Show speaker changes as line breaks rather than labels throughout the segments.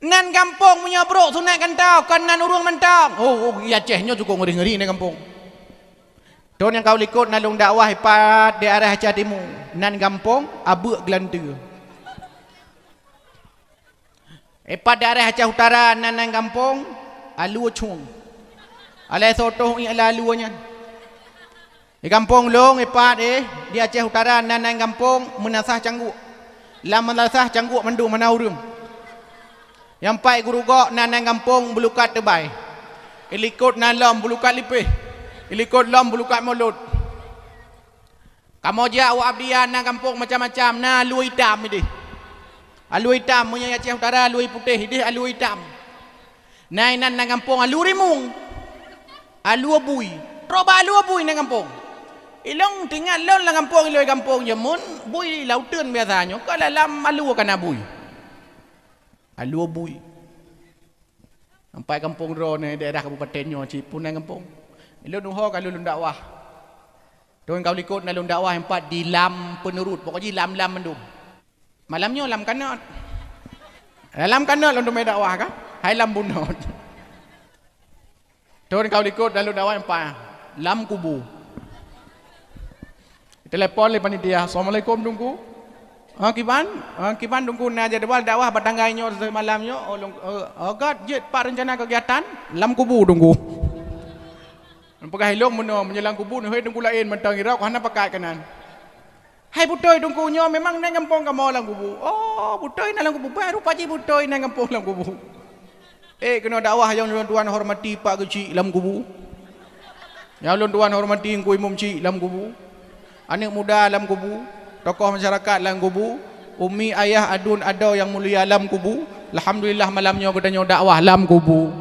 Nan kampung punya bro sunat kantau kan nan urung mentang. Oh ya Acehnya juga ngeri-ngeri ni kampung. Don yang kau likut nalung dakwah ipat di arah Aceh Timur. Nan kampung abuk gelanta. Ipat di arah Aceh Utara nan kampung alu cung. Alai sotoh ni alunya. Di kampung long ipat di Aceh Utara nan kampung menasah cangguk. Lam menasah cangguk mendu manaurum. Yang pai guru gok nan kampung belukat tebai. Ilikut nan lom belukat lipih. Ilikut lom belukat mulut. Kamu dia awak abdian nan kampung macam-macam na alu hitam ini. Alu hitam punya Aceh Utara alu putih ini alu hitam. Nai nan kampung alu rimung. Alu abui. Roba alu abui nan kampung. Ilong tinggal lon lah kampung iloi kampung jemun bui lautan biasanya. Kalau lam alu akan abui. Alu abui. Sampai kampung ro ni daerah kabupaten nyo Cipun nang kampung. Ilun nuho kalau lun dakwah. Don kau likut nalun dakwah empat di lam penurut. Pokoknya lam-lam mendung. Malamnya lam kanat. Lam kanat lun dumai dakwah kan? Hai lam bunot. Don kau likut nalun dakwah empat lam kubu. Telepon le panitia. Assalamualaikum tunggu. Kiban tunggu na jadi wal dakwah batanggainya semalamnya agak jet pak rencana kegiatan lam kubu tunggu. Pakai hilong menyelang kubu ni tunggu lain mentang irau kana pakai kanan. Hai butoi tunggunya memang nang kampung kamu lam kubu. Oh butoi nang kubu baru paji butoi nang kampung lam kubu. Kena dakwah yang tuan hormati pak kecil lam kubu. Yang tuan hormati ku imam cik lam kubu. Anak muda lam kubu. Tokoh masyarakat dalam kubu, umi ayah adun adau yang mulia dalam kubu. Alhamdulillah malamnya katanya dakwah dalam kubu.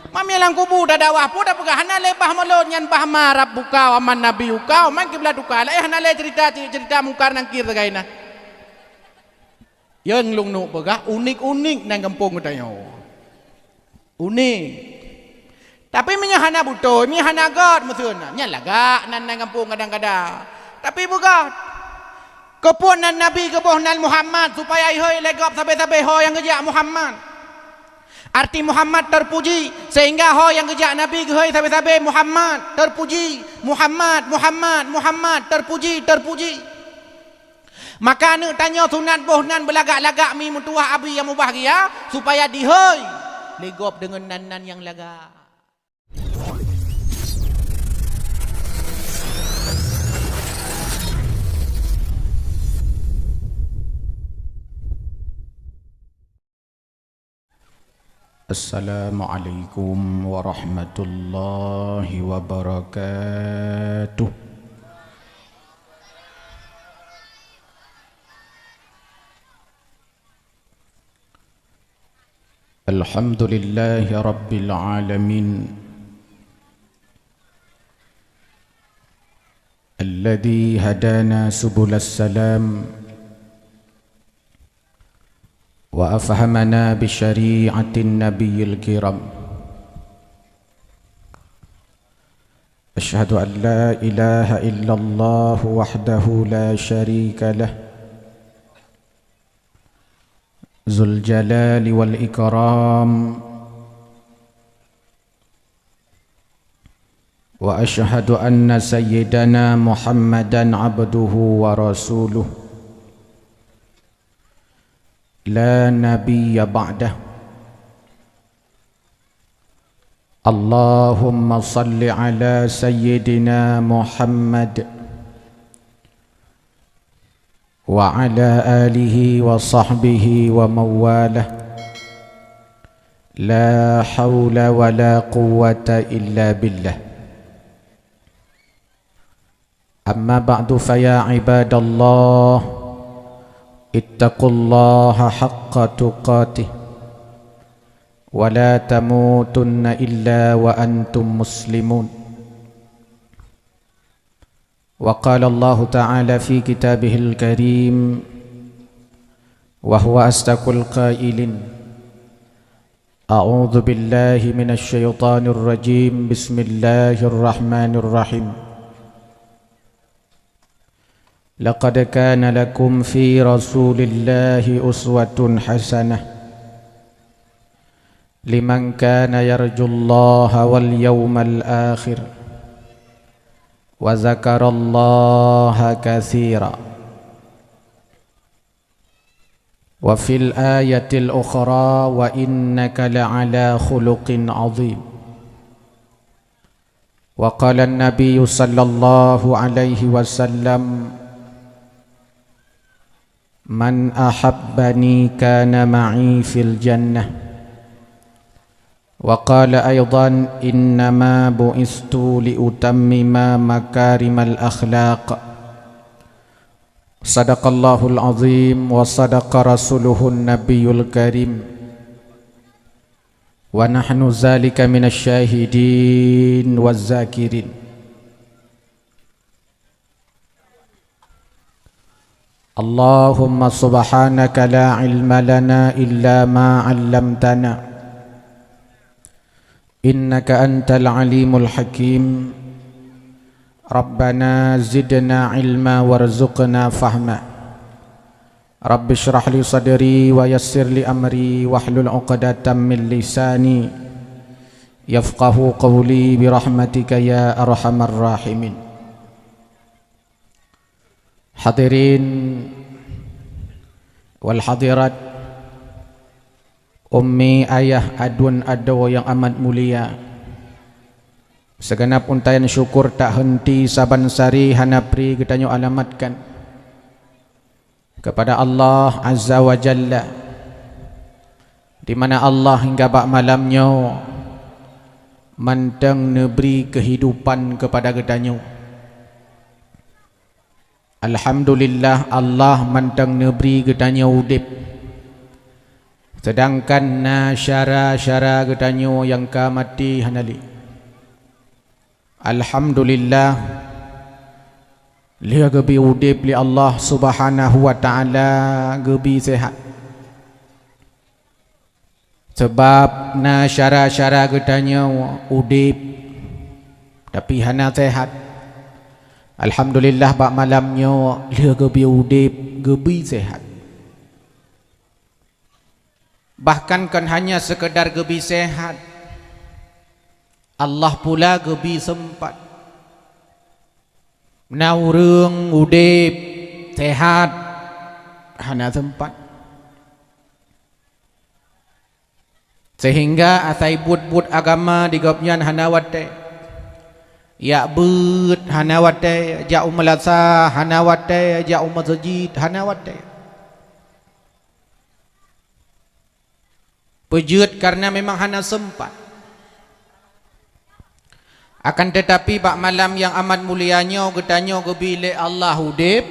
Mami dalam kubu dah dakwah pun dah pegang hana lebah melon nyan bah marab buka aman nabi ukau man kiblat ukau lah hana le cerita mungkar nangkir gaina. Yang lung nu pegah unik-unik nang kampung katanya. Unik. Tapi minya hana butoy, minya hana god musuhna. Nya lagak nang kampung kadang-kadang. Tapi bukan kepunan Nabi kebohnan Muhammad supaya ihoi legap sampai-sampai ho yang kerja Muhammad. Arti Muhammad terpuji sehingga ho yang kerja Nabi ihoi sampai-sampai Muhammad terpuji. Muhammad terpuji. Maka nak tanya sunat bohnan belagak-lagak mi mutuah abi yang mubahagia supaya dihoi legap dengan nan-nan yang lagak. Assalamualaikum warahmatullahi wabarakatuh. Alhamdulillahi rabbil alamin. Alladhi hadana subulas salam. وأفهمنا بشريعة النبي الكرام. أشهد أن لا إله إلا الله وحده لا شريك له ذو الجلال والإكرام. وأشهد أن سيدنا محمدا عبده ورسوله لا نبي بعده. اللهم صل على سيدنا محمد وعلى آله وصحبه ومن والاه. لا حول ولا قوة إلا بالله. أما بعد فيا عباد الله اتقوا الله حق تقاته ولا تموتن إلا وأنتم مسلمون. وقال الله تعالى في كتابه الكريم وهو أصدق القائلين أعوذ بالله من الشيطان الرجيم بسم الله الرحمن الرحيم. لقد كان لكم في رسول الله أسوة حسنة liman kana yarjullaha wal yawmal akhir wa zakarallaha katsira. Wa fil ayatil ukhra wa innaka la'ala khuluqin 'adzim. Wa qala an-nabiy sallallahu alaihi wasallam man ahabbani kana ma'i fil jannah. Wa qala aidan innama bu'istu liutammima makarimal akhlaq. Sadaqallahul azim wa sadaqa rasuluhun nabiyul karim wa nahnu zalika minasyahidin waz-zakirin. Allahumma subhanaka la ilma lana illa ma 'allamtana innaka antal alimul hakim. Rabbana zidna ilma warzuqna fahma. Rabbi shrah li sadri wa yassir li amri wahlul 'uqdatam min lisani yafqahu qawli bi rahmatika ya arhamar rahimin. Hadirin wal hadirat, ummi, ayah, adun, ado yang amat mulia, segenap untayan syukur tak henti saban sari hanapri kita nyo alamatkan kepada Allah Azza wa Jalla, di mana Allah hingga bak malamnya manteng neberi kehidupan kepada kita nyo. Alhamdulillah Allah manteng neberi kita nyo udip, sedangkan na syara-syara kita nyo yang ka mati hanali. Alhamdulillah lia gebi udip li Allah subhanahu wa ta'ala gebi sehat. Sebab na syara-syara getanya udip tapi hana sehat. Alhamdulillah bak malamnya lia gebi udip gebi sehat. Bahkan kan hanya sekedar gebi sehat, Allah pula gebi sempat menaurung udip sehat hana sempat, sehingga asai but-but agama digopnyan hana wate, ya but hana wate, ja umalasa hana wate, ja masjid hana wate. Pejut karena memang hana sempat. Akan tetapi bak malam yang amat mulianya getanya gebile Allah hudip,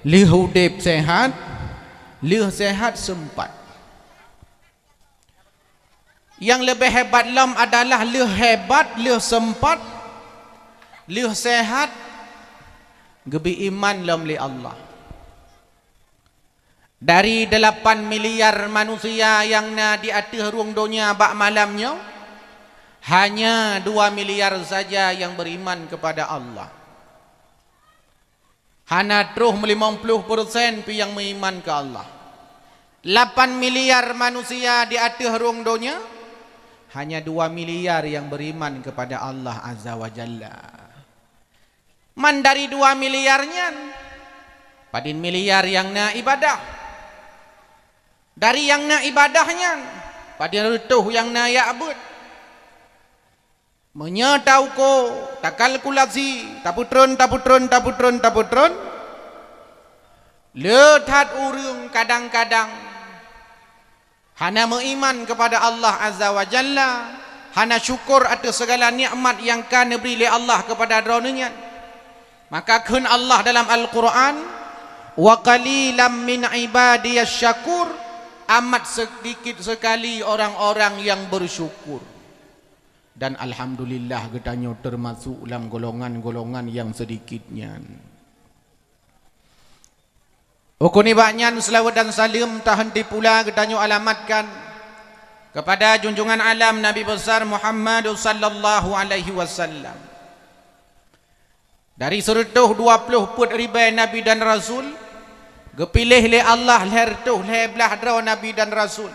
li hudip sehat, li sehat sempat. Yang lebih hebat lam adalah li hebat, li sempat, li sehat, gebi iman lam li Allah. Dari 8 miliar manusia yang na di atas ruang dunia bak malamnya, hanya 2 miliar saja yang beriman kepada Allah. Hana terus 50% pi yang beriman ke Allah. 8 miliar manusia di atas ruang dunia, hanya 2 miliar yang beriman kepada Allah Azza wa Jalla. Man dari 2 miliarnya, padin miliar yang na ibadah. Dari yang na ibadahnya, padin retuh yang na ya'bud. Menyatau ko tak kalkulasi taputron letat urung kadang-kadang hana meiman kepada Allah Azza wa Jalla, hana syukur atas segala nikmat yang kan diberi oleh Allah kepada dirinya. Maka kun Allah dalam Al-Quran, wa qalilam min ibadiyas syakur, amat sedikit sekali orang-orang yang bersyukur. Dan alhamdulillah getanya termasuk dalam golongan-golongan yang sedikitnya. Ukuni baknyan selawat dan salam tak henti pula getanya alamatkan kepada junjungan alam Nabi besar Muhammad sallallahu alaihi wasallam. Dari serutuh 20 put ribai Nabi dan Rasul, gepilih le Allah lertuh le belah dra Nabi dan Rasul.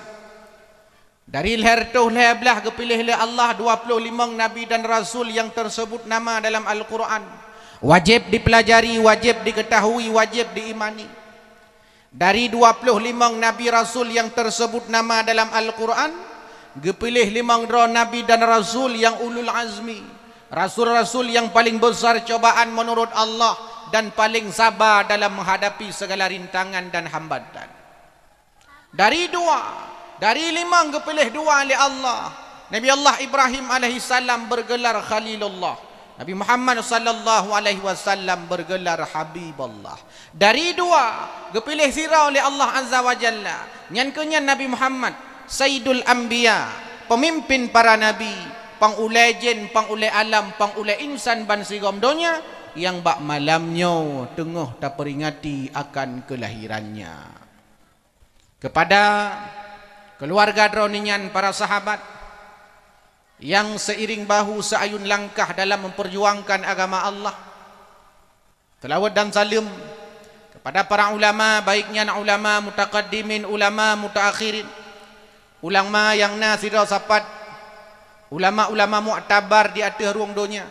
Dari leher tuh leher belah kepilih oleh Allah 25 Nabi dan Rasul yang tersebut nama dalam Al-Quran. Wajib dipelajari, wajib diketahui, wajib diimani. Dari 25 Nabi Rasul yang tersebut nama dalam Al-Quran, kepilih 5 Nabi dan Rasul yang ulul azmi. Rasul-Rasul yang paling besar cobaan menurut Allah dan paling sabar dalam menghadapi segala rintangan dan hambatan. Dari 5 kepilih 2 oleh Allah. Nabi Allah Ibrahim alaihissalam bergelar Khalilullah. Nabi Muhammad sallallahu alaihi wasallam bergelar Habibullah. Dari 2 kepilih sira oleh Allah Azza wa Jalla. Nyan kenyan Nabi Muhammad Sayyidul Anbiya, pemimpin para nabi, pangulai jin, pangulai alam, pangulai insan ban sigom donya yang bak malamnya tengah tak peringati akan kelahirannya. Kepada keluarga droninyan para sahabat yang seiring bahu seayun langkah dalam memperjuangkan agama Allah, selawat dan salam kepada para ulama, baiknya ulama mutaqaddimin, ulama mutaakhirin, ulama yang nasira sapat, ulama-ulama mu'tabar di atas ruang dunia.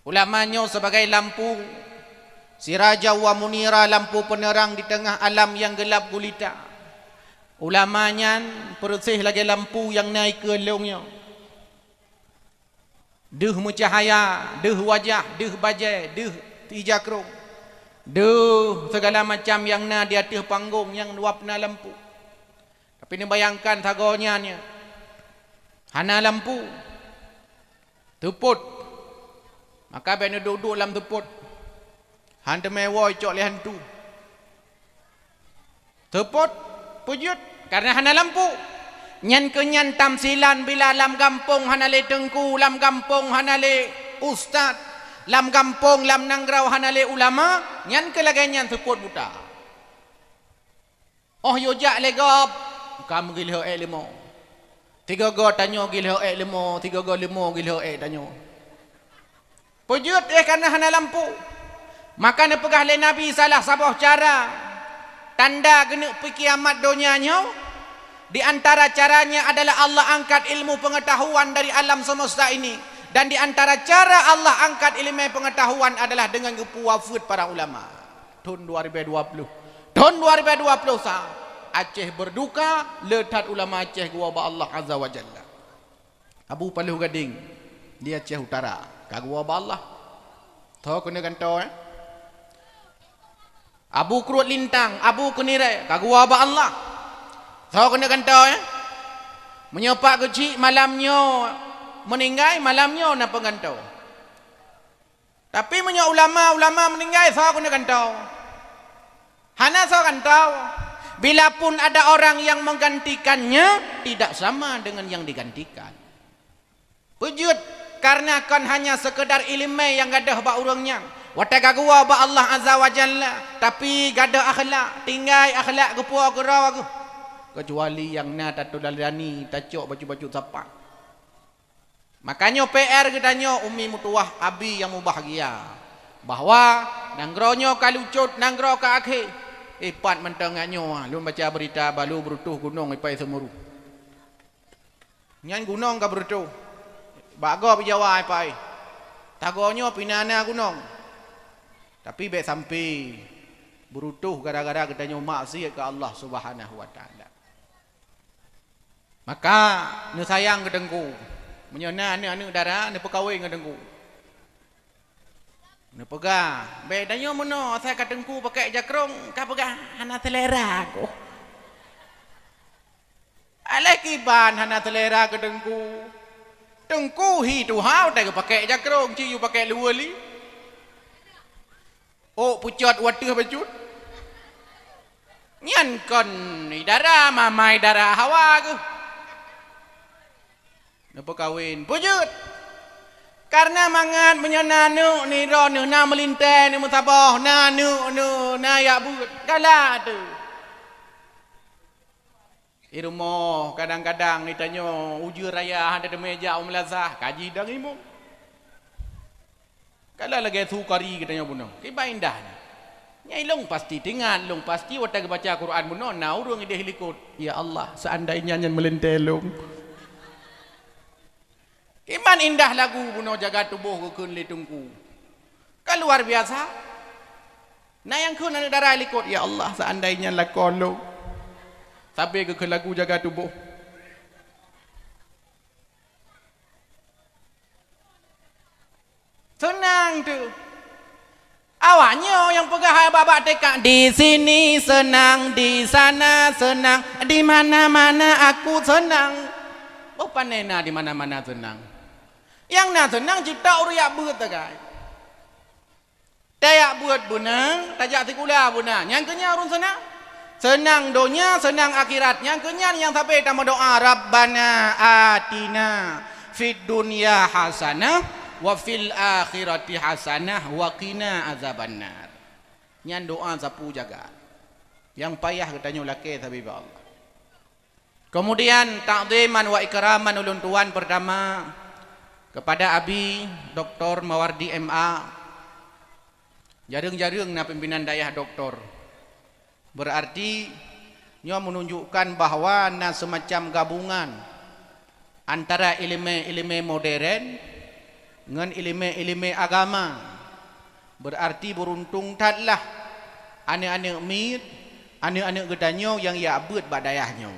Ulamanya sebagai lampu siraja wa munira, lampu penerang di tengah alam yang gelap gulita. Ulamanya persih lagi lampu yang naik ke longnya. Deh mencahaya, deh wajah, deh bajai, deh tijakrung, deh segala macam yang na di atas panggung yang wapna lampu. Tapi ni bayangkan tagonya ni, hana lampu teput, maka benda duduk dalam teput. Hantu mewah cok le hantu. Teput pujut karena hana lampu. Nyan kenyan tamsilan bila lam kampung hana le tengku, lam kampung hana le ustaz, lam kampung lam nangrau hana le ulama, nyan kelagaian teput buta. Oh yo jak le gop, kamu gilho limo. 3 go tanyo gilho limo, 3 go 5 gilho tanyo. Pujut karena hana lampu. Maka ne pegah le Nabi salah sabah cara tanda kena pergi kiamat dunianya. Di antara caranya adalah Allah angkat ilmu pengetahuan dari alam semesta ini, dan di antara cara Allah angkat ilmu pengetahuan adalah dengan wafat para ulama. Tahun 2020 sah Aceh berduka letat ulama Aceh gua ba Allah Azza wa Jalla. Abu Paluh Gading di Aceh Utara kagua ba Allah. Tahu kena kantau Abu Kurut Lintang, Abu Kunirai, kagua ba Allah. Tahu kena kantau menyopak kecil malamnya meninggal, malamnya nak pengantau. Tapi menyo ulama meninggal, tahu kena kantau. Hana tahu kantau. Bila pun ada orang yang menggantikannya, tidak sama dengan yang digantikan. Pujud karena kan hanya sekedar ilmu yang gadah ba urangnya. Wata gagua ba Allah Azza wa Jalla, tapi gadah akhlak, tinggai akhlak gepua gerau aku. Kecuali yang na tatudalani tacok baju-baju sapak. Makanya PR katanya umi mutuah abi yang mubahagia. Bahwa nangronyo kalucut nangro ka akhir. Ipat mentenganyo lu baca berita balu berutuh gunung ipai semuru. Nyan gunung ka berutuh. Bago pi Jawa ipai. Tagonyo pinana gunung. Tapi baik sampai berutuh gara-gara katanya maksiat ke Allah Subhanahu wa taala. Maka nu sayang ke dengku. Menyona anu darah ni pekawai ke dengku. Ni pegah. Bedanya mana saya kat dengku pakai jakrong, ka pegah hana selera aku. Alakiban hana selera ke dengku. Dengku hi tu hau tak pakai jakrong, ciu pakai luali. Oh pucat watih bacut. Nyan kon ni darah mamai darah hawa ku. Napa kawin pujut. Karena mangat menyenanu ni ron na melintai ni mutabah nanu na ya but kala tu. Irumo kadang-kadang ditanya uji raya ada di meja umlazah kaji dah imam. Kalau lagi sukari katanya bunuh. Kiba indahnya. Nyai long pasti tingan, long pasti wata baca Quran muno nau urang dia hilikut. Ya Allah, seandainya nyan melentelong. Iman indah lagu buno jaga tubuh keun litungku. Kan luar biasa. Nah yang keun anu darah likut, ya Allah, seandainya lakolo. Sampai ke lagu jaga tubuh. Senang tu. Awaknya yang pegang babak tekak di sini senang, di sana senang, di mana-mana aku senang. Oh panena di mana-mana senang. Yang nak senang cipta uriak beut tagai. Tayak buat bunang, tajak tikula bunang. Yang kenya urun senang. Senang dunia, senang akhirat. Yang kenya yang sampai kita doa Rabbana atina fid dunya hasanah wa fil akhirati hasanah wa qina azabannar. Nyan doa sapu jaga. Yang payah katanya laki tapi Allah. Kemudian ta'ziman wa ikraman ulun tuan pertama kepada Abi Dr. Mawardi MA. Jarang-jarang na pimpinan dayah doktor. Berarti nyo menunjukkan bahwa na semacam gabungan antara ilmu-ilmu modern dengan ilmu-ilmu agama. Berarti beruntung tatlah anak-anak mit, anak-anak gedanyo yang ia abut bak dayahnya.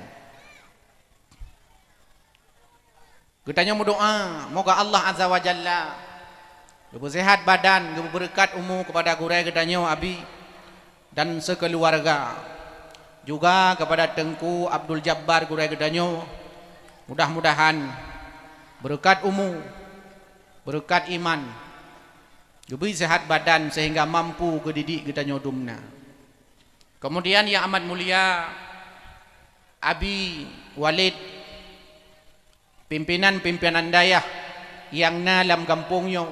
Gedanyo berdoa, moga Allah Azza wa Jalla bersehat badan, berberkat umur kepada gurai gedanyo Abi dan sekeluarga. Juga kepada Tengku Abdul Jabbar gurai gedanyo. Mudah-mudahan berkat umur, berkat iman, lebih sehat badan sehingga mampu kedidik gedanyo dumna. Kemudian yang amat mulia Abi Walid, pimpinan-pimpinan dayah yang na dalam kampungnya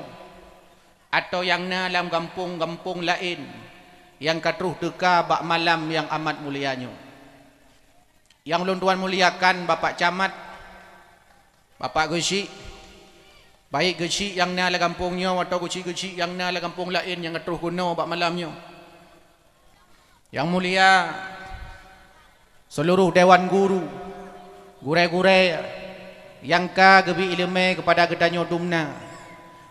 atau yang na dalam kampung-kampung lain yang katruh teka bak malam yang amat mulianya. Yang ulun tuan muliakan Bapak Camat, Bapak Gesi, baik Gesi yang na dalam kampungnya atau Gesi yang na dalam kampung lain yang katruh guna bak malamnya. Yang mulia seluruh dewan guru, gurai-gurai yang ka gebi ilmu kepada gedanyo dumna,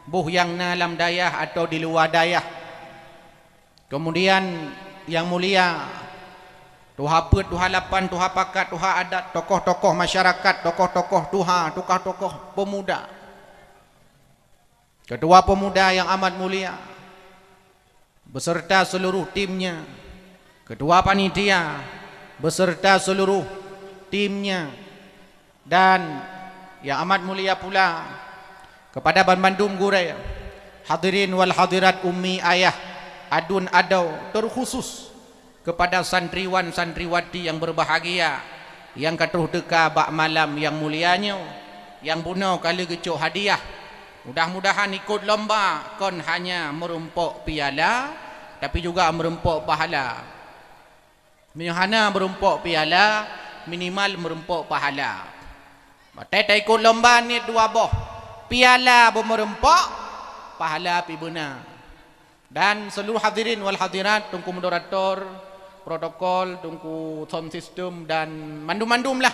buh yang na dalam dayah atau di luar dayah. Kemudian yang mulia Tuha Pet, Tuha Lapan, Tuha Pakat, Tuha Adat, tokoh-tokoh masyarakat, tokoh-tokoh Tuha, tokoh-tokoh pemuda, ketua pemuda yang amat mulia beserta seluruh timnya, ketua panitia beserta seluruh timnya, dan yang amat mulia pula kepada Bandung Gurai, hadirin wal hadirat ummi ayah, adun adau, terkhusus kepada santriwan santriwati yang berbahagia yang katruh deka bak malam yang mulianya, yang punau kali gecuk hadiah. Mudah-mudahan ikut lomba kon hanya merumpok piala tapi juga merumpok pahala. Minyohana merumpok piala, minimal merumpok pahala. Batai ikut lomba ni dua boh. Piala bermerempok, pahala pi benar. Dan seluruh hadirin wal hadirat, tungku moderator, protokol, tungku sound system dan mandum-mandum lah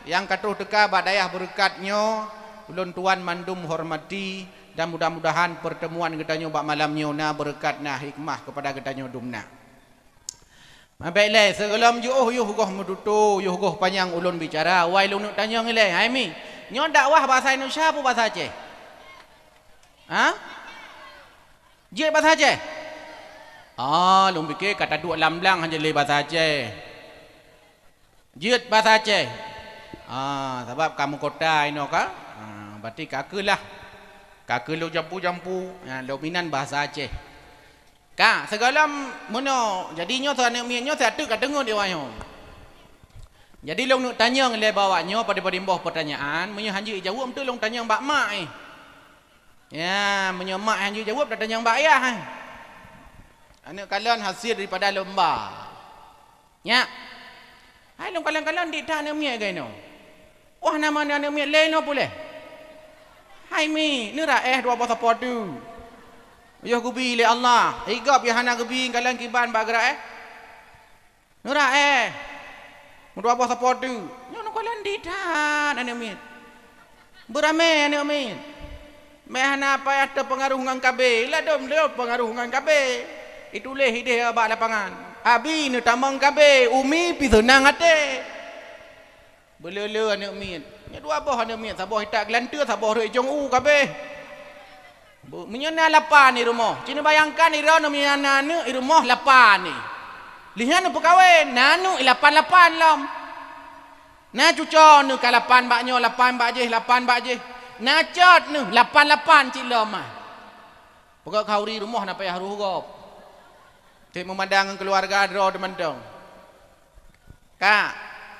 yang katruh teka bak dayah berkatnya, ulun tuan mandum hormati, dan mudah-mudahan pertemuan gedanyo bak malamnya na berkat na hikmah kepada gedanyo dumna. Baiklah, sebelum yuh goh medutu, yuh goh panjang ulun bicara, wai ulun tanya ngilai, hai mi, nyo dakwah bahasa Indonesia apa bahasa Aceh? Ha? Jid bahasa Aceh? Ah, lung fikir kata duk lamblang hanya le bahasa Aceh. Jid bahasa Aceh. Ah, sebab kamu kota ino ka? Ah, berarti kakelah. Kake lu jampu-jampu, lu minan bahasa Aceh. Ka, segala mono, jadinya tu anak miannya satu kat dengar dia wayo. Jadi long nak tanya ngele bawanya pada imbah pertanyaan, menyo hanji jawab betul long tanya mbak mak eh. Ya, menyo mak hanji jawab dah tanya mbak ayah eh. Anak kalian hasil daripada lomba. Ya. Hai long kalian di tak anak mian ke no. Wah nama anak mian lain no boleh. Hai mi, ni ra dua pasal tu. Yo gubi le Allah. Igap ya hana gubi kalan kiban bagrak Nura Mudu apa support tu? Yo no kalan ditan ane min. Berame ane min. Mehana apa ya pengaruh ngan kabe. La dom le pengaruh ngan kabe. Itu leh ide ba lapangan. Abi ni tamang kabe umi pi senang ate. Belele ane min. Nya dua boh ane min sabah hitak gelantur sabah roi jong u kabe. Menyana lapan ni rumah. Cina bayangkan ira no menyana ni rumah lapan ni. Lihat nu perkawin, nanu 88 lam. Na cuco nu ka 8 baknyo 8 bakje 8 bakje. Na cot nu 88 cilom ah. Pokok kauri rumah na payah ruhop. Cik memandang keluarga dro demandong. Kak,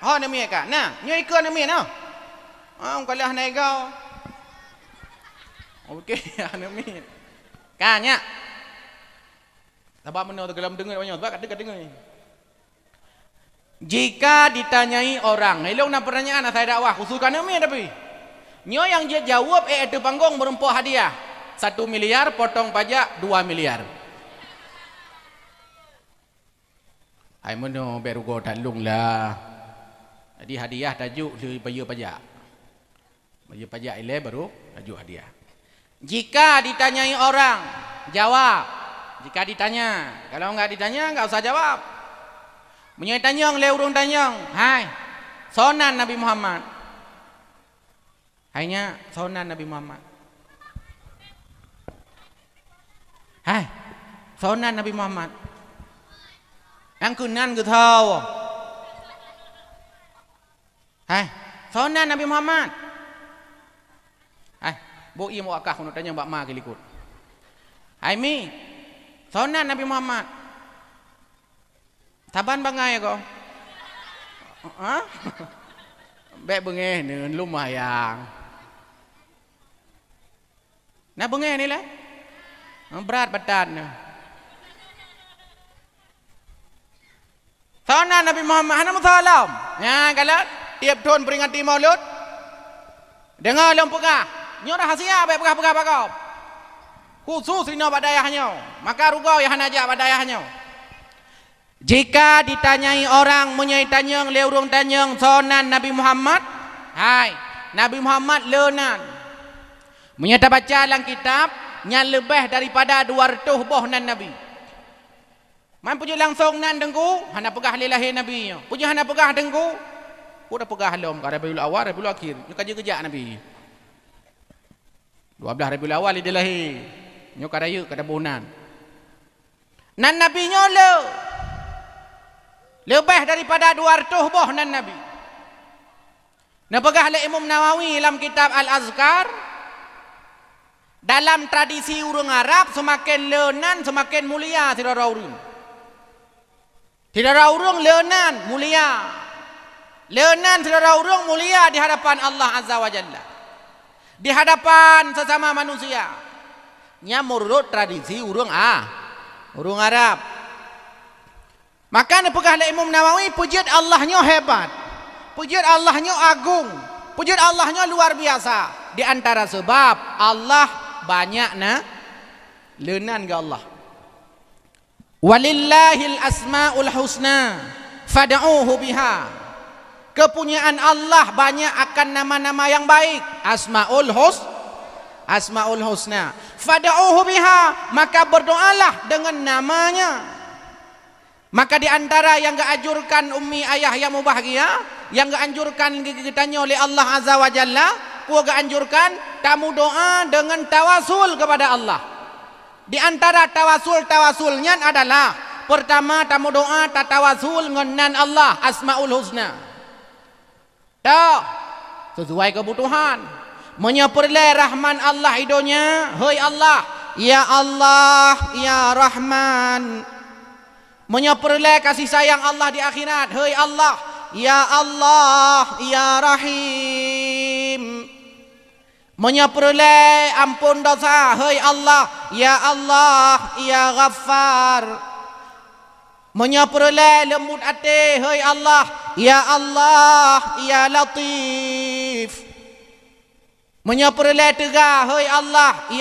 ho na mie kak. Nah, nyo ikut na mie no. Kalah nai kau. Okey, na mie. Kak nya. Sebab mana dalam dengar banyak sebab kat dengar ni. Jika ditanyai orang, elok nak pertanyaan saya dakwah khususkan ni tapi. Nyo yang dia jawab itu panggung berumpah hadiah 1 miliar potong pajak 2 miliar. Ai mono berugo talung lah. Jadi hadiah tajuk le bayar pajak. Bayar pajak ile baru tajuk hadiah. Jika ditanyai orang, jawab. Jika ditanya, kalau enggak ditanya enggak usah jawab. Menyai tanyang le urung tanyang. Hai. Sonan Nabi Muhammad. Hainya sonan Nabi Muhammad. Hai. Sonan Nabi Muhammad. Yang kunan ke tahu. Hai. Sonan Nabi Muhammad. Hai. Bo ia mau akah nak tanya mbak ma ke likut. Hai mi. Sonan Nabi Muhammad. Taban bangai kau. Ha? Bek bengeh ni lumayan. Nak bengeh ni lah. Berat badan ni. Sonan Nabi Muhammad hana musalam. Ya kalau tiap tahun peringati Maulud. Dengar lom pegah. Nyo dah hasia bek pegah-pegah bakau. Khusus rino badayahnya, maka rugau yang hanajak badayahnya. Jika ditanyai orang menyai tanyang leurung tanyang sonan Nabi Muhammad, hai Nabi Muhammad leunan. Menyata baca dalam kitab yang lebih daripada 200 boh nan Nabi. Man punya langsung nan dengku, hana pegah lillahi Nabi. Punya hana pegah dengku, udah pegah lom ka Rabiul Awal, Rabiul Akhir. Nyo kerja Nabi. 12 Rabiul Awal lillahi. Nyo kadaya kada bonan. Nan Nabi nyo lebih daripada 200 boh nan Nabi. Napegah le Imam Nawawi dalam kitab Al-Azkar. Dalam tradisi urang Arab semakin leunan semakin mulia saudara urang. Saudara urang leunan mulia. Leunan saudara urang mulia di hadapan Allah Azza wa Jalla. Di hadapan sesama manusia. Nya menurut tradisi urang Arab. Maka nepegah le Imam Nawawi pujian Allahnya hebat. Pujian Allahnya agung. Pujian Allahnya luar biasa. Di antara sebab Allah banyak leunan ke Allah. Walillahil asmaul husna fad'uhu biha. Kepunyaan Allah banyak akan nama-nama yang baik. Asmaul husna. Fad'uhu biha, maka berdoalah dengan namanya. Maka di antara yang dianjurkan ummi ayah yang bahagia, yang dianjurkan kitanya oleh Allah Azza wa Jalla, ku dianjurkan kamu doa dengan tawasul kepada Allah. Di antara tawasulnya adalah pertama kamu doa tawasul dengan Allah Asmaul Husna. Dah sesuai kebutuhan. Menyeperleh rahman Allah hidonya, hei Allah, ya Allah, ya Rahman. Menyeperleh kasih sayang Allah di akhirat, hei Allah, ya Rahim. Menyeperleh ampun dosa, hei Allah, ya Ghaffar. Menyeperleh lembut hati, hei Allah, ya Latif. Menyeperlai tegah, hei Allah,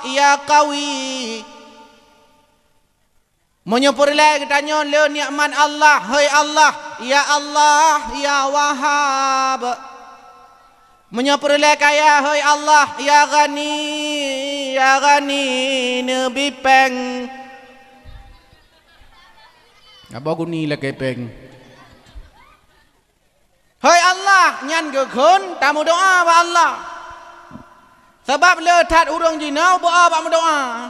ya Qawi. Menyeperlai katanya le nikmat Allah, hei Allah, ya Wahhab. Menyeperlai kaya, hei Allah, ya Ghani, Nabi Peng. Apa guni lah kepeng. Hei Allah, nyan ke khun, tamu doa ba Allah. Sebab le tat urang jinau ba doa.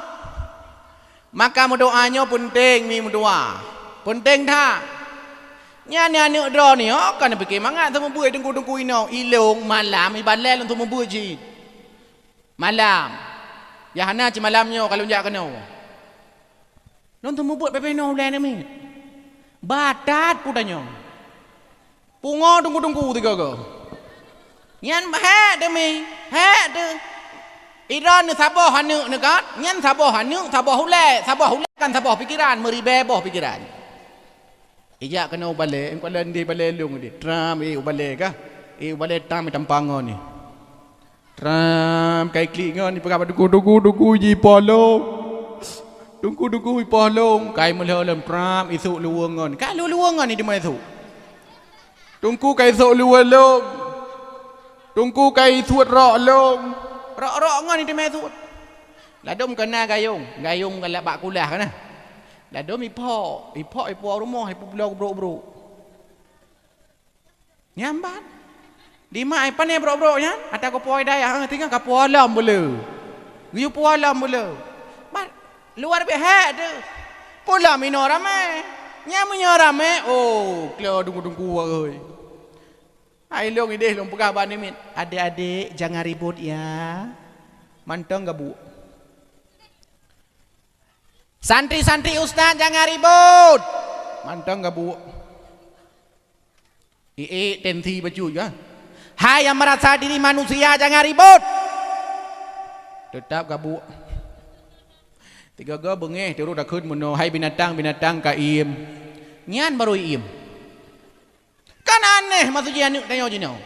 Maka doanya penting mi doa. Penting tha. Nyan ni dro ni kan fikir mangat sama buai tengku inau, ilung malam i balai untuk membuat ji. Malam. Ya hana ci malamnya kalau jak kena. Long tu membuat pepeno lai ni. Batat putanya. Pungo tunggu tiga go. Nyan he demi de. Iran ni saboh hanu ni kan? Nyan saboh hule kan saboh pikiran meribe boh pikiran. Ijak kena ubale, engko lendi bale lung di. Tram ubale kah? Ubale tam tampango ni. Tram kai klik ngon ni pegap tunggu ji polo. Tunggu polo kai melolem tram isu luwang ngon. Ka luwang ngon ni di mai su. Tunggu kai sok luar long. Tunggu kai suat rok long. Rok ngan ni temai suat. Ladom kena gayung galak bak kulah kana. Ladom ipo rumah ipo bro. Nyambat. Di mai pane bro nya. Ata ko poi daya tinggal ka polam bole. Giu polam bole. Bat luar biasa tu. Polam ino ramai. Nyamanya ramai. Oh, kelo tunggu oi. Hai long ide long pegaban ni mit. Adik-adik jangan ribut ya. Mantong gabu. Santri-santri ustaz jangan ribut. Mantong gabu. Tensi baju ya. Hai yang merasa diri manusia jangan ribut. Tetap gabu. Tiga go bengeh terus dah kun mono hai binatang ka im. Nyan baru im. Kan aneh maksudnya anu tanya jino.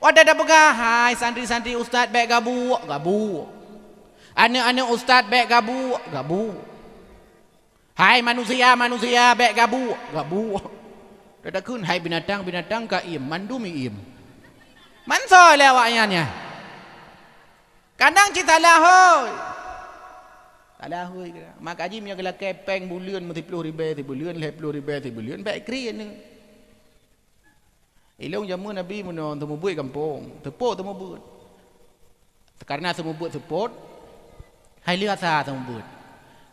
Wada dah pegah hai santri-santri ustaz baik gabu. Anak-anak ustaz baik gabu. Hai manusia baik gabu. Dah kun hai binatang ka im, mandumi im. Mansoi lewaknya. Kadang kita lahoi. Alahui kira. Mak haji punya gelak kepeng bulian mesti 10,000 bulian 10,000 bulian baik kri ni. Ilung jamu Nabi menon temu buat kampung. Tepuk temu buat. Karena temu buat support. Hai lihat sah temu buat.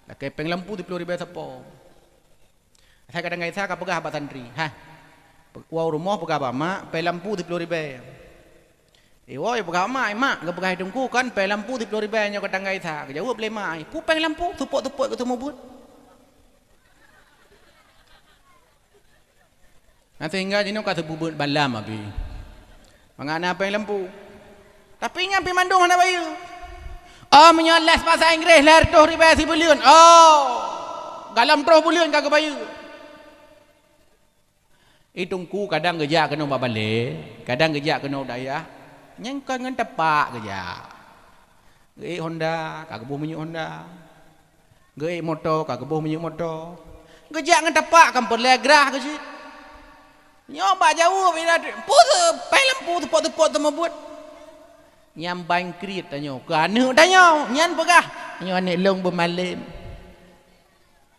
Lah kepeng lampu 10,000 sepo. Saya kadang ngai sah ka pegah abah santri. Ha. Wau rumah pegah abah mak, pe lampu 10,000. Woi pegah mak ke pegah hidungku kan pe lampu 10,000 nya ka tanggai sa ke jawab le mak pu pe lampu tupuk-tupuk ke temu buat nanti hingga jino ka tebubut balam abi mangana pe lampu tapi nya pi mandung ana bayu menyolas bahasa Inggeris ler 2,000 bulion galam 2 bulion ka bayu itungku kadang geja kena babale kadang geja kena daya yang kan ngan tepak kerja. Gei Honda, kagak buh minyak Honda. Gei motor, kagak buh minyak motor. Kerja ngan tepak kan perlegrah ke sih. Nyoba jauh bila put lampu tepuk-tepuk temu buat. Nyam bangkrit tanyo. Kana tanyo, nyan pegah. Nyo anek long bermalam.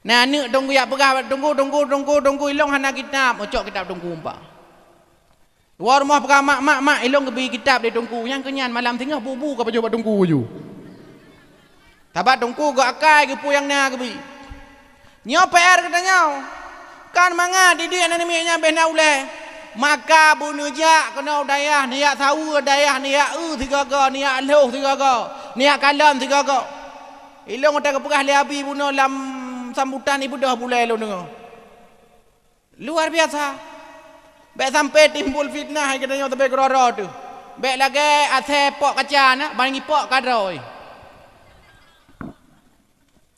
Nah ni tunggu ya pegah tunggu ilong hana kitab, ocok kitab tunggu umpah. War rumah pegah mak ilong kebi kitab dia tunggu yang kenyan malam tengah bubu ke baju tunggu ju. Tabat tunggu ke akai ke puyang na kebi. Nyo PR katanya. Kan manga di dia nanimnya bena ule. Maka bunuja kena dayah niat tahu dayah niat tiga go niat loh tiga go niat kalam tiga go. Ilong tak pegah le abi bunuh lam sambutan ibu dah bulai lo dengar. Luar biasa. Baik sampai timbul fitnah katanya tapi kerara tu. Baik lagi ase pok kaca na, bangi pok kadroi.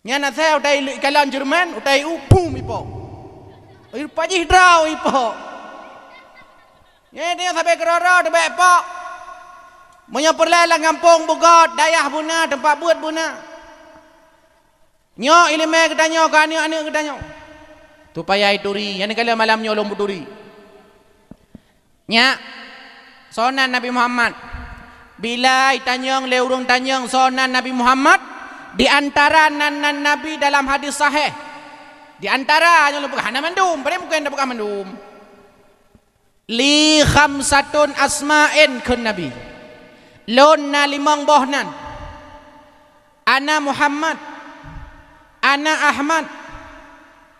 Nya na se utai kalan Jerman, utai upum ipo. Ir paji hidrau ipo. Nya dia sampai kerara tu baik pok. Munyo perlelah ngampung bugot dayah buna tempat buat buna. Nyo ilmu kita nyo kan anak kita nyo. Tu payah ituri, yang kala malam nyo lom buturi. Nya sonan Nabi Muhammad. Bila tanyang leurung tanyang sonan Nabi Muhammad di antara nan Nabi dalam hadis sahih. Di antara yang bukan hana mandum, pada bukan dah bukan mandum. Li khamsatun asma'in kun Nabi. Lonna limang bohnan. Ana Muhammad, ana Ahmad,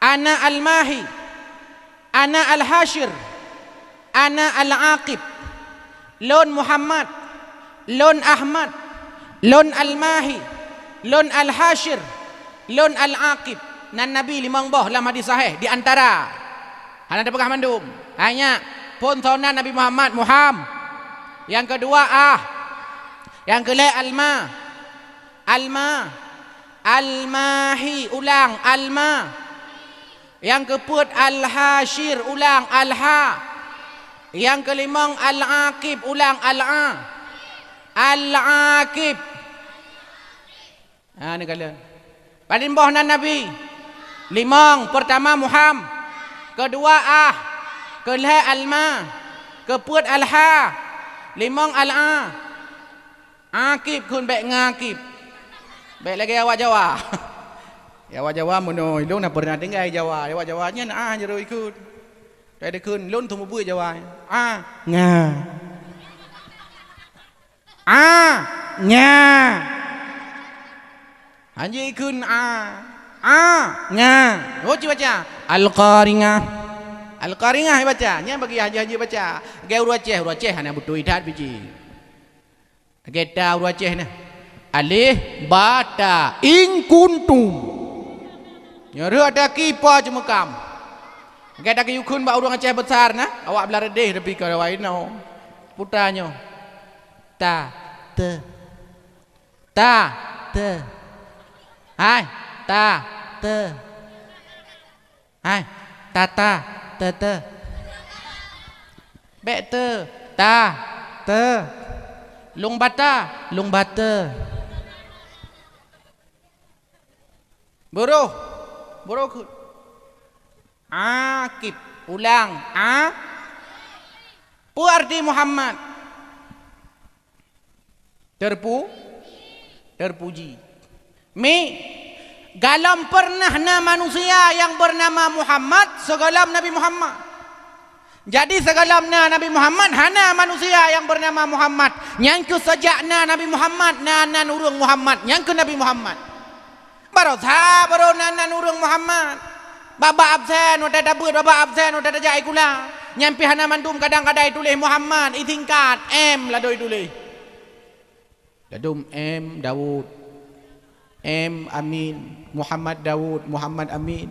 ana Al-Mahi, ana Al-Hashir, ana Al-Aqib. Lon Muhammad, lon Ahmad, lon Al-Mahi, lon Al-Hashir, lon Al-Aqib. Nan Nabi limang boh dalam hadis sahih. Di antara hana ada pegah mandum. Hanya pun sonan Nabi Muhammad Muhammad. Yang kedua yang kelima Alma. Al-Mahi ulang Alma. Yang keempat Al-Hashir ulang Al-Ha. Yang kelima Al-Aqib ulang Al-A. Al-Aqib. Ni kalian. Padin boh nan Nabi. Limang, pertama Muhammad. Kedua kelima Alma. Keempat Al-Ha. Limang Al-A. Aqib kun baik ngaqib. Baik lagi awak Jawa. Ya awak Jawa mono ilung nak pernah dengar Jawa. Awak Jawanya nak je ikut. Tak ada kun lun tu mubui Jawa. Nga. Nya. Anji kun nga. Oh cuba baca. Al-Qaringah. Al-Qaringah baca. Nya bagi haji baca. Gaya huruf Aceh hana butuh idat biji. Kita huruf Aceh ni. Alif bata in kuntum. Nyari ada kipa cemekam. Kita ke yukun ba urang Aceh besar nah. Awak belah redeh tapi kalau lain no. Putanyo. Ta te. Hai, ta te. Hai, tata te. Bek te, ta te. Lung bata. Buruh Aqib ulang Pu arti Muhammad terpuji. Galam pernah manusia yang bernama Muhammad segalam Nabi Muhammad. Jadi segalamna Nabi Muhammad hana manusia yang bernama Muhammad. Nyangku sejakna Nabi Muhammad nan urung Muhammad. Nyangku Nabi Muhammad. Baru nan urung Muhammad. Baba absen udah dabut baba absen udah jai kula. Nyampi hana mandum kadang-kadang tulis Muhammad itingkat M ladoi tulis. Ladum M Daud. M Amin. Muhammad Daud, Muhammad Amin.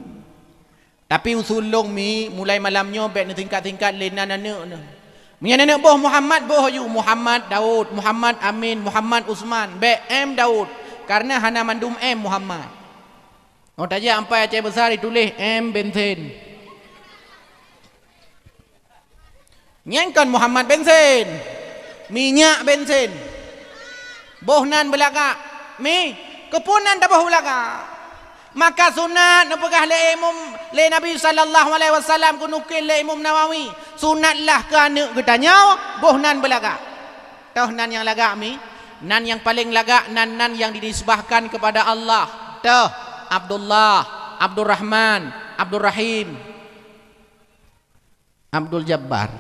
Tapi usulung mulai malamnya baik ni tingkat-tingkat lenan anak ni. Punya anak boh Muhammad boh you Muhammad Daud, Muhammad Amin, Muhammad Usman, baik M Daud. Karena hana mandum M Muhammad. Oh tajak sampai Aceh besar ditulis M bensin. Nyangkan Muhammad bensin. Minyak bensin. Bohnan belaka. Kepunan dah boh belaka. Maka sunat napegah le Nabi sallallahu alaihi wasallam ku nukil le Imam Nawawi. Sunatlah ke anak getanya bohnan belaka. Tahu nan yang lagak nan yang paling lagak nan yang dinisbahkan kepada Allah. Tahu Abdullah, Abdul Rahman, Abdul Rahim, Abdul Jabbar.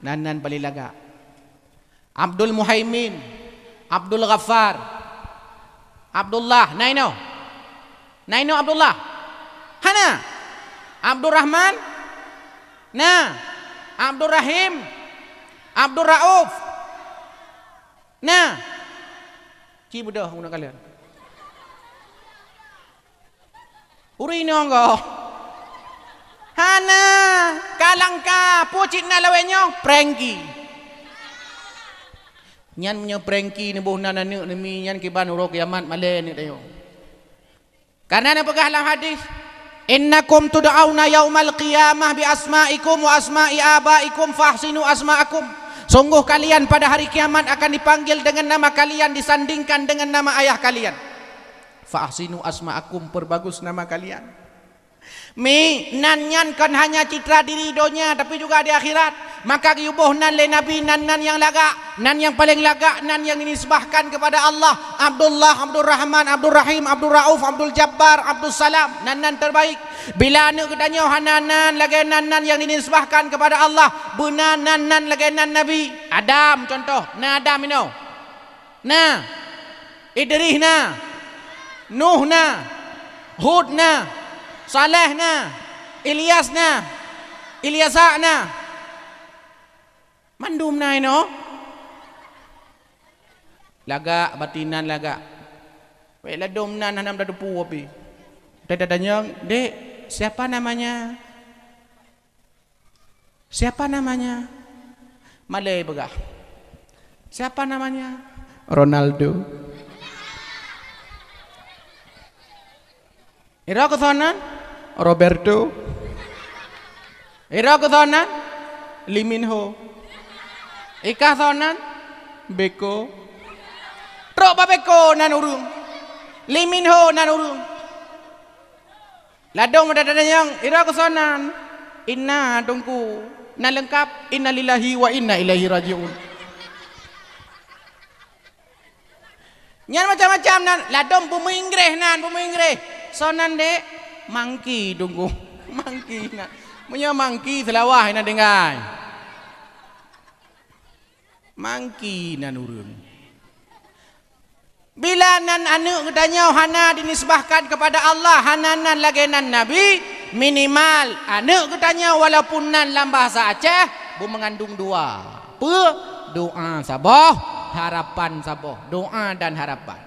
Nan paling lagak. Abdul Muhaimin, Abdul Ghaffar, Abdullah, Naino Abdullah. Hana. Abdul Rahman. Abdul Rahim. Abdul Rauf. Ci budah guna kalian. Uri ni ongo. Hana. Kalangka. Pucit na lawenyo. Prengki. Nyan punya prengki ni buh nana ni nyan kiban urok kiamat malen ni tayo. Karena ada pegah dalam hadis, innakum tud'auna yaumal qiyamah bi asma'ikum wa asma'i abaikum fahsinu asma'akum. Sungguh kalian pada hari kiamat akan dipanggil dengan nama kalian, disandingkan dengan nama ayah kalian. Fa ahsinu asma'akum, perbagus nama kalian. Nan nyan kan hanya citra diri donya, tapi juga di akhirat. Maka yubuh nan le nabi, nan yang lagak, nan yang paling lagak, nan yang dinisbahkan kepada Allah. Abdullah, Abdul Rahman, Abdul Rahim, Abdul Rauf, Abdul Jabbar, Abdul Salam, nan terbaik. Bila anu katanya hananan lagi nan yang dinisbahkan kepada Allah, benar nan lagi nan nabi. Adam contoh, na Adam ino, na Idris na, Nuh na, Hud na, Saleh na, Ilyas na, Ilyasa na, mandum na ino. Lagak batinan lagak. Wei ladum nan hanam dadupu api. Dadanya, "Dek, siapa namanya?" "Siapa namanya?" Malay begah. "Siapa namanya?" "Ronaldo." "Ira kesonan?" "Roberto." "Ira kesonan?" "Lee Min Ho." "Ika sonan?" "Beko." "Trok ba Beko nan urung." "Lee Min Ho nan urung." Ladong madadana yang ira kesonan. "Inna tungku." Nan lengkap, "Inna lillahi wa inna ilaihi rajiun." Nyan macam-macam nan. Ladong bumi Inggris nan, bumi Inggris. Sonan dek. Mangki tunggu. Mangki nan. Punya mangki selawah ina dengai. Mangki nan urun. Bila nan anu katanya hana dinisbahkan kepada Allah, hananan lagi nan nabi, minimal anu katanya walaupun nan dalam bahasa Aceh bu mengandung dua. Doa sabah, harapan sabah. Doa dan harapan.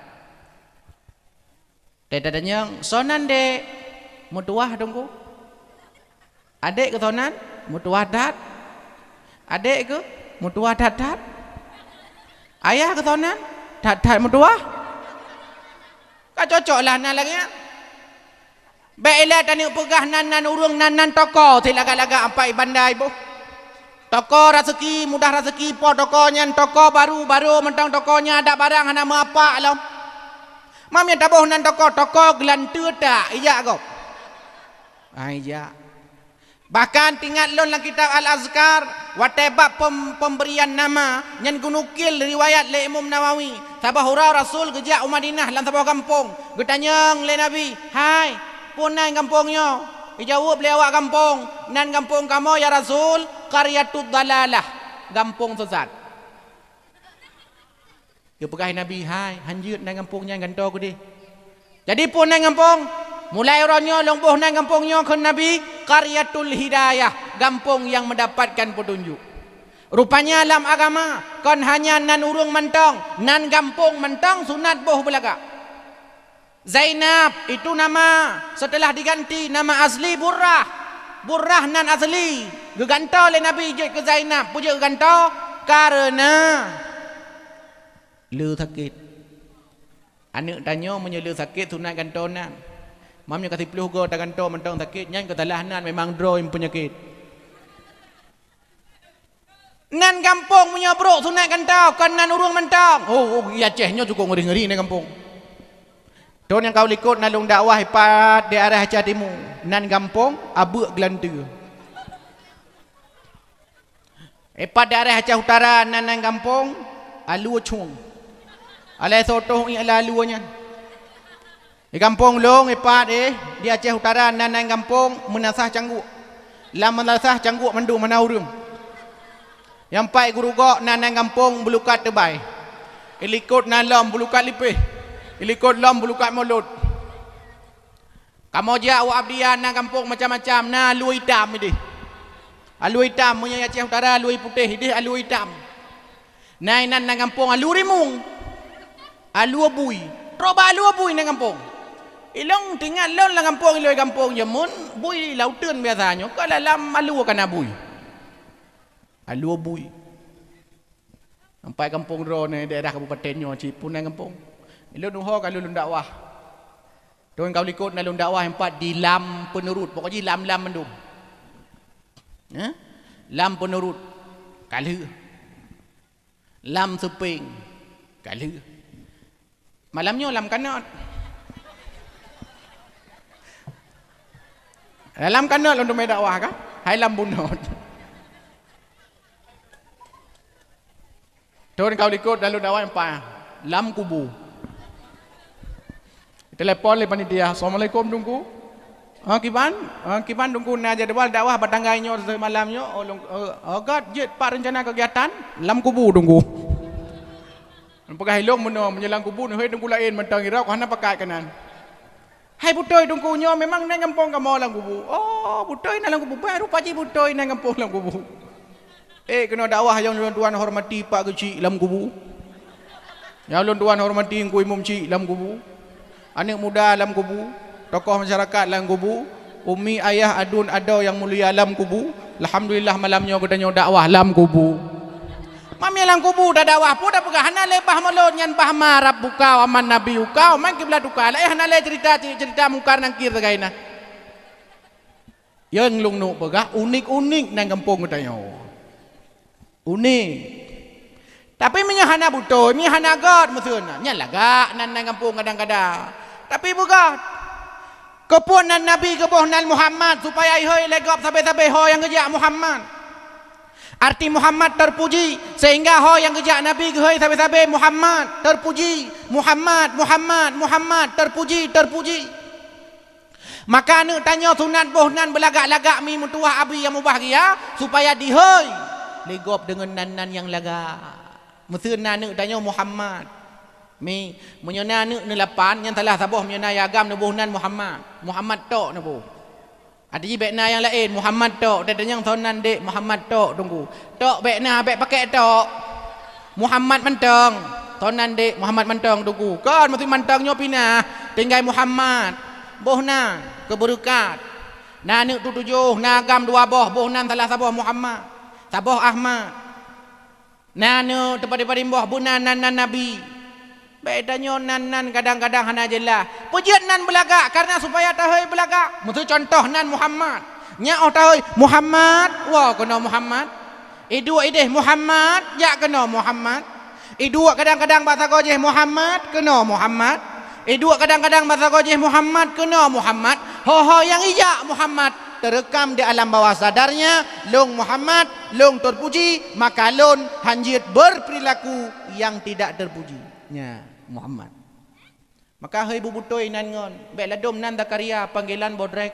Dadanya sonan dek. Mutuah tunggu. Adik ke sonan? Mutuah dat. Adik ke? Mutuah dat. Ayah ke sonan? Dat mutuah. Kau cocok lah nan lagi. Baiklah tani pegah nan urung nan toko. Silaga-laga apa bandai ibu. Toko rezeki, mudah rezeki po tokonya, toko baru mentang tokonya ada barang hana apa alam. Mam yang tabuh nan toko gelantur tak? Iya kau. Iya. Bahkan tinggal lon dalam kitab Al-Azkar watebab pemberian nama yang gunukil riwayat le Imam Nawawi. Sabah hurau Rasul gejak Madinah dalam sebuah kampung. Getanyang le Nabi, "Hai, pun nan kampungnya?" Dijawab le awak kampung, "Nan kampung kamu ya Rasul, qaryatud dalalah." Kampung sesat. Dia pegah Nabi, "Hai, hanjut nan kampungnya ganto ku di." Jadi pun nan kampung mulai orangnya lomboh nan kampungnya ke Nabi, qaryatul hidayah, kampung yang mendapatkan petunjuk. Rupanya dalam agama kan hanya nan urung mentong, nan kampung mentong sunat boh belaka. Zainab itu nama setelah diganti nama asli Burrah. Burrah nan asli gegantau oleh Nabi je ke Zainab, puja gegantau karena le sakit. Anak tanya menyele sakit sunat gantau nan. Mamnya kasih peluh go tak gantau mentang sakit, nyan katalah nan memang draw yang penyakit. Nan kampung punya bro sunat gantau, kan nan urung mentang. Oh, iya Acehnya cukup ngeri-ngeri ni kampung. Don yang kau likut nalung dakwah ipat di arah Aceh Timur. Nan kampung abuk gelantur. Ipat di arah Aceh Utara nan kampung alu cung. Alai sotoh ialah alunya. Di kampung long ipat di Aceh Utara nan kampung menasah cangguk. Lam menasah cangguk mandu manaurung. Yang pai guru gok nan kampung belukat tebai. Ilikut nalam belukat lipih. Ilikut lam belukat mulut. Kamu dia awak abdian nan kampung macam-macam na alu hitam ini. Alu hitam punya Aceh Utara alu putih ini alu hitam. Nan kampung alu rimung. Alu abui. Roba alu abui nan kampung. Ilong tinggal lon lah kampung iloi kampung jemun bui lautan biasanya kalau dalam alu kan abui. Alu abui. Sampai kampung ro ni daerah kabupaten nyo Cipun nang kampung. Ilon nuho kalau lun dakwah. Don kau likut nalun dakwah empat di lam penerut pokoknya lam mendum. Lam penerut. Kalau lam seping kala malamnya lam kanat lam kanat untuk mai dakwah kan hai lam bunut Tuan kau ikut lalu dakwah empat lam kubu telepon le panitia assalamualaikum tunggu kiban tunggu na jadi wal dakwah batanggainya semalamnya agak jet pak rencana kegiatan lam kubu tunggu pakai hilong menyelang kubu ni tunggu lain mentang irau kana pakai kanan hai butoi tunggunya memang nang kampung kamu lam kubu oh butoi nang kubu baru paji butoi nang kampung lam kubu kena dakwah yang tuan hormati pak kecil lam kubu yang tuan hormati ku imam cik lam kubu anak muda lam kubu tokoh masyarakat lam kubu umi ayah adun adau yang mulia lam kubu alhamdulillah malamnya katanya dakwah lam kubu mami lam kubu dah dakwah pun dah pegah hana lebah melon nyan bah marab buka aman nabi ukau man kiblat ukau hana le cerita mungkar nangkir tagaina yang lung nu pegah unik nang kampung katanya unik tapi menyahana buto menyahana god musuna nya laga nan kampung kadang-kadang tapi bukan kepunan nabi kepunan Muhammad supaya ihoi legap sampai ho yang kerja Muhammad arti Muhammad terpuji sehingga ho yang kerja nabi ihoi sampai Muhammad terpuji Muhammad terpuji maka anu tanya sunat bohnan belagak-lagak mi mutuah abi yang mubahagia supaya dihoi legop dengan nan yang laga mesuna anu tanya Muhammad mi menyona anu nelapan yang telah sabuh menyona agam nubuhnan Muhammad tok nabu ada ji bekna yang lain Muhammad tok dan yang sonan dek Muhammad tok tunggu tok bekna bek pakai tok Muhammad mentang sonan dek Muhammad mentang tunggu kan mesti mentangnya pinah tinggal Muhammad bohnan keberukat na anu tu tujuh na agam dua boh bohnan telah sabuh Muhammad sabuh Ahmad nanu tempat-tempat imbah bunan nan nabi bedanya nan kadang-kadang hana jelah pujian nan belagak karena supaya tahoi belagak mutu contoh nan Muhammad nya tahoi Muhammad wah kena Muhammad idua ideh Muhammad ya kena Muhammad idua kadang-kadang bahasa gojeh Muhammad kena Muhammad idua kadang-kadang bahasa gojeh Muhammad kena Muhammad ho yang ija Muhammad terekam di alam bawah sadarnya long Muhammad long terpuji maka lon hanjit berperilaku yang tidak terpujinya Muhammad maka hai bubutoi nan ngon beladom nan Zakaria panggilan bodrek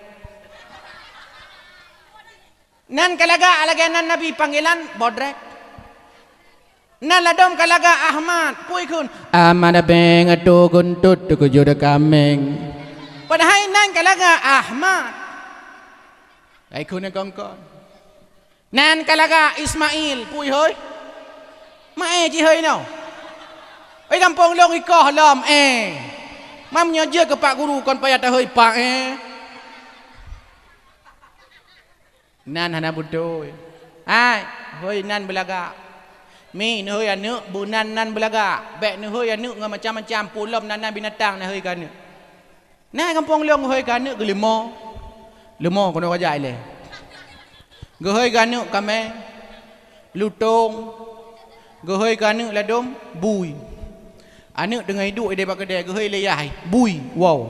nan kalaga alaganan nabi panggilan bodrek nan ladom kalaga Ahmad puikun amana beng atu guntut tukujud kameng padahal nan kalaga Ahmad ai kun kongkon nan kalaga Ismail pui hoi mae ji hoi no ai kampung long ikoh lom mam nyoje ke pak guru kon payah ta hoi pak nan hana budo ai hoi nan belaga mi ni hoi anu bunan nan belaga bek ni hoi anu ngam macam-macam pulom nan binatang na hoi kan nah kampung long hoi kan ke lemo kono kajai le gohoi ganu kame lutong gohoi ganu ladom bui anu dengan hidup dia pakai dia gohoi leyai bui wow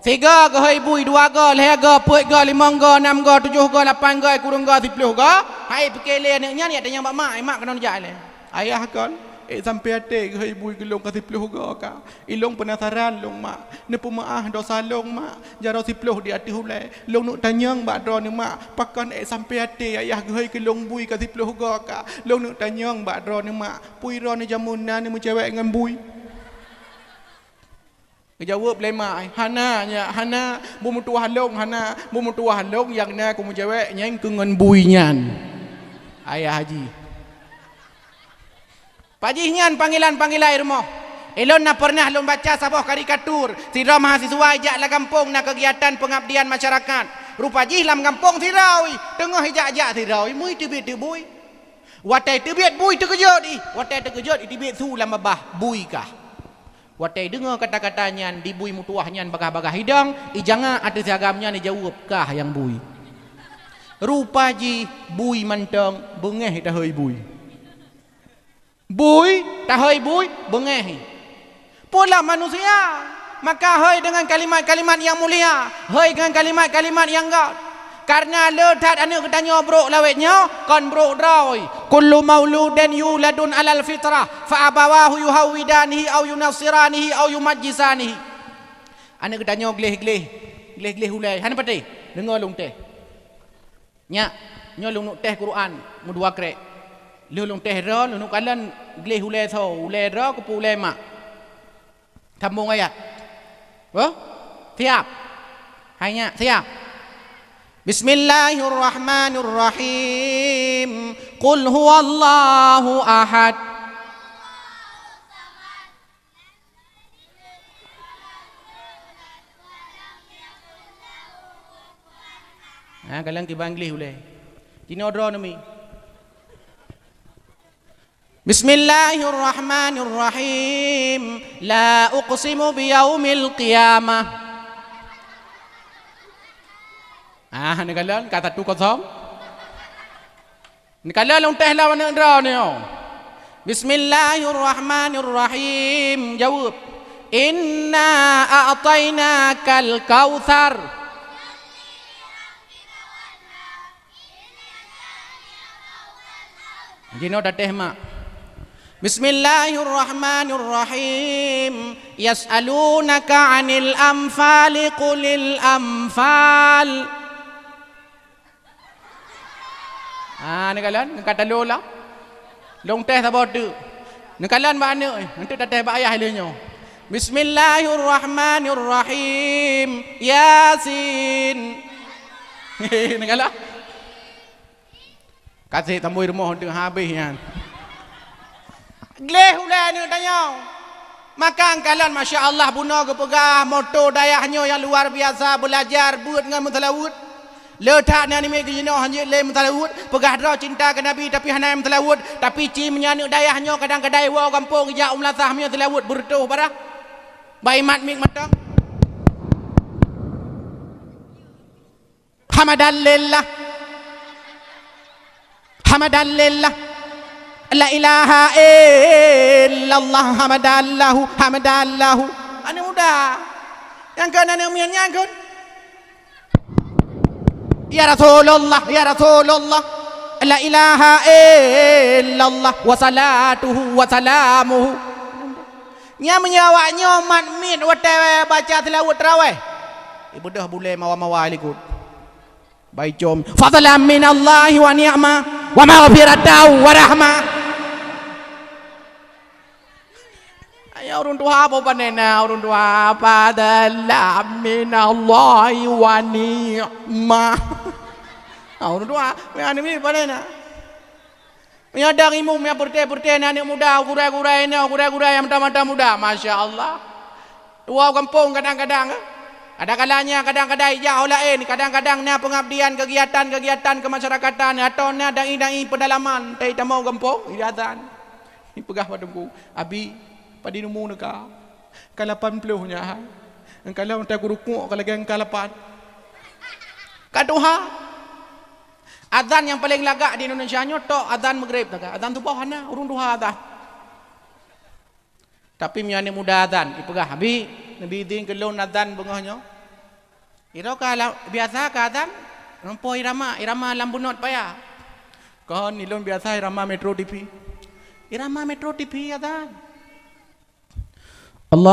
tiga gohoi bui dua go leh go puik go limang go enam go tujuh go lapan go kurung go 10 go hai pikir le nya ni ada yang mak kena jak le ayah kon sampai ate ke ibu gelong kasih peluh ka ilong penasaran long mak ne pemaah dosa long mak jaro si peluh di ati hulai long nuk tanyang bak dro ni mak pakan sampai ate ayah ke gelong bui kasih peluh ka long nuk tanyang bak dro ni mak pui ro ni jamuna ni mu cewek ngan bui kejawab le mak hana bu mutuah long yang na ku mu cewek nyeng ke ngan bui nyan ayah haji Pajihnya panggilan rumah. Elon na pernah lom baca sebuah karikatur. Sira mahasiswa ijak la kampung na kegiatan pengabdian masyarakat. Rupa jih lam kampung sirawi. Tengah ijak sirawi. Mui tibit bui. Watai tibit bui terkejut di. Watai terkejut tibit su lam babah bui kah. Watai dengar kata-katanya di bui mutuahnya bagah-bagah hidang, jangan ada siagamnya ni jawab kah yang bui. Rupa ji bui mantang bengeh dah hoi bui. Bui dah hoi bui bengeh. Pula manusia maka hoi dengan kalimat-kalimat yang mulia, hoi dengan kalimat-kalimat yang enggak. Karena letat anak ketanya bro lawetnya kan bro droi kullu mauludin yuladun alal fitrah fa abawahu yuhawidanihi au yunasiranihi au yumajjisanihi. Anak ketanya gleh hulai han pati dengar long teh nya long teh Quran mu dua krek long teh ra long kalan gleh hulai tho hulai ra ku pulai mak sambung ayat siap hanya siap. Bismillahirrahmanirrahim. Qul huwallahu ahad. Kalang tiba English boleh. Dino draw nami. Bismillahirrahmanirrahim. La uqsimu biyaumil qiyamah. Nagalan kata tu kosong. Nagalan long teh lawan draw ni. Bismillahirrahmanirrahim. Jawab. Inna a'tainakal kautsar. Jino dah teh mak. Bismillahirrahmanirrahim. Yas'alunaka 'anil anfali qulil anfal. Nagalan kata lola. Long teh sabot tu. Nagalan ba anak nanti dah teh ba ayah leunyo. Bismillahirrahmanirrahim. Yasin. Nagalan. Kasih tambui rumah untuk habis kan. Gleh ulai ni tanya. Maka angkalan Masya Allah buna kepegah motor dayahnya yang luar biasa belajar buat dengan mutalawud. Letak ni anime kejino hanjit le mutalawud. Pegah dra cinta ke Nabi tapi hanai mutalawud. Tapi cim menyanyi dayahnya kadang-kadang wow kampung kerja umlasah punya mutalawud bertuh pada. Baimat mik matang. Hamadalillah. Hamadalillah. La ilaha illallah hamadallahu. Ane muda. Yang kan ane umian yang kan. Ya Rasulullah. La ilaha illallah wa salatuhu wa salamuhu. Nya menyawaknya mat min wate baca tilawat tarawih. Ibu dah boleh mawa-mawa likut. Baik jom. Fadlan minallahi wa ni'mah wa maghfiratan wa rahmah. Ayo urun tua apa panena urun tua fadlan minallahi wa ni'mah. Urun tua yang ni panena. Menyadang imum yang berteh-berteh anak muda gurai-gurai yang mata-mata muda. Masya Allah. Dua kampung kadang-kadang kadang-kadang ijah lain, kadang-kadang ni pengabdian kegiatan kemasyarakatan atau ni dai-dai pedalaman tai tamau kampung ijazan. Pegah padungku abi padi numu neka ka 80 nya engkala unta kurukuk ka lagi engka 8 kaduha azan yang paling lagak di Indonesia nya tok azan maghrib tak azan tu bawahna urung duha azan tapi miane muda azan ipegah abi nabi din kelon azan bengahnya ira ka biasa ka azan rompo irama lambunot paya kon nilon biasa irama Metro TV azan Allahu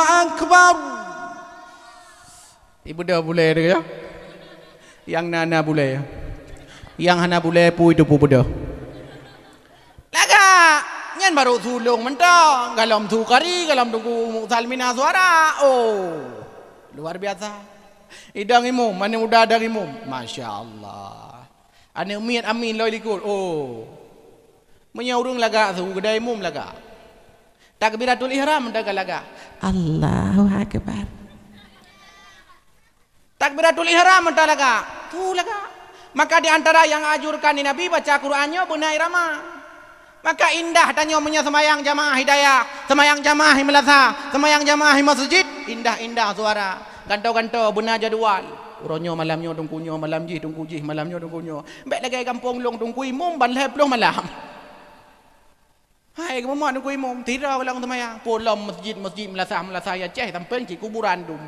akbar ibu dah boleh ya yang nana boleh ya yang hana boleh pu itu pu dah laga nyan baru sulung mentang galam tu kari galam tunggu salmina suara luar biasa idang imum mana muda ada imum Masya Allah ane umiat amin loy likut menyaurung laga tu kedai imum laga takbiratul ihram daga laga Allahu akbar takbiratul ihram mentah laga tu laga Maka di antara yang ajurkan di Nabi baca Qur'annya benar irama. Maka indah tanya semayang jamaah hidayah, semayang jamaah melasa, semayang jamaah masjid, indah-indah suara. Gantau-gantau benar jadual. Uronyo malamnya tungkunyo, malam ji tungku ji, malamnya tungkunyo. Baik lagi kampung long tungku imum ban leh puluh malam. Hai kamu mau tungku imum, tidak ulang semayang. Pulang masjid melasa ya ceh sampai ci kuburan dum.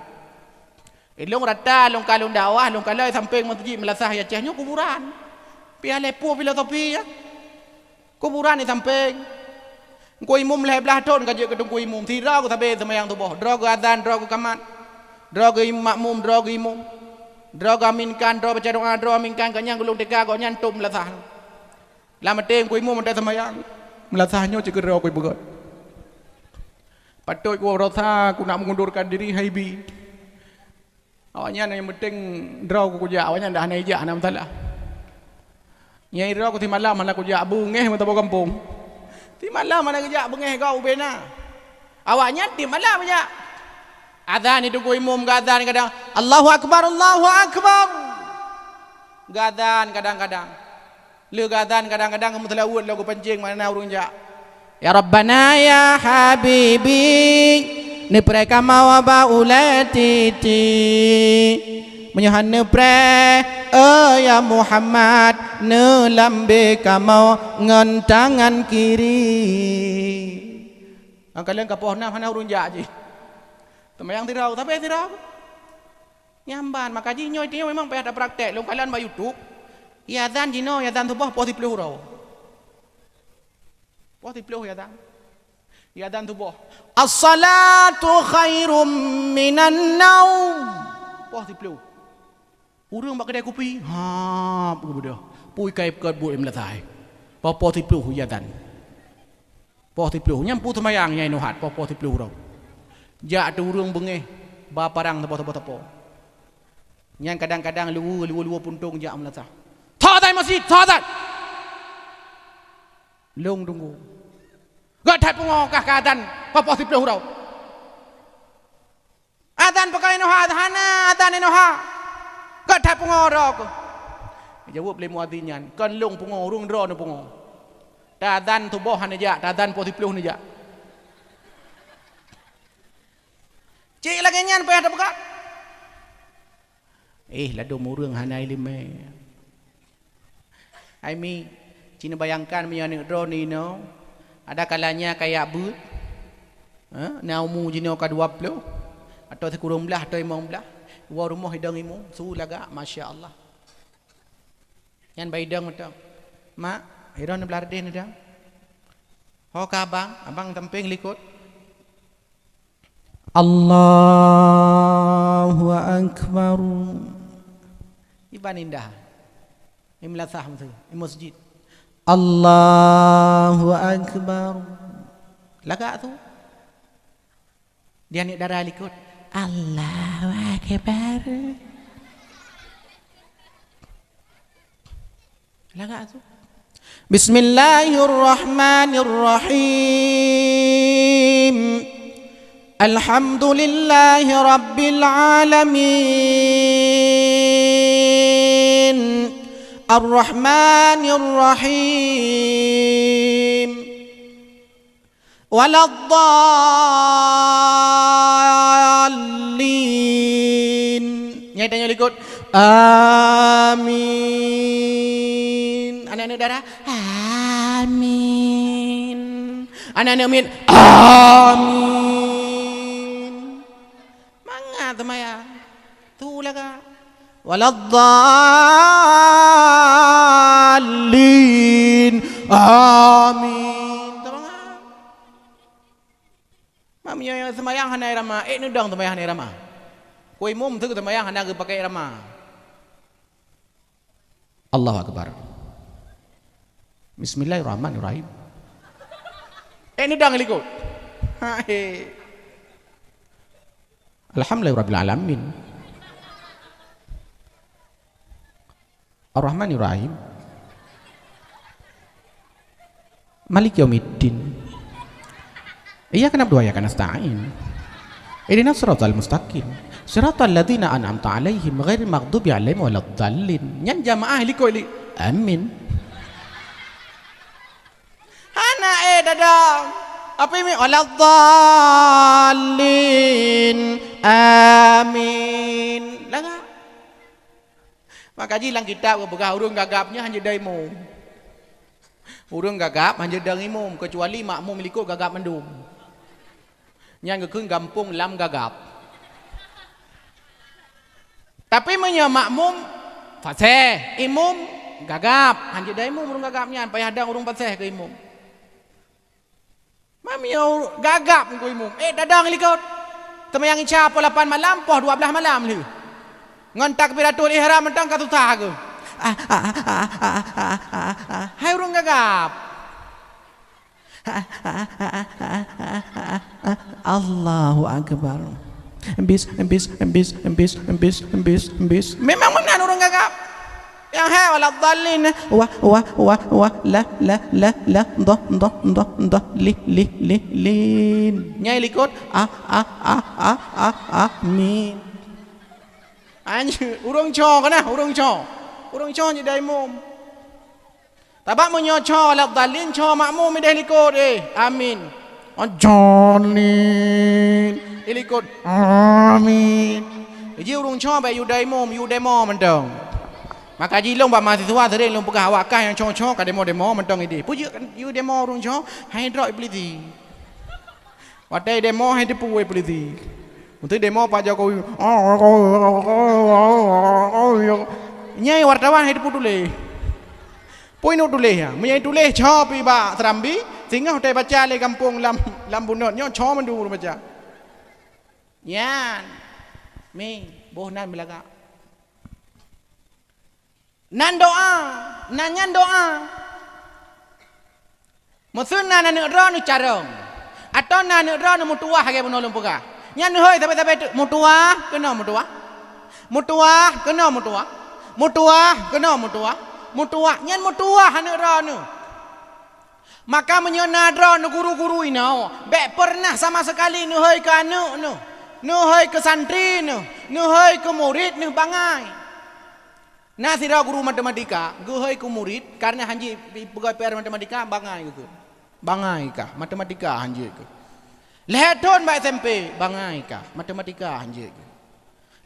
Long rata, long kalung dakwah, long kalai sampai masjid melasa ya cehnya kuburan. Pihak lepo filosofi ya. Kuburan ni samping. Ku imum leh belah tahun kerja ke tungku imum. Tidak aku sampai semayang tu boh. Dragu azan, dragu kamat. Dragu makmum, dragu imum. Dragu aminkan, dragu baca doa, dragu aminkan kanyang gulung teka kau nyantum melasah. Lama tem ku imum ada semayang. Melasahnya juga dragu begot. Patut ku rasa aku nak mengundurkan diri haibi. Awaknya yang penting dragu ku ja, awaknya dah naik ja nak masalah. Nyai dragu ti malam mana ku ja bungeh mata kampung. Ti malam mana kerja bengeh kau bena. Awaknya ti malam aja. Azan itu ku imum gazan kadang Allahu akbar Allahu akbar. Gazan kadang-kadang. Le gazan kadang-kadang kamu telawut lagu pancing mana urung ja. Ya Rabbana ya Habibi ni preka mawa ulatiti menyohan ne pre ya Muhammad ne lambe kamau ngan tangan kiri. Kalian kapoh na mana urun ja ji. Temayang tirau tapi tirau. Nyamban maka ji nyoy dia memang payah ada praktek lu kalian ba YouTube. Ya dan jino ya dan tu bah poti puluh rau. Poti puluh ya dan. Ya dan tu bah. As-salatu khairum minan naum. Poti puluh. Urang bak kedai kopi. Ha, begitu. Pui kai ket buat melasai. Po ti puluh ya dan. Po ti puluh nyampu semayang nyai nuhat po ti puluh rau. Ja tu urang bengeh ba parang tepo. Yang kadang-kadang luwu puntung ja melasah. Thadai masjid, thadai. Long tunggu. Gak thay pungo kah kadan po ti puluh rau. Adan pakai nuhat hana adan nuha. Kau tak pengorok. Jawab le muadzinyan, kan long pengorong ro no pengo. Tadan tu boh hanaja, tadan poti puluh naja. Cik lagi nyan payah dak buka. Ladu murung hanai lime. Ai mi, Cina bayangkan menyan ro ni no. Ada kalanya kayak but. Naumu jino ka 20 atau sekurang belah atau 15. Wa rumah hidang imu su laga masya-Allah. Yan baidang betul. Mak, hiron belar den dah. Ho ka abang tamping likut. Allahu akbar. Iban indah. Imlasah mesti masjid. Allahu akbar. Laga tu. Dia ni darah likut. Allahu akbar. Laga tu. Bismillahirrahmanirrahim. Alhamdulillahi rabbil alamin. Ar-Rahmanir-Rahim. Waladdallin. Nyai tanya ikut. Amin. Anak-anak darah. Amin. Anak-anak min. Amin. Mangga temaya. Tu laga. Waladdallin. Amin. Temangga. Mamnya semayang hanai rama. Nudang semayang hanai rama. Koi mum tu semayang hanai pakai rama. Allahu Akbar. Bismillahirrahmanirrahim. Nudang likut. Alhamdulillahirabbil alamin. Ar-Rahmanir-Rahim. Malik yaumiddin. Iyyaka na'budu wa iyyaka nasta'in. Ihdinas siratal mustaqim. Siratal ladzina an'amta 'alaihim ghairil maghdubi 'alaihim waladdallin. Nyan jamaah liko li. Amin. Hana dadang. Apa ini? Waladdallin. Amin. Langa. Maka jilang kitab bergah urung gagapnya hanya daimum. Urung gagap hanya dangimum kecuali makmum liko gagap mendum. Yang ke kampung lam gagap. Tapi menyo makmum fasih, imum gagap, hanya daimum urung gagapnya, payah ada urung fasih ke imum. Mamio gagap ku imum. Dadang likot. Temayang isya pukul 8 malam, poh 12 malam li. Ngan takbiratul ihram mentang ka susah ke. Hai urung gagap. Allahu akbar. Embis. Memang benar urung gagap. Yang hai waladdallin wa la dah lin nyai likut amin anjir urung cho kana urung cho je dai mum tabak menyo cho waladdallin cho makmum dah likut amin ajalin likut amin je urung cho ba yu dai mum yu demo mentong. Maka jilong ba mahasiswa sering long pegah awak yang cong-cong ka demo mentong ide. Puju kan you demo urung cong hai drop polisi. Watai demo hai depu polisi. Untuk demo Pak Jokowi. Nyai wartawan hai depu tulis. Poin no tulis ya. Menyai tulis cho pi ba Serambi sehingga hotai baca le kampung lam bunut nyo cho mendu baca. Yan. Mi boh nan belaga. Nan doa, nanyan doa. Maksud nan ro nu carong. Atau nan ro nu mutuah ke menolong puga. Nyan hoi tapi mutuah kena mutuah. Mutuah kena mutuah. Mutuah kena mutuah. Mutuah nyan mutuah anu ro nu. Maka menyona ro nu guru-guru inau. Bek pernah sama sekali nu hoi ke anu nu. Nu hoi ke santri nu. Nu hoi ke murid nu bangai. Nah sira guru matematika, guhoi ku murid karena hanji pegawai PR matematika bangai gitu. Bangai kah matematika hanji ke. Leheton ba SMP bangai kah matematika hanji ke.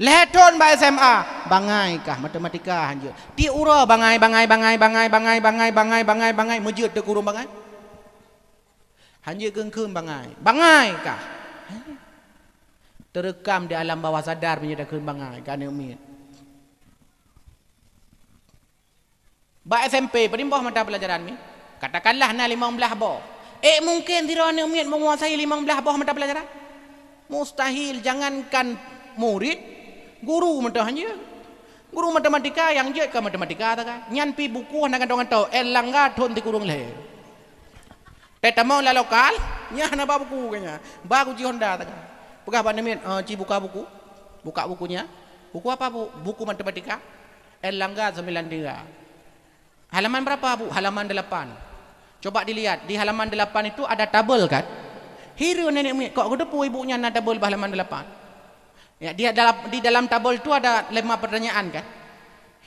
Leheton ba SMA bangai kah matematika hanji. Ti ura bangai mujud te guru bangai. Hanji keung bangai. Bangai kah. Terekam di alam bawah sadar menyedakkeun bangai kan umit. Ba SMP perimbah mata pelajaran ni. Katakanlah na 15 boh. Mungkin dirana umit menguasai 15 boh mata pelajaran. Mustahil, jangankan murid, guru mata hanya. Guru matematika yang je ke matematika ta kan. Nyan pi buku hana kan tau langga thon ti kurung le. Tetamau la lokal, nya hana ba buku kanya. Ba ku ji Honda ta kan. Pegah ba nemit ci buka buku. Buka bukunya. Buku apa bu? Buku matematika. Langga 93. Halaman berapa bu? Halaman 8. Coba dilihat di halaman 8 itu ada tabel kan? Hiru nenek moyang kok gedepu ibunya na tabel halaman 8. Ya dia di dalam tabel itu ada 5 pertanyaan kan?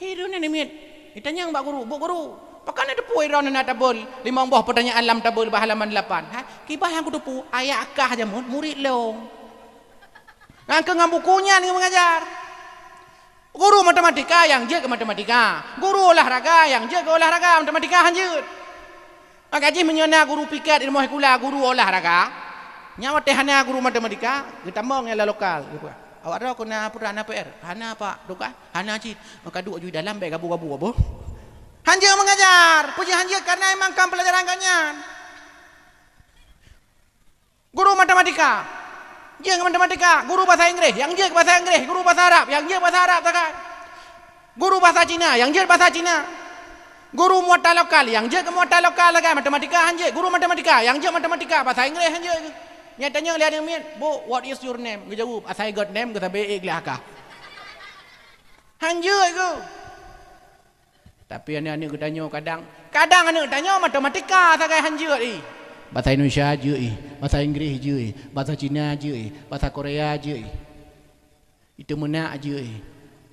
Hiru nenek moyang ditanya mbak guru, bu guru, pakai na depu iron na tabel 5 buah pertanyaan dalam tabel halaman 8. Ha? Kibah yang gedepu ayat akah aja murid long. Ngangke ngam bukunya ni mengajar. Guru matematika yang je ke matematika. Guru olahraga yang je ke olahraga matematika hanjut. Maka ji menyona guru piket ilmu kula guru olahraga. Nyawa tehana guru matematika kita mong yang lokal gitu. Awak ro kena purana PR. Hana pak duka. Hana ji maka duk ju dalam baik gabu-gabu apa? Hanjut mengajar. Puji hanjut karena emang kam pelajaran kanyan. Guru matematika je matematika, guru bahasa Inggris, yang je bahasa Inggris, guru bahasa Arab, yang je bahasa Arab tak kan? Guru bahasa Cina, yang je bahasa Cina. Guru muatal lokal, yang je ke muatal lokal tak kan? Matematika hanje, guru matematika, yang je matematika, bahasa Inggris hanje. Nyatanya lihat yang bu, what is your name? Dia jawab, I got name, kata be iglaka. Hanje itu. Tapi anak-anak tanya kadang anak tanya matematika tak kan hanje ni. bahasa Indonesia je, bahasa Inggeris je, bahasa Cina je, bahasa Korea je. Itu menak je,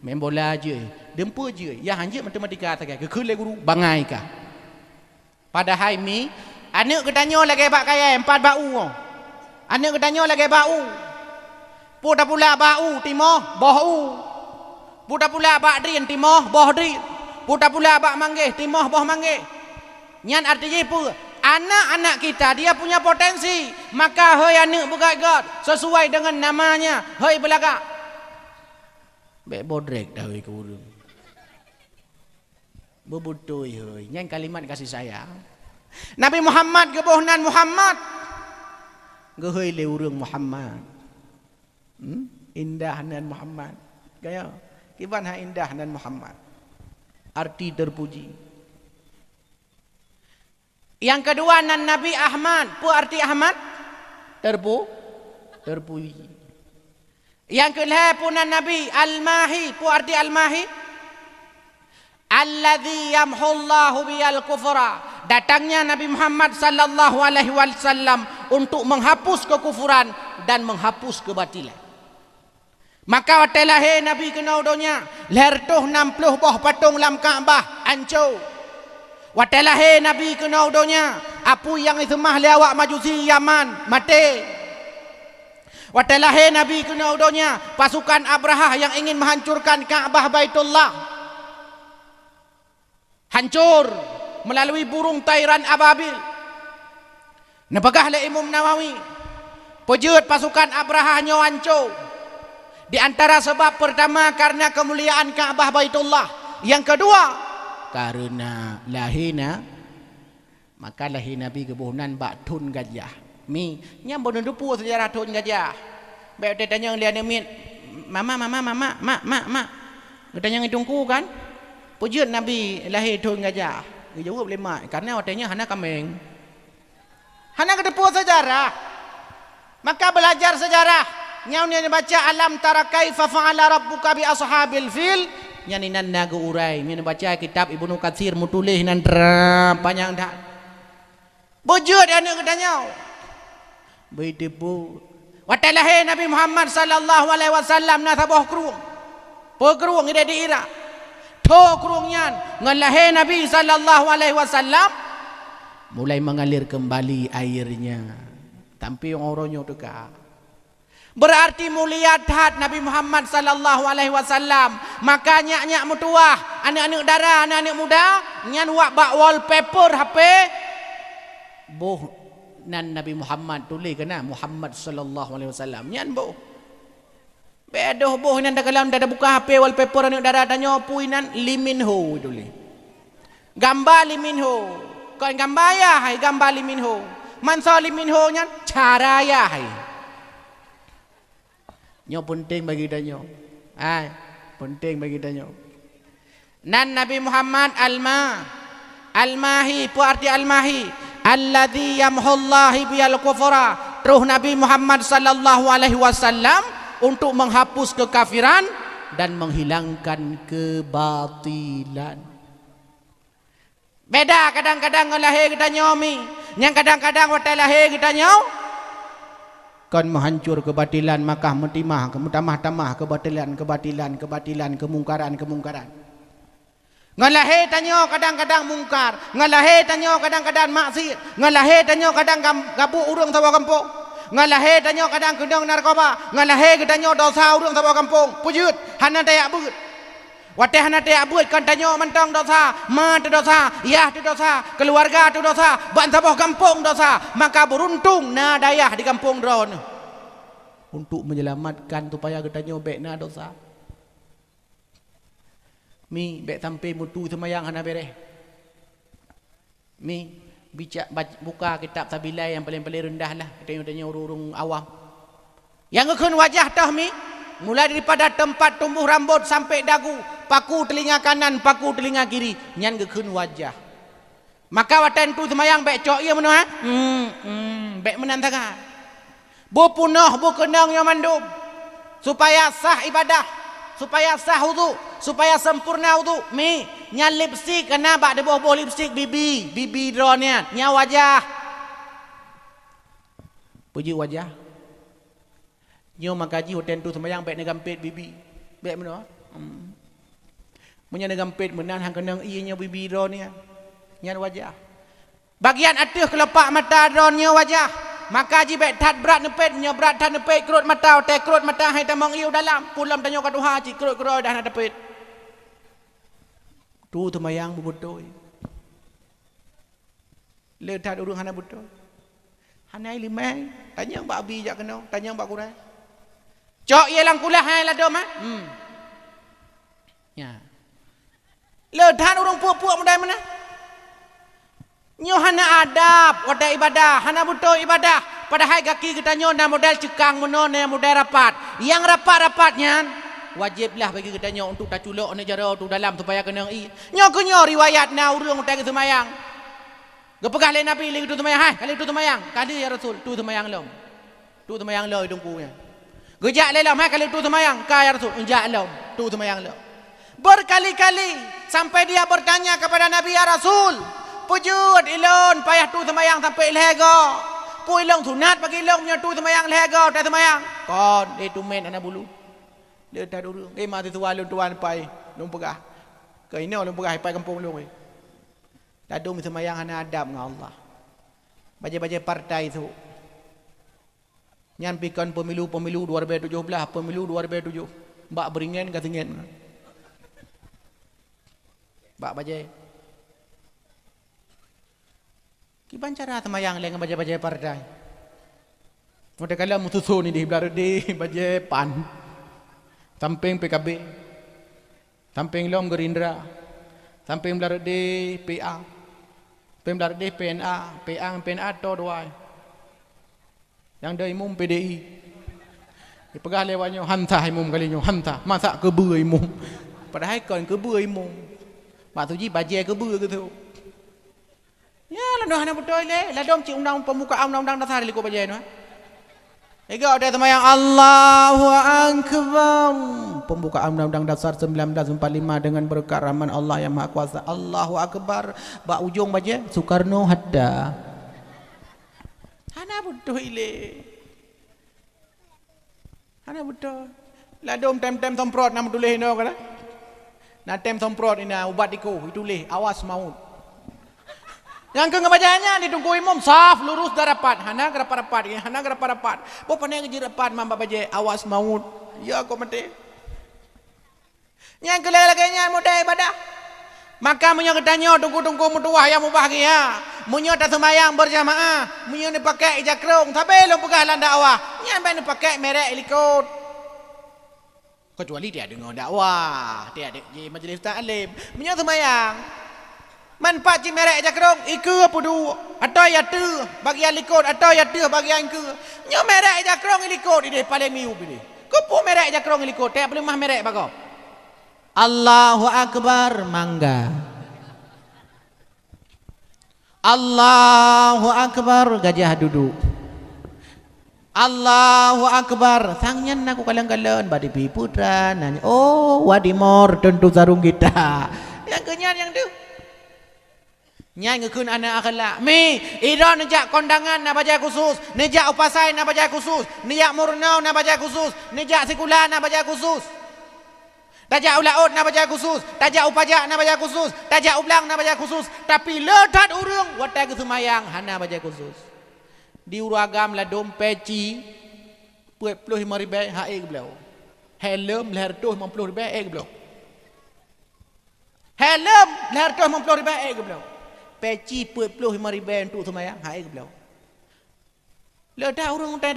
main bola je, dempa je. Yang hanya matematika saja. Kekul guru bangai kah. Padahal mi anak ketanya lagi bak kaya 4 bau. Anak ketanya lagi bau. Puda pula bau timoh boh. Puda pula bak drin timoh boh drin. Puda pula bak manggih timoh boh manggih. Nyan artinya apa? Anak-anak kita dia punya potensi. Maka hei anak begat-gat sesuai dengan namanya. Hei belagak. Bek bodrek dah wei kau. Bebutoi hei. Nyan kalimat kasih sayang. Nabi Muhammad kebohnan Muhammad. Gehei le urang Muhammad. Indah nan Muhammad. Gaya. Kiban ha indah nan Muhammad. Arti terpuji. Yang kedua nan Nabi Ahmad. Apa arti Ahmad? Terpuji. Yang kelima punan Nabi Al-Mahi. Apa arti Al-Mahi? Alladzi yamhullahu biyal kufra. Datangnya Nabi Muhammad sallallahu alaihi wasallam untuk menghapus kekufuran dan menghapus kebatilan. Maka watalah Nabi kena udonya lertuh 60 boh patung lam Kaabah ancur. Watalah Nabi kena udonya apu yang ismah lewat majusi Yaman mati. Watalah Nabi kena udonya pasukan Abrahah yang ingin menghancurkan Kaabah Baitullah hancur melalui burung tairan ababil. Napakah le Imam Nawawi pejut pasukan Abrahah nyo hancur. Di antara sebab pertama karena kemuliaan Kaabah Baitullah. Yang kedua karena lahina maka lahir Nabi kebohnan bak tun gajah. Mi nyam bodoh dupu sejarah tun gajah. Baik dia tanya dia min mama. Dia tanya ngitungku kan. Pujud Nabi lahir tun gajah. Dia jawab lemak karena watanya hana kameng. Hana kedepu sejarah. Maka belajar sejarah. Nyau ni baca alam tara kaifa fa'ala rabbuka bi ashabil fil. Yang inan naga urai. Ni baca kitab Ibnu Katsir mutulih nan panjang dah. Pujud anak ketanya. Berdebu. Watalah Nabi Muhammad sallallahu alaihi wasallam na taboh kerung. Pokruang ida di Iraq. To kerungnya ngalahe Nabi sallallahu alaihi wasallam mulai mengalir kembali airnya. Tampi oronyo dekat. Berarti mulia hat Nabi Muhammad sallallahu alaihi wasallam. Maka nyak mutuah, anak-anak dara, anak-anak muda, nyan wak bak wallpaper HP. Boh nan Nabi Muhammad tulis kena Muhammad sallallahu alaihi wasallam nyan boh bedoh boh nan dalam dah buka HP wallpaper anak darah tanya puinan Liminho tulis gambar Liminho kan gambar ya hai gambar Liminho mansa Liminho nyan cara ya hai nyo penting bagi danyo ai penting bagi danyo nan Nabi Muhammad Al-Mahi apa arti Al-Mahi alladzi yamhullahi biyal kufra. Terus Nabi Muhammad sallallahu alaihi wasallam untuk menghapus kekafiran dan menghilangkan kebatilan. Beda kadang-kadang ngalahe kita nyomi, yang kadang-kadang watalahhe kita nyaw kan menghancur kebatilan maka mentimah kemutamah-tamah kebatilan kemungkaran. Ngalahe tanyo kadang-kadang mungkar, ngalahe tanyo kadang-kadang maksiat, ngalahe tanyo kadang gabu urang sawa kampung, ngalahe tanyo kadang kendang narkoba, ngalahe tanyo dosa urang sawa kampung. Pujud hana dayak beut. Wateh hana dayak beut kan tanyo mentang dosa, ma tu dosa, yah tu dosa, keluarga tu dosa, ban sawa kampung dosa. Maka beruntung na dayah di kampung dron. Untuk menyelamatkan supaya tanyo bekna dosa. Mi bek sampai mutu semayang hana bereh. Mi buka kitab Sabilai yang paling rendah lah. Tanya urung awam. Yang ngekun wajah tah mi mulai daripada tempat tumbuh rambut sampai dagu, paku telinga kanan, paku telinga kiri, nyan ngekun wajah. Maka watan tu semayang bek cok ia menu ha? Bek menantang. Bu punah bu kenang yang mandum supaya sah ibadah, supaya sah wudu, supaya sempurna wudu. Mi nya lipstick kena bak de boh lipstick bibi dronnya nya wajah. puji wajah. Nyo makaji hotel tu sembayang baik negampit bibi. Baik mana? Munya negampit menan hang kenang ianya bibi ro ni. Nyan wajah. Bagian atas kelopak mata ronnya wajah. Maka ji baik tat berat nepet nya berat tat nepet kerut mata te kerut mata hai tamang iu dalam pulam tanyo ka Tuhan ji kerut dah nak nepet. Tu sembayang betul. Le tat urang hana betul. Hanai limai tanya mbak abi jak kena tanya mbak kurai. Cok ye lang kulah hai ladom ah. Ya. Le tat urang puak-puak modai mana? Nyo hana adab wada ibadah, hana betul ibadah. Padahal kaki kita nyo na model cekang mono na model rapat. Yang rapat-rapatnya wajiblah bagi kita nyo untuk tak culuk ne jara tu dalam supaya kena i. Nyo kunyo riwayat na urang utai ke semayang. Gepegah le Nabi li tu semayang hai, kali tu semayang. Kali ya Rasul tu semayang lom. Tu semayang lo hidungku nya. Gejak le lam hai kali tu semayang, ka ya Rasul enjak lom. Tu semayang lo. Berkali-kali sampai dia bertanya kepada Nabi ya Rasul. Pujud ilon payah tu semayang sampai lego. Pui long sunat bagi long punya tu semayang lego tak semayang. Kon itu men anak bulu. Dia dah dulu. Mati tua lu tuan pai long pegah. Ke ini long pegah pai kampung long. Dadum semayang hana adab dengan Allah. Baca-baca partai tu. Nyan pikon pemilu 2017, pemilu 2007. Mbak beringan ke tingin. Mbak baca. Kiban cara semayang dengan baca-baca partai. Mudah kala musuh ni di belar di baca PAN. Samping PKB. Samping long Gerindra. Samping belar di PA. Pembelar di PNA, PNA to dua. Yang dah imum PDI. Dipegah lewatnya hantah imum kali nyo hantah. Masa kebu imum. Padahal kon kebu imum. Mak tuji baje kebu gitu. Ya lah dah nak betul le. Lah dom cik undang pembukaan undang-undang dasar liko baje no. Ega ada temayang Allahu Akbar. Pembukaan Undang-Undang Dasar 1945 dengan berkat rahman Allah yang Maha Kuasa. Allahu Akbar. Bak ujung baca Soekarno Hatta. Hana betul ile. Hana betul. Lah dom tem-tem semprot nama tulis no kana. Na tem semprot ina ubat iko ditulis awas maut. Yang ke ngebacanya ditunggu imam saf lurus dah rapat. Hana ke rapat-rapat, hana ke rapat-rapat. Bo pandai kerja rapat mamba baca awas maut. Ya kau mati. Yang kelelaganya mudah ibadah. Maka munyo ketanya tunggu-tunggu mutuah yang mubahagia. Munyo tak semayang berjamaah, munyo ni pakai ijakrong, tapi lu pegah lan dakwah. Nyampe ni pakai merek likut. Kecuali dia dengar dakwah, dia ada di majlis taklim. Munyo semayang manfaat ci merek jakrong iku apa dua atau ya tu bagi yang likut atau ya tu bagi yang ke nyo merek jakrong likut ide paling miu pilih kupu merek jakrong likut tak boleh mah merek bago Allahu Akbar mangga Allahu Akbar gajah duduk Allahu Akbar sangnya aku kalang-kalang badi piputra nanya oh wadimor tentu sarung kita yang kenyan yang tu nyai ngekun anak akhlak mi iron nejak kondangan na baca khusus nejak upasai na baca khusus nejak murnau na baca khusus nejak sekulah na baca khusus tajak ulaut na baca khusus tajak upajak na baca khusus tajak ublang na baca khusus tapi letat urang watai ke semayang hana baca khusus di uragam la dom peci 25,000 hae ke belau helm leher tu 50,000 ke belau helm leher tu 50,000 ke belau peci 25,000 untuk semayang hai ke belau le dah urang utai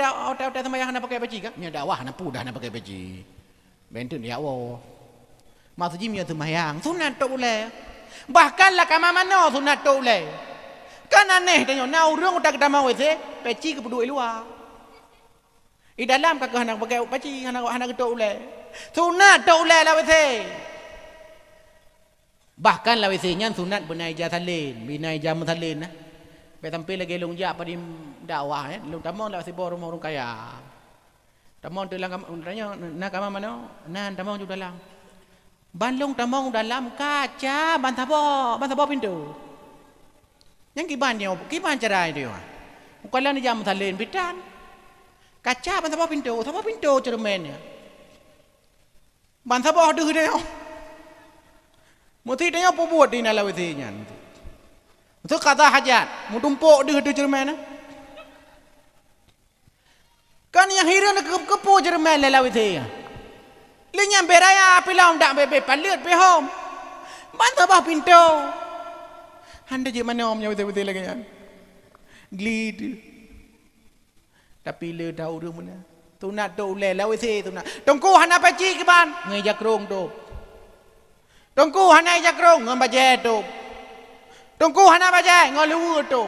semayang nak pakai peci kan nya dakwah nak pudah nak pakai peci benten ya Allah maksudnya nya semayang sunat tu boleh bahkan lah kama mana sunat tu boleh kan aneh tanya na urang utai kedama wese peci ke peduk luar di dalam kakak nak pakai peci anak tu boleh sunat tu boleh lah wese bahkan lah wesinya sunat benai jasalin, benai jam salin nah. Be tampil lagi longjak pada dakwah ya. Long tamon lah sibor rumah orang kaya. Tamon tu lang tanya nak kama mana? Nan tamon juga dalam. Banlong tamon dalam kaca bantabo pintu. Yang kiban dia, kiban cara dia. Kalau ni jam salin bidan. Kaca ban sabah pintu cermennya. Ban sabah deh dia. Muti dia apa buat di dalam witinya. Itu kata hajat, mu tumpuk deh tu cermennya. Kan yang hiran kepo cermen dalam witinya. Linya beraya pilam dak bebe palut behom. Ban sabah pintu. Handa je mana omnya witi-witi lagi kan. Glid. Tapi le tahu dia mana. Tu nak tu le lawe se tu nak. Tongku hana paci ke ban? Ngai jakrong tu. Tongku hana jakrong ngam baje tu. Tongku hana baje ngol lu tu.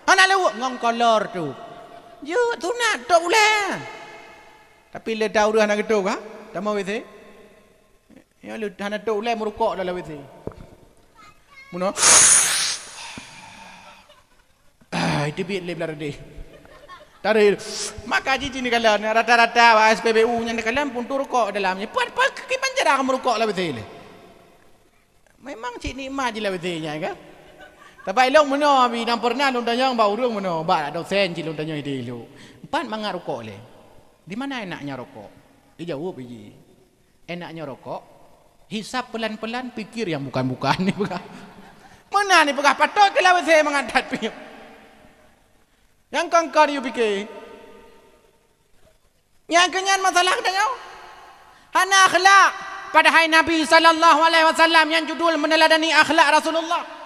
Hana lu ngam kolor tu. Yo tu nak tu le. Tapi le tahu dia hana gitu ka? Tak mau wese. Ya le hana tu le merukok dalam wese. Muno. Itu biar le belar deh. Tadi maka jiji ni kalau rata-rata SPBU nya kalau pun tu rokok dalamnya. Pat kiman jarang merokok lah betul. Memang cik nikmat je lah betulnya kan. Tapi long mana abi nam pernah long tanya bau urang mana. Ba dosen cik long tanya ide lu. Pat mangak rokok le. Di mana enaknya rokok? Dia jawab biji. Enaknya rokok hisap pelan-pelan pikir yang bukan-bukan ni bukan. Mana ni bukan patut ke lah betul mengadat pikir. Yang kangkar you fikir. Yang kenyan masalah katanya. Hana akhlak. Padahal Nabi SAW yang judul meneladani akhlak Rasulullah.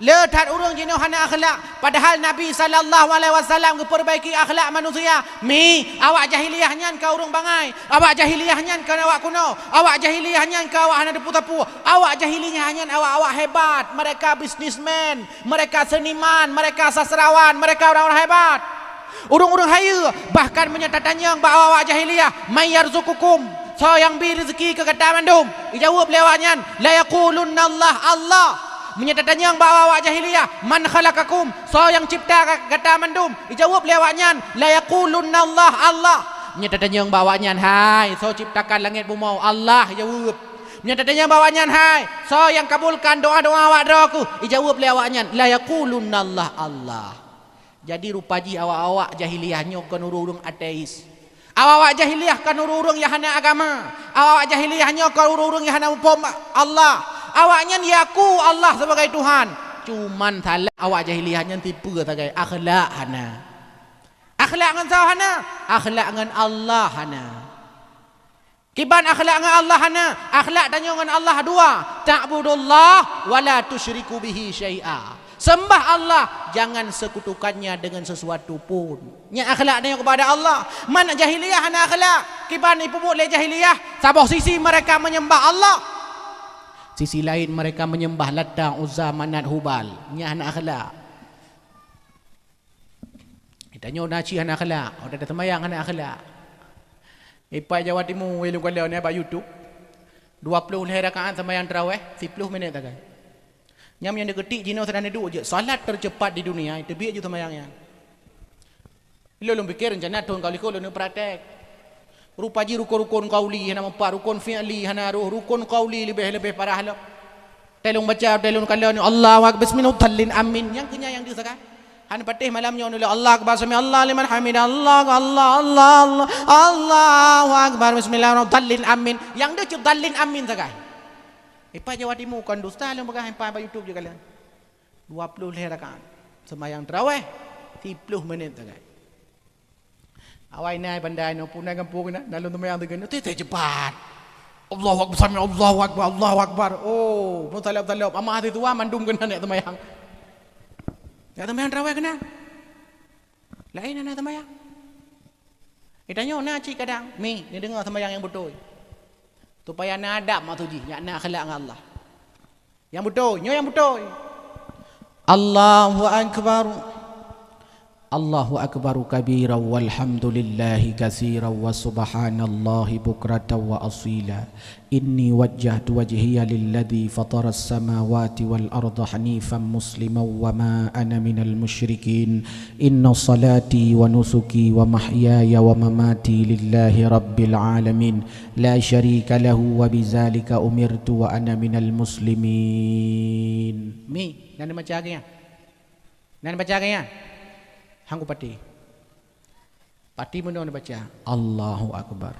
Letak urang jenuh hana akhlak. Padahal Nabi SAW memperbaiki akhlak manusia. Mi, awak jahiliahnya kau urang bangai. Awak jahiliahnya kau awak kuno. Awak jahiliahnya kau awak hana depu-depu. Awak jahiliahnya awak hebat. Mereka bisnismen, mereka seniman, mereka sastrawan, mereka orang-orang hebat. Urang-urang hayu bahkan menyatakannya bahawa awak jahiliah mayyarzukukum. So yang beri rezeki ke kata mandum. Dijawab lewatnya la yaqulunna Allah. Menyatakan yang bawa awak jahiliyah man khalaqakum, so yang cipta kata mandum. Dijawab lewatnya la yaqulunna Allah. Menyatakan yang bawanya hai, so ciptakan langit bumi Allah. Jawab. Menyatakan yang bawanya hai, so yang kabulkan doa-doa awak doaku. Dijawab lewatnya la yaqulunna Allah. Jadi rupaji awak-awak jahiliyahnya kan urung ateis. Awak jahiliyah kan urung yang hana agama. Awak jahiliyahnya kan urung yang hana upom Allah. Awaknya yaku Allah sebagai Tuhan. Cuman salah awak jahiliyahnya tipu sebagai akhlak hana. Akhlak dengan sah hana. Akhlak dengan Allah hana. Kiban akhlak dengan Allah hana. Akhlak tanya dengan Allah dua. Ta'budullah wa la tusyriku bihi syai'a. Sembah Allah, jangan sekutukannya dengan sesuatu pun. Nya akhlaknya kepada Allah. Mana jahiliyah hana akhlak. Kiban ibu boleh jahiliyah. Sabah sisi mereka menyembah Allah. Sisi lain mereka menyembah Lata, Uzza, Manat, Hubal. Nya hana akhlak. Ditanya naci hana akhlak. Ada temayang hana akhlak. Ipai Jawa Timur welu kalau ni ba YouTube. 20 rakaat temayang tarawih, 10 minit tak. Nyam yang deketik jino sedang duduk je. Salat tercepat di dunia itu biar je temayangnya. Lo fikir rencana tahun kali ko lo praktek. Rupaji rukun-rukun qauli hana 4 rukun fi'li hana rukun qauli lebih parah lo. Telung baca telung kalau ni Allahu akbar bismillahirrahmanirrahim amin yang kenya yang dia sekarang. Han patih malamnya ni Allah akbar sami Allah liman hamid Allah Allahu akbar bismillahirrahmanirrahim amin. Yang dia cip dalin amin sekarang. Ipa Jawa Timur kan dusta lo bagah ipa ba YouTube je kalian. 20 rakaat. Sembahyang tarawih 30 minit sekarang. Awai nai bandai no punai kampung na dalam temayang dengan tu cepat. Allahu akbar sami Allahu akbar. Oh, mutalab amah hati tua mandum kena nek temayang. Ya temayang tarawih kena. Lain ana temayang. Ditanya na cik kadang, mi ni dengar temayang yang betul. Supaya na adab mak tuji, nya na akhlak dengan Allah. Yang betul, yang betul. Allahu akbar. Allahu akbaru kabira walhamdulillahi katsira wa subhanallahi bukratan wa asila. Inni wajjahtu wajhiya lilladzi fataras samawati wal arda hanifan musliman wa ma ana minal musyrikin. Inna salati wa nusuki wa mahyaya wa mamati lillahi rabbil alamin la syarika lahu wa bidzalika umirtu wa ana minal muslimin. Mi, nan baca agaknya. Nan baca agaknya. Hanggu pati. Pati mana dia baca? Allahu Akbar.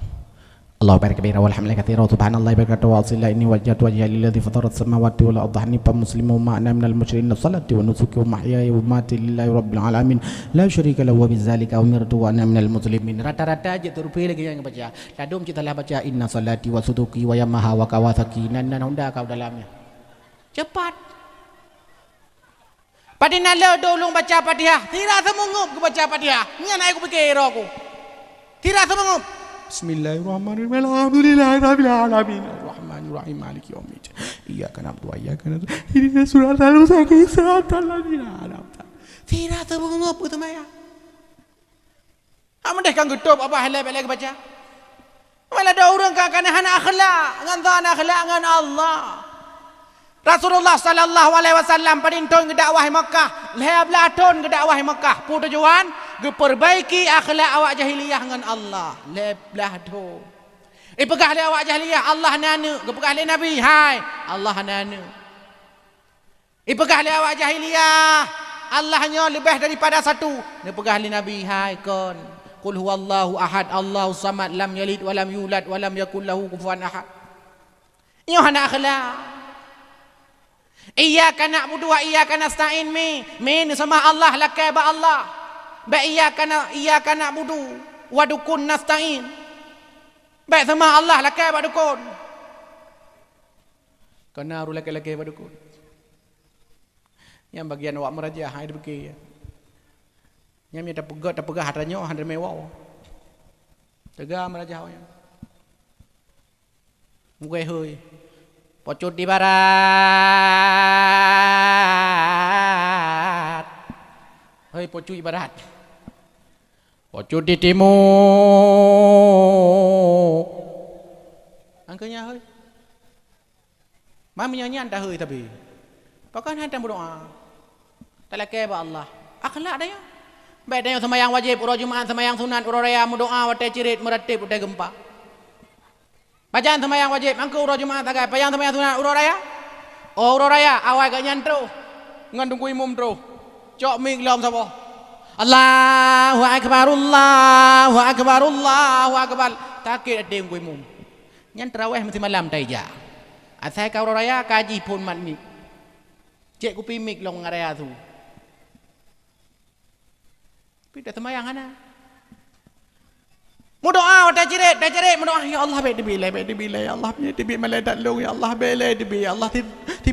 Allah barik kabira walhamdulillah katsira subhanallah barakatuh wa asilla inni wajjahtu wajhiya lilladzi fatara as-samawati wal arda hanifan musliman ma ana minal musyrikin salati wa nusuki wa mahyaya wa mamati lillahi rabbil alamin la syarika lahu wa bidzalika umirtu wa ana minal muslimin. Rata-rata je terupil lagi yang baca. Ladum kita lah baca inna salati wa suduki wa yamaha wa kawasaki nan honda kau dalamnya. Cepat. Pada nala dolong baca Fatihah. Tidak semengup aku baca Fatihah. Ni anak aku fikir aku. Tidak semengup. Bismillahirrahmanirrahim. Alhamdulillahirabbil alamin. Arrahmanirrahim. Maliki yaumiddin. Iyyaka na'budu wa iyyaka nasta'in. Ihdinas siratal mustaqim. Siratal ladzina an'amta alaihim. Tidak semengup itu maya. Amun dah kan getup apa halal balik baca. Malah ada orang kan hana akhlak, ngan zan akhlak ngan Allah. Rasulullah sallallahu alaihi wasallam perintah ke dakwah Makkah, 12 tahun ke dakwah Makkah. Pu tujuan ke perbaiki akhlak awak jahiliyah dengan Allah. 12 tahun. Pegah le awak jahiliyah Allah nana, ke pegah le Nabi, hai Allah nana. Pegah le awak jahiliyah Allahnya lebih daripada satu. Ne pegah le Nabi, hai kon. Qul huwallahu ahad, Allahu samad, lam yalid wa lam yulad wa lam yakul lahu kufuwan ahad. Iyo hana akhlak. Iyyaka na'budu wa iyyaka nasta'in min sama Allah lakai ba Allah. Ba iyyaka na'budu wa dukun nasta'in. Ba sama Allah lakai ba dukun. Kena ru lakai ba dukun. Yang bagian awak merajah hai dibeki. Yang mi tak pegah hartanya handar mewah. Tegah merajah awak. Mugai heuy. Pocut di barat. Hei pocut di barat. Pocut di timur. Angkanya hei. Mami nyanyian dah hei tapi. Pakai hantar berdoa. Tak lakai ba Allah. Akhlak dah ya. Baik dah sembahyang wajib, urut Jumaat, sembahyang sunat, urut raya, berdoa, watai cirit, meratib, watai gempa. Bacaan sembahyang wajib, angka urut Jumaat agak, payang sembahyang sunat, urut raya. Oh urut raya, awal kat nyantro. Ngan tunggu imam tro. Cok mik lom sapa? Allahu akbar, Allahu akbar, Allahu akbar. Takit ada tunggu imam. Nyan tarawih mesti malam taija. Asal kau urut raya kaji pun mat mik. Cek ku pimik long ngaraya tu. Pida sembahyang ana. Mu doa dah cerit doa ya Allah baik dibilai ya Allah punya dibi malai tak long ya Allah belai dibi ya Allah tip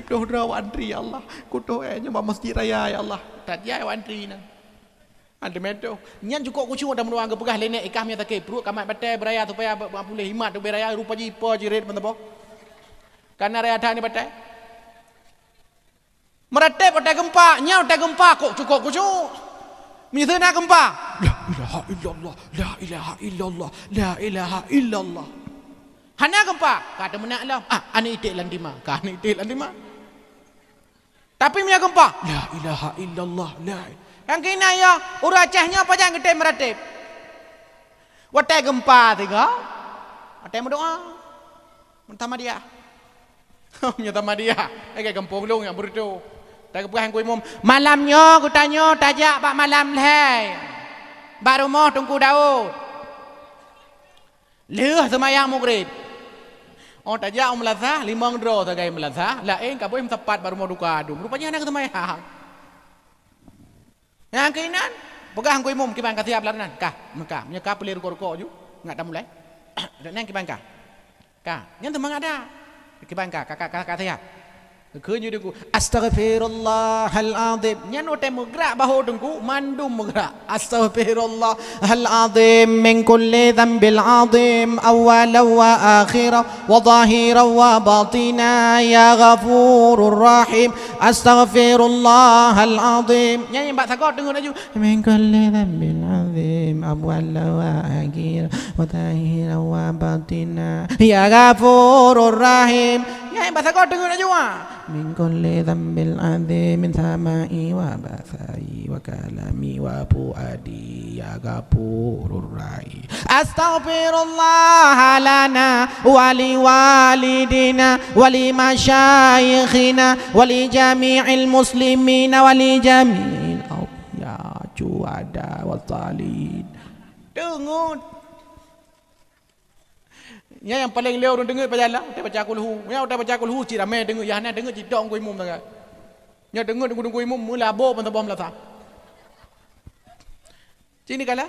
doh draw antri ya Allah kuto nyoba masjid raya ya Allah tak dia antri nang ada medo nyan cukup kucu dah mendoa ke pegah lenek ikah punya takik perut kamat batai beraya supaya boleh himat tu beraya rupa jipa jerit mentapa karena raya dah ni batai meratep pada gempa nyau dah gempa kok cukup kucu misalnya gempa la ilaha illallah la ilaha illallah la ilaha illallah hana gempa kata menak lah ani itik landima kan itik landima tapi punya gempa la ilaha illallah la yang kena ya uracahnya apa jangan gede meratip watai gempa tiga watai berdoa mentama dia menyatama dia kayak gempa belum yang berdoa. Tak kepuasan ku imam. Malamnya ku tanya tajak pak malam leh. Bak rumah tunggu Daud. Leh semayang maghrib. Oh tajak melazah 5 dro tagai melazah. Lain ka boleh tepat baru mau duka adum. Rupanya anak semayang. Yang keinan pegang ku imam kiban ka siap laranan. Kah, maka nya ka pelih ruko-ruko ju. Ngat dah mulai. Nang kiban ka. Ka, nyan temang ada. Kiban ka siap. Kenyuh dengku astaghfirullahal azim nyan ote mugrak bahu dengku mandum mugrak astaghfirullahal azim min kulli dhanbil azim awwalan wa akhiran wa zahiran wa batina ya ghafurur rahim astaghfirullahal azim nyanyi mbak sakot dengar laju min kulli dhanbil azim awwalan wa akhiran wa zahiran wa batina ya ghafurur rahim nyanyi mbak sakot dengar laju من كل ذنب العظيم من سمائي وبصري وكلامي وفؤادي يا غفور الرحيم أستغفر الله لنا ولوالدنا ولمشايخنا ولجميع المسلمين ولجميع الأولياء والصالحين Dengut. Ya yang paling leo dengut pajalah, dia baca kulhu. Ya udah baca kulhu ci ramai dengut ya hana dengut ci dong ku imum tangga. Ya dengut ku imum mula bo pun tabah melata. Sini kala.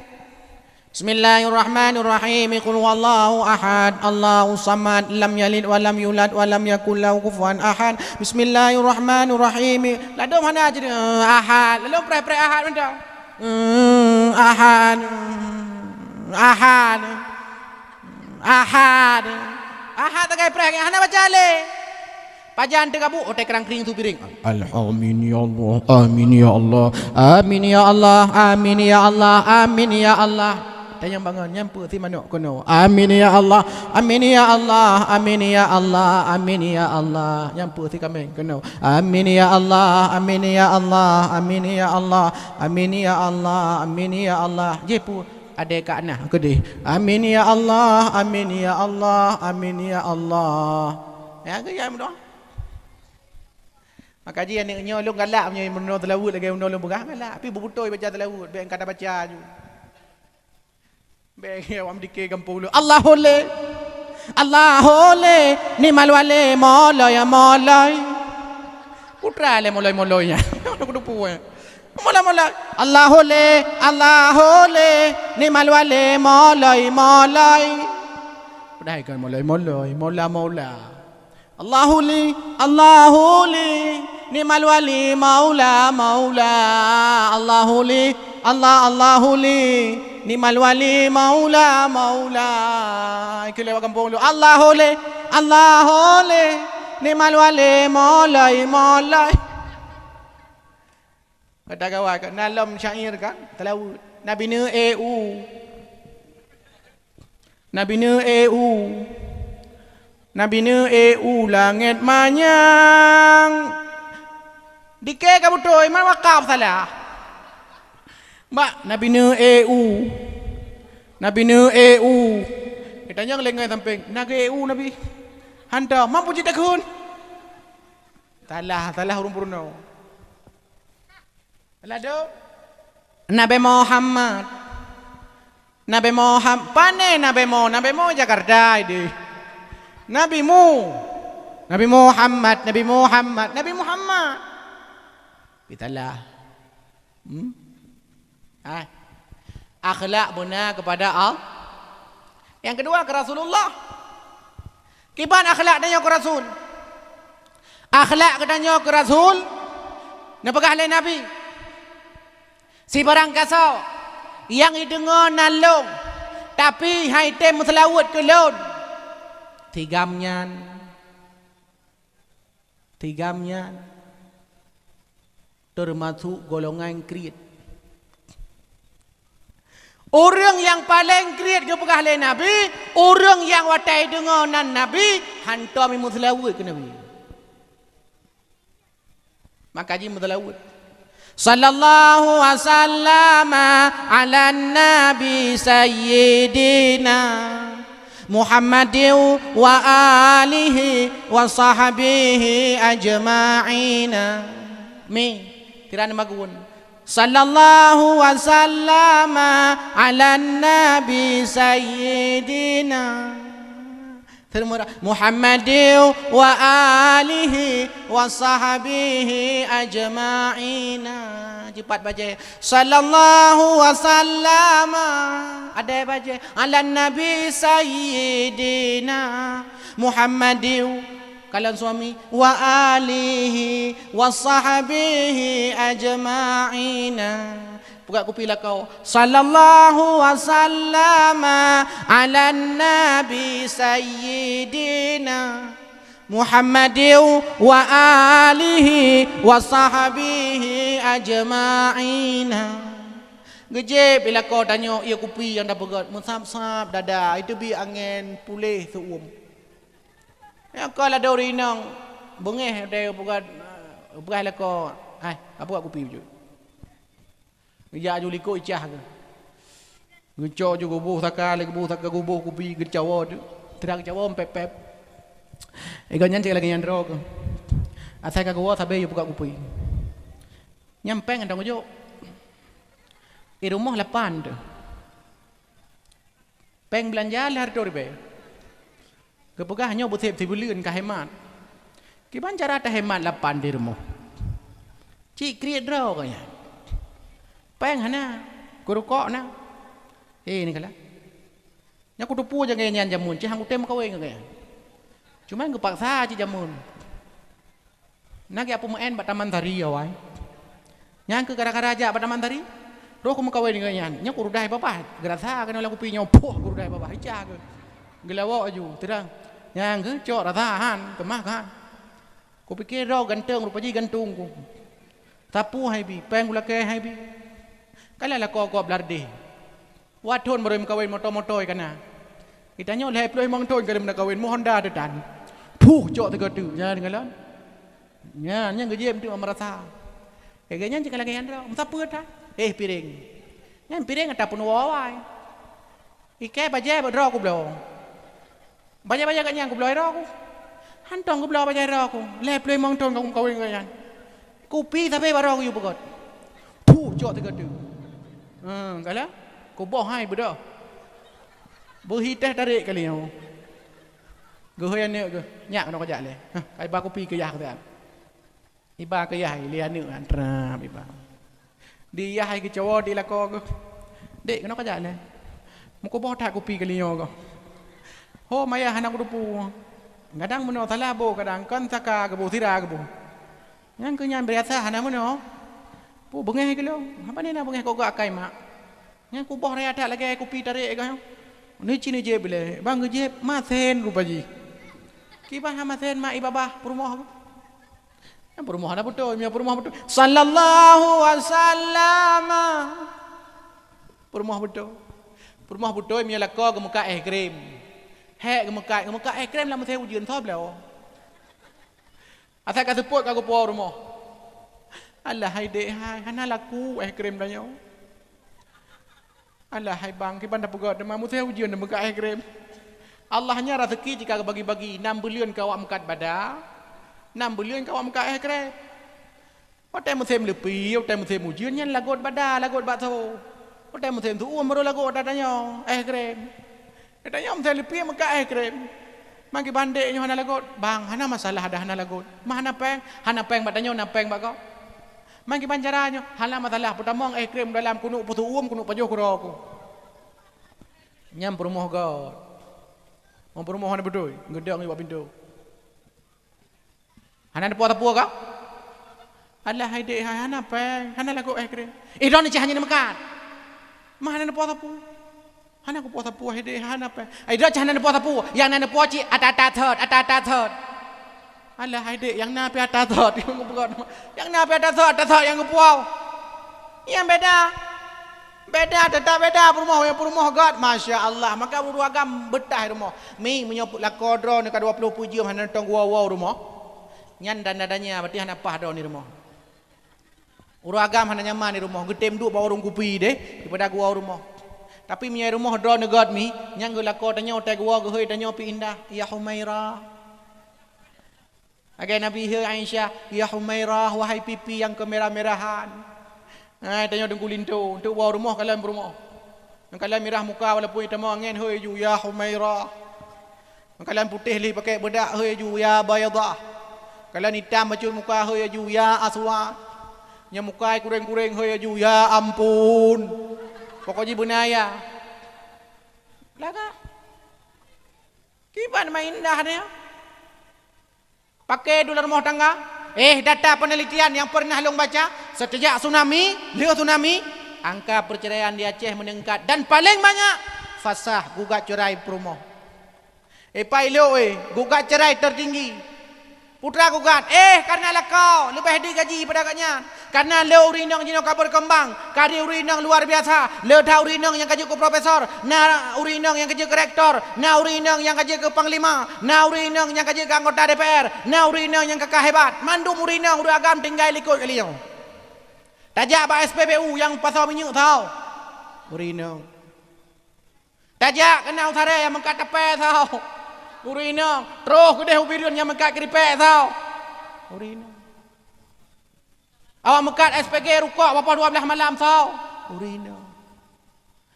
Bismillahirrahmanirrahim. Qul huwallahu ahad, Allahus samad, lam yalid wa lam yulad wa lam yakul lahu kufuwan ahad. Bismillahirrahmanirrahim. Ladom hana aja ahad. Lalu pre ahad benda. Ahad. Ahad. Ahad. Ahad tagai pre hana baca le. Pajan teh kabu otek kerang kering tu piring. Amin ya Allah. Amin ya Allah. Amin ya Allah. Amin ya Allah. Amin ya Allah. Dan yang bangun nyampu ti manuk kono. Amin ya Allah. Amin ya Allah. Amin ya Allah. Amin ya Allah. Nyampu ti kambing kono. Amin ya Allah. Amin ya Allah. Amin ya Allah. Amin ya Allah. Amin ya Allah. Jepu ada kat nah gede. Amin ya Allah. Amin ya Allah. Amin ya Allah. Ya ke ya doa. Maka dia ni nyolong galak punya menolong telawud lagi menolong begah galak tapi berbutoi baca telawud baik kata baca ju. Baik awam dikir kampung lu. Allahole. Allahole ni malwale molay molay. Putra le molay-molaynya. Aku dupu ya. Molay-molay. Allahole. Allahole ni malwale molay molay. Dah kan molay-molay, mola-mola. Allahuli, Allahuli, ni'mal wali, maula, maula. Allahuli, Allahuli, ni'mal wali, maula, maula. Ikut lewat kampung lu. Allahuli, Allahuli, ni'mal wali, maulai, maulai. Kata kawan, dalam syair kan, telawud. Nabi ni EU. Nabi ni EU. Nabi ni langit manyang. Dike kamu tu iman wakaf salah. Mbak Nabi ni Nabi ni kita tanya lengai samping. Nabi Nabi. Handa mampu jadi kun. Salah huruf purno. Salah do. Nabi Muhammad. Nabi Muhammad. Pane Nabi Jakarta ini. Nabi Muhammad. Bitalah. Akhlak benar kepada Allah. Yang kedua ke Rasulullah. Kiban akhlak dan ke Rasul. Akhlak katanya ke Rasul. Napakah oleh Nabi. Si barang kasau yang didengar nalung tapi hai tem selawat ke laut. Tigamnya termasuk golongan kriat. Orang yang paling kriat kepada ahli Nabi, orang yang watai dengan Nabi, hantar mi mutlawud ke Nabi. Maka ji mutlawud. Sallallahu wasallam ala Nabi sayyidina Muhammadin wa alihi wa sahbihi ajma'ina. Mi tirana magun. Sallallahu wasallam ala nabi sayyidina Muhammadin wa alihi wa sahbihi ajma'ina. Cepat baca. Sallallahu wasallam. Ada baca. Ala nabi sayyidina Muhammadin. Kalian suami. Wa alihi wa sahbihi ajma'ina. Buka kopi lah kau. Sallallahu wasallam ala nabi sayyidina Muhammadin wa alihi wa sahbihi ajma'ina. Gejep bila kau tanya ia kopi yang dah berat mensap-sap dada itu bi angin pulih seuum. Ya kau lah dori nang bengeh dia berat lah kau. Hai apa buat kopi je. Gejak ju liko icah ke. Gecok ju gubuh takal gubuh kopi gecawa tu. Terang cawa pep-pep. Ganyan cik lagi nyandro ke. Asal ka gua sabe yo buka kopi. Nyampeng ndang jo. Rumah 8 tu. Peng belanja lah tu ribe. Kepegah hanya buat tibulian ke hemat. Kiban cara tak hemat 8 di rumah. Cik create draw kaya. Peng hana, kurukok na. Ni kala. Nya ku tupu je ngan jamun, cik hang utem kawin kaya. Cuma ngepaksa cik jamun. Nak apa main bat taman tari awai. Nyang ke gara-gara aja bat taman tari. Roh ku mengkawin dengan nyan. Nya ku rudai papa. Gerasa kena lagu pi nyopoh ku rudai papa. Ica ke. Gelawa aju terang. Nyang ke cok ratahan kemah kan. Ku pikir roh ganteng rupanya gantung ku. Tapu hai bi, peng gula ke hai bi. Kala la ko blarde. Wadon baru mengkawin motor-motor kana. Kita nyo leh ploi mong ton kada mengkawin mo Honda dedan. Puh cok tega tu nya dengan lan. Nya nya gejem tu merasa. Kayaknya jika lagi andra, masa dah. Piring. Nyan piring ada pun wawai. Ike baje bedro ku blo. Baje-baje kat nyang ku blo ro ku. Hantong ku blo baje ro ku. Le ploi mong ton ku kawin kan. Kopi tapi baro ku yu pekot. Puh cok tega tu. Kala ku boh hai bedo. Berhi teh tarik kali yo. Gohoyan ne ke. Nyak no kajak le. Kai ba kopi ke yah tu. Iba ke yah lian ne antram iba. Dia hai ke cowok di lako ke. Dek kena kajak le. Muko boh tak kopi kali yo ke. Ho maya hanak rupu. Kadang meno talabo kadang kan saka ke bo sira ke bo. Ngan ke nyan biasa hanak meno. Pu bengeh ke lo. Apa ni nak bengeh kok gak kai mak. Ngan ku boh rea tak lagi kopi tarik ke. Ni cini je bele. Bang je ma sen rupaji. Kibah ma sen mak ibabah perumah. Perumah ada betul, punya perumah betul. Sallallahu alaihi wasallam. Perumah betul. Perumah betul punya lako ke muka krim. Hek ke muka krim lah mesti ujian thop lah. Asal ka support ka ko rumah. Allah hai dek hai, hana laku krim dah nyo. Allah hai bang, kiban dah pegot demam mesti ujian muka krim. Allahnya rezeki jika bagi-bagi 6 bilion ka awak mukat badak. 6 bilion kau muka kre. Otai musim lepi, otai musim ujian nyan lagot bada, lagot bakso. Otai musim tu umur lagot datanya kre. Datanya musim lepi muka kre. Mangki bandek nyo hana lagot. Bang, hana masalah ada hana lagot. Mah hana peng batanya na peng bak kau. Mangki banjaranyo hana masalah pertama kre dalam kunuk putu kunuk pajoh kuroku. Nyam perumah god. Mau perumah hana betul, gedang iwak pintu. Hana depo tapu ka? Allah hai dek hai hana peng, hana lagu kre. Don ni hanya makan. Mah hana depo tapu. Hana ku po tapu hai dek hana peng. Don hana depo tapu, yang nana po ci ata thot. Allah hai dek yang na pe ata thot, yang na pe ata thot yang ku po. Yang beda tetap beda perumah God masya-Allah. Maka buru agam betah rumah. Mi menyoput lakodro ni ka 20 pujum hana tong wow rumah. Nyan dan dadanya berarti hana pah dah ni rumah. Uru agam hana nyaman ni rumah. Getem duk bawa urung kupi deh daripada gua rumah. Tapi punya rumah draw negod mi, nyang gula ko tanya otai gua gehoi tanya pi indah, ya Humairah. Agai Nabi Aisyah, ya Humairah wahai pipi yang kemerah-merahan. Tanya dengku lintu, untuk bawa rumah kalian berumah. Kalian merah muka walaupun hitam angin hoi ju ya Humairah. Kalian putih li pakai bedak hoi ju ya Baydah. Kalian hitam bacul muka hoi ju ya Aswad. Nya muka kureng-kureng hoi ju ya ampun. Pokoknya benaya. Laga. Kiban main indah dia. Pakai dolar rumah tangga. Data penelitian yang pernah long baca, sejak tsunami, angka perceraian di Aceh meningkat dan paling banyak fasah gugat cerai perumah. Gugat cerai tertinggi. Putra gugat, karena kau lebih digaji pada agaknya. Karena le urinang jino ka berkembang, kari urinang luar biasa. Le dah urinang yang kerja ke profesor, na urinang yang kerja ke rektor, na urinang yang kerja ke panglima, na urinang yang kerja ke anggota DPR, na urinang yang kekah hebat. Mandum urinang udah agam tinggal ikut kalian. Tajak ba SPBU yang pasal minyak tahu. Urinang. Tajak kena utara yang mengkat tepe tahu. Urinang, terus kedeh ubirion yang mengkat keripek tahu. Urinang. Awak mengkat SPG rukuk berapa 12 malam tahu. Urinang.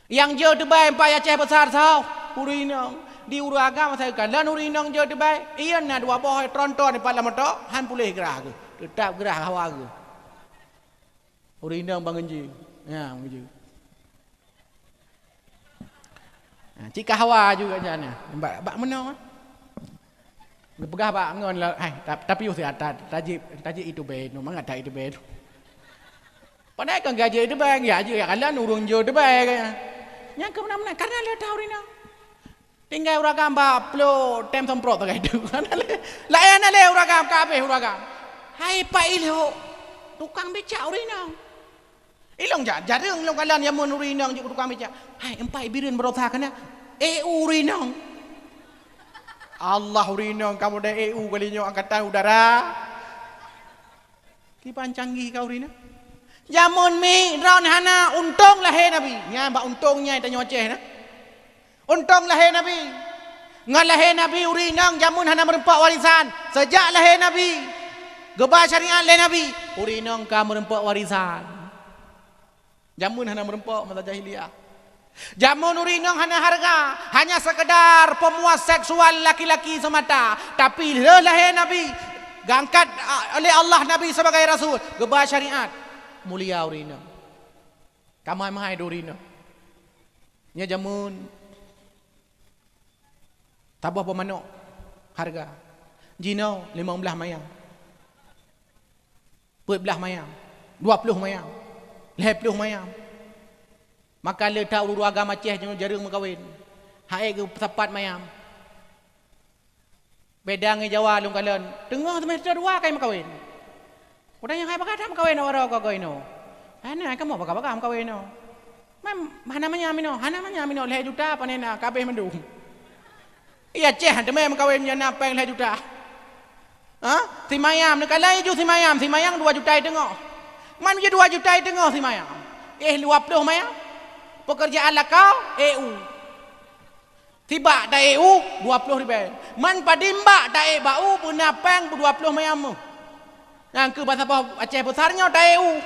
Yang je Dubai 4 Aceh besar tahu. urinang di uru agama saya kan lan urinang je debai ian na dua boh tronton di pala motor han pulih gerah ke tetap gerah hawa ke urinang bangenji ya bangenji cika hawa juga jana bak menang pegah bak ngon lah tapi usi taji itu beno mangata itu beno padahal kan gaji itu bang ya aja kalian urung jo itu bang nya ke mana karena dia tahu rina tinggal uragam ba plo tem semprot tak itu la ana le uragam kabeh uragam hai pa ilo tukang becak urina ilong jarang ilong kalian yang mun urina juga tukang becak hai empai birin berotha kana urina Allah urina kamu dah kali nyo angkatan udara ki pancanggi kau urina jamun mi ron hana untung lahir nabi nya ba untungnya kita nyoceh na untung lahir nabi ngan lahir nabi urinang jamun hana merempak warisan sejak lahir nabi gebah syariat lahir nabi urinang ka merempak warisan jamun hana merempak masa jahiliah jamun urinang hana harga hanya sekedar pemuas seksual laki-laki semata tapi lahir nabi gangkat oleh Allah nabi sebagai rasul gebah syariat mulia urina kamai mahai urina nya jamun tabah pemanok harga jino 15 mayang 14 mayang 20 mayang 10 mayang maka le tak uru agama ceh jarang mengkawin hae ke tepat mayang bedang Jawa lung kalian tengah semester 2 kai mengkawin udah yang hai bakal kawin orang kau no, ana kamu bakal kawin no, mana menyamino leh juta panena kabeh mendung, iya ceh demi kawin jana peng leh juta, si mayam nak lain ju si mayam 2 juta tengok, man je 2 juta tengok si mayam, 20 mayam, pekerjaan lah kau tiba dah 20 ribu, man padimba dah bau punya peng 20 mayam. Yang ke bahasa Aceh besarnya tahu.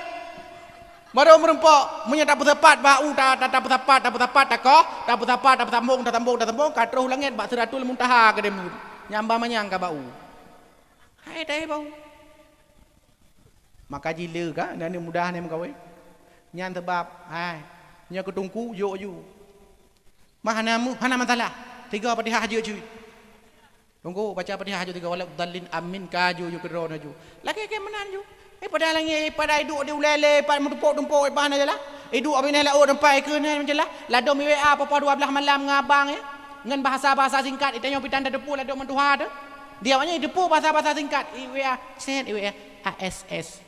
Baru merempok menyata bersepat bau tak bersepat tak kau tak sambung katruh langit bak seratul muntaha ke dem nyamba manyang ka bau. Hai tahu bau. Maka jila ka dan ni mudah ni mengkawin. Nyan sebab hai nya ketungku yo. Mahanamu hana masalah. 3 Fatihah haji cuy. Tunggu baca Fatihah ju 3 walad dallin amin kaju ju kedron ju. Lagi ke menan ju. Pada langi pada hidup dia ulele pada tumpuk bahan aja lah. Hidup abis ni lah tempat ke ni macam lah. Lado mi WA papa 12 malam ngabang ya. Ngan bahasa singkat itanya pitan depu lado mentuha tu. Dia banyak depu bahasa singkat. WA send WA ASS.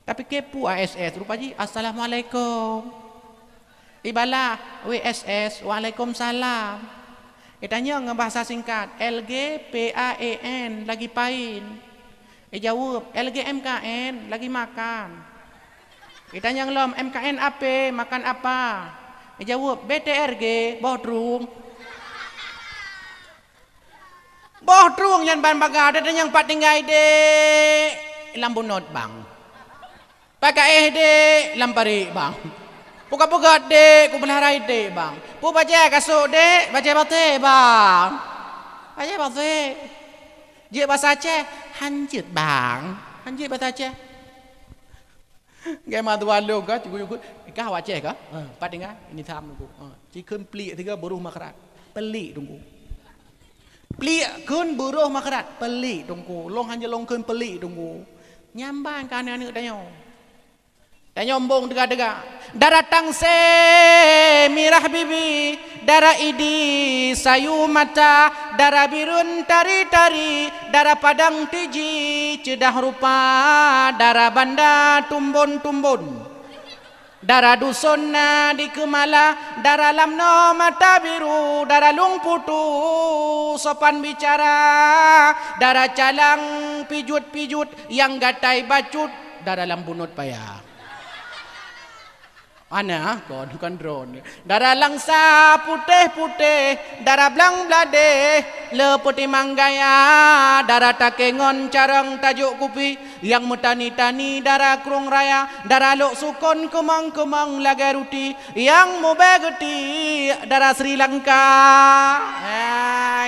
Tapi kepu ASS rupa ji assalamualaikum. Ibala WSS waalaikumsalam. Tanya dengan bahasa singkat LGPAEN lagi pain. Jawab LGMKN lagi makan. Tanya ngelom MKN apa makan apa? Jawab BTRG bohdrung. Bohdrung yang ban baga ada yang pat tinggai de lambunot bang. Pakai de lampari bang. Puka de ku belarai de bang. Pu baca kasut de baca bate bang. Baca bate. Je bahasa Aceh hanjit bang. Hanjit bahasa Aceh. Gaya dua lo ka cukup kah Aceh ka? Pat dengar ini tham tunggu. Cikun pelik tiga buruh makarat. Pelik tunggu. Pelik kun buruh makarat. Pelik tunggu. Long hanya long kun pelik tunggu. Nyambang kan anak danyo. Dan nyombong dega-dega. Darah tangse mirah bibi, darah idi sayu mata, darah birun tari-tari, darah padang tiji cedah rupa, darah banda tumbun-tumbun. Darah dusun di kemala, darah lamno mata biru, darah lung putu sopan bicara, darah calang pijut-pijut yang gatai bacut, darah lambunut payah. Ana kon drone. Darah langsa putih-putih, darah belang belade, le putih manggaya, darah takengon carang tajuk kupi, yang metani-tani darah krung raya, darah lok sukon kemang-kemang lagai ruti, yang mubegeti darah Sri Lanka.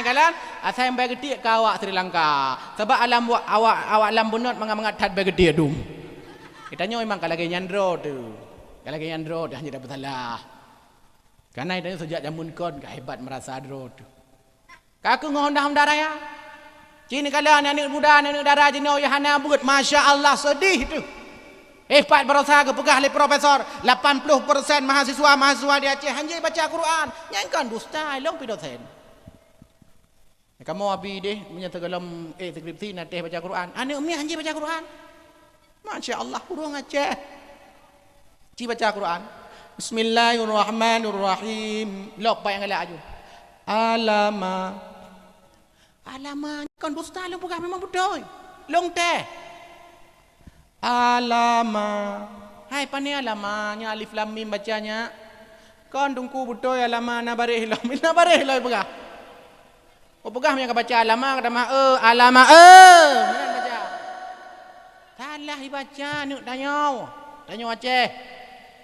Kalian asal yang begeti ke awak Sri Lanka. Sebab alam awak alam bunut mangat-mangat tad begeti adum. Kita nyo memang kalau lagi nyandro tu. Kalau kaya andro dah jadi bersalah. Karena itu sejak zaman kon kehebat merasa andro tu. Kaku ngondah darah ya. Cini kalian anak muda anak darah jino ya hana buat masya Allah sedih tu. Hebat berusaha ke pegah oleh profesor 80% mahasiswa di Aceh hanya baca Quran. Nyanyikan dusta long pidosen. Kamu abi deh menyata dalam skripsi nanti baca Quran. Anak umi hanya baca Quran. Masya Allah urang Aceh. Ci baca Quran. Bismillahirrahmanirrahim. Lok bayang galak aju. Alama kan dusta long pegah memang betul. Long teh. Alama. Hai pani alamanya alif lam mim bacanya. Kan dungku betul alama na bareh lam. Na bareh lah pegah. Oh pegah yang baca alama kata mah alama kan baca. Salah dibaca nuk tanya Aceh.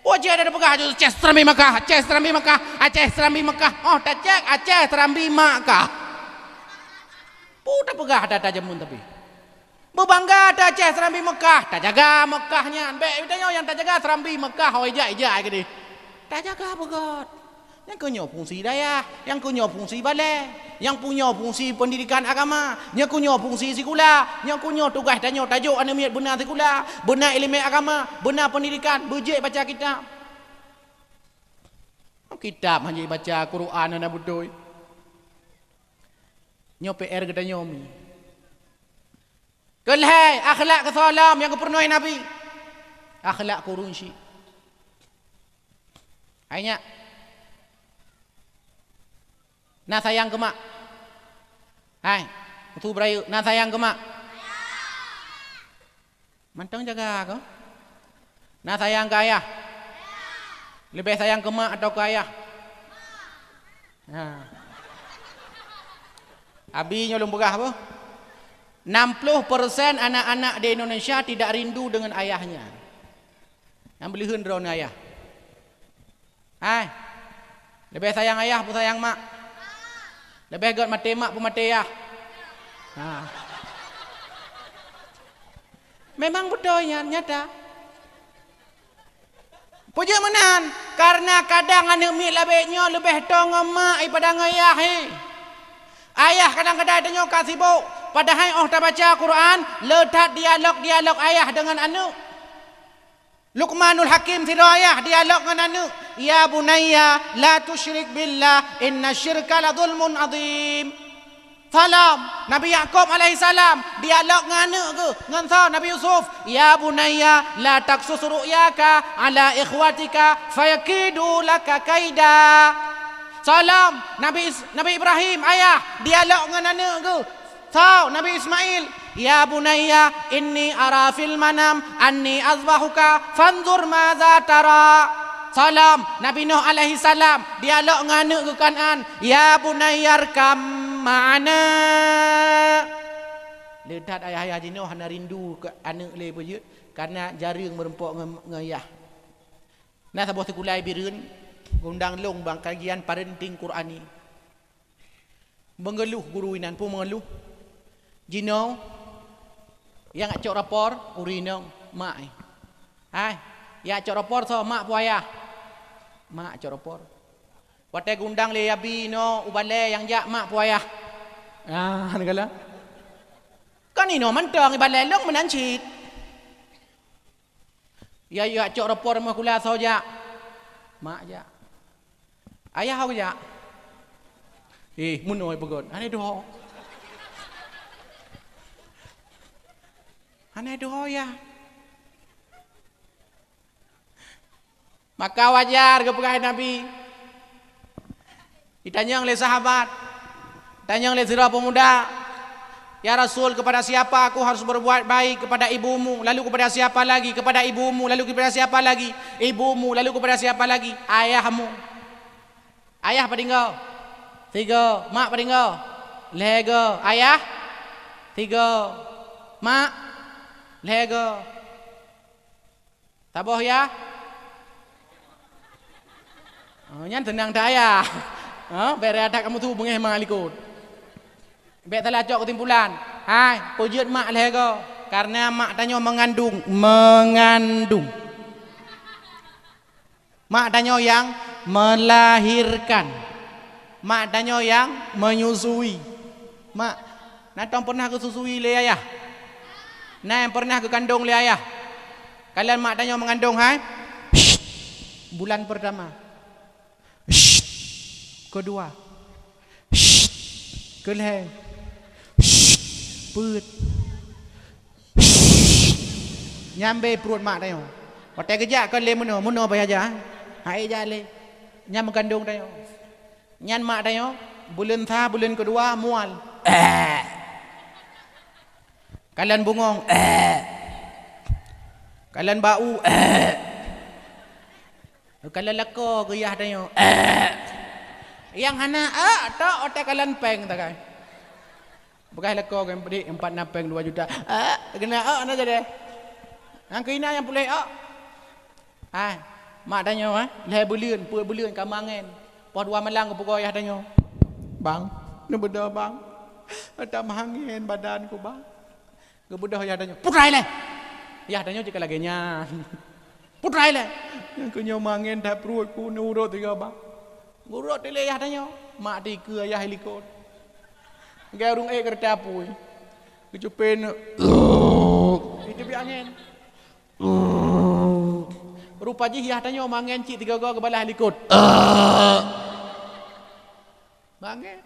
Oh Aceh ada pegah tu Aceh Serambi Makkah, Aceh Serambi Makkah. Oh tak cek Aceh Serambi Makkah. Putar pegah ada jamun tapi. Berbangga ada Aceh Serambi Makkah, tak jaga Makkahnya. Baik tanya yang tak jaga Serambi Makkah, oh ijak ke dia. Tak jaga pegat. Yang punya fungsi daya, yang punya fungsi balai, yang punya fungsi pendidikan agama, yang punya fungsi sekular, yang punya tugas tanya tajuk anu miat benar sekular, benar ilmu agama, benar pendidikan, bejek baca kitab. Kitab hanya baca Quran ana betul. Nyo PR kita nyomi. Kelhai akhlak kesalam yang kepernoi Nabi. Akhlak kurunsi. Hanya nak sayang ke mak? Hai, betul berayu. Nak sayang ke mak? Mantang jaga kau. Nak sayang ke ayah? Lebih sayang ke mak atau ke ayah? Abi nyolong begah apa? 60% anak-anak di Indonesia tidak rindu dengan ayahnya. Yang beli hendron ayah. Hai, lebih sayang ayah atau sayang mak? Lebih got mati mak pun mati ya. Memang betulnya nyata. Puja menan karena kadang anak mi lebihnya lebih tong mak daripada ayah. Ayah kadang-kadang ada kasih sibuk. Padahal tak baca Quran, letak dialog ayah dengan anak. Luqmanul Hakim si ayah dialog dengan anak. Ya bunayya la tusyrik billah inna syirka la zulmun azim. Salam Nabi Yaqub alaihi salam dialog dengan anak ke dengan Nabi Yusuf. Ya bunayya la taksus ru'yaka ala ikhwatika fayakidu laka kaida. Salam Nabi Ibrahim ayah dialog dengan anak ke Nabi Ismail. Ya bunayya inni ara fil manam anni azbahuka fanzur madza tara. Salam Nabi Nuh alaihi salam dialog dengan anak ke Kanan. Ya bunayyarkam ma'ana. Ledat ayah-ayah Nuh hana rindu ke anak le beje karena jaring merempok ngayah. Nah sabah sekulai bireun gundang long bang kajian parenting Qurani. Mengeluh guru inan pun mengeluh. Jino yang acok rapor urinong mak. Hai, ya acok rapor so mak puaya. Mak acok rapor. Watai gundang le yabi no ubale yang jak mak puaya. Negala. Kan ino mantang ibale long menancit. Ya acok rapor mah kula so jak. Mak jak. Ayah aku jak. Munoi pegon. Ane doh. Ane doh ya. Maka wajar ke pegawai Nabi. Ditanya oleh sahabat. Ditanya oleh sirah pemuda. Ya Rasul, kepada siapa aku harus berbuat baik? Kepada ibumu, lalu kepada siapa lagi? Kepada ibumu, lalu kepada siapa lagi? Ibumu, lalu kepada siapa lagi? Ayahmu. Ayah pada engkau. 3. Mak pada engkau. Lega. Ayah. 3. Mak. Lega. Tabah ya? Nyan tenang dah ayah. Bere ada kamu tu bengeh malikut. Bek telah cok ketimpulan. Hai, pujud mak lega. Karena mak tanya mengandung. Mak tanya yang melahirkan. Mak tanya yang menyusui. Mak, natong pernah ke susui le ayah? Nah, yang pernah ke kandung le ayah? Kalian mak tanya mengandung, hai? Bulan pertama. Kedua. Keleh. Put. Nyambe perut mak tanya. Pakai kejap kan le muno apa aja? Hai aja le. Nyam mengandung tanya. Nyan mak tanya, bulan kedua mual. Kalian bungong. Kalian bau. Kalian leko geyah tanya. Yang hana tak otak kalian peng tak kai. Bekas leko kan pedik 4 napeng 2 juta. Kena ana jadi. Ang kina yang boleh mak tanya leh bulan, pur bulan kamangen. Pos 2 malang ke pokok ayah tanya. Bang, ni beda bang. Ada mahangin badanku bang. Ke budak ayah tanya. Putrai leh. Ayah tanya jika lagi nya. Putrai leh. Yang kunyo mangin dah perutku ni urut 3 bang. Urut dia ayah tanya. Mak di ke ayah helikot. Garung kereta apui. Kecupin. Itu bi angin. Rupa je ayah tanya mangin cik 3 ke balah helikot. Mangin.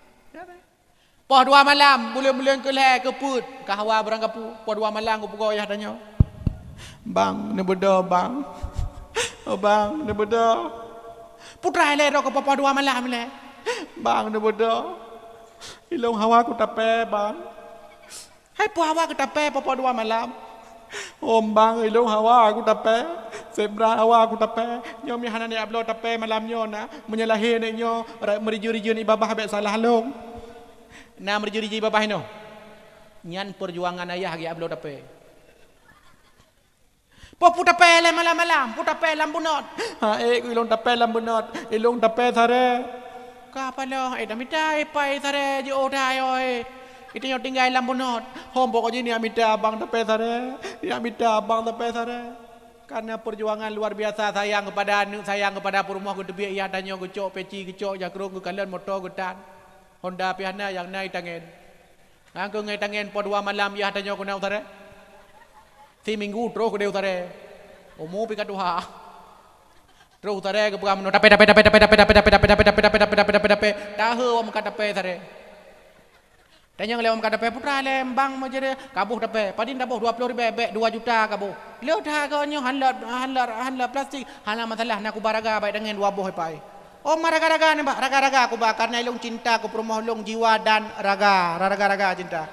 Pos 2 malam, bulan-bulan ke leh ke put. Kahwa berang kapu. Pos 2 malam ke pukul ayah tanya. Bang, ni beda bang. Bang, ni beda. Putra leh ke pos 2 malam leh. Bang, ni beda. Ilong hawa aku tape bang. Hai pos hawa aku tape pos 2 malam. Om bang, ilong hawa aku tape. Sebra hawa aku tape. Nyo mi hanan ni ablo tape malam nyo na. Menyalahi ni nyo. Meriju-riju ni babah habis salah long. Nah merjuri babah ino. Nyan perjuangan ayah gi ablo tape. Po puta pele malam-malam, puta pele lambunot. Ku ilong tape lambunot, ilong tape thare. Ka palo damita pai thare ji odai oi. Itu yo tinggal lambunot. Hombok ji ni amita abang tape thare. Ni amita abang tape thare. Karena perjuangan luar biasa sayang kepada perumah ku debi ia danyo ku cok peci ku cok jakrung ku kalian motor ku tan. Honda piana yang naik tangan. Angko ngai tangan po 2 malam ya tanya ko na utare. Si minggu terus ko de utare. Omo pi kaduha. Terus utare ke pegam no tape. Tahu om kata tape tare. Tanya ngale om kata tape putra lembang mo jere kabuh tape. Padin dabuh 20 bebek 2 juta kabuh. Leu dah ko nyo handlar plastik. Hala masalah nak ku baraga baik dengan 2 boh pai. Oh raga-raga ni mbak, raga-raga aku bakar karena ilung cinta aku perumah long jiwa dan raga cinta.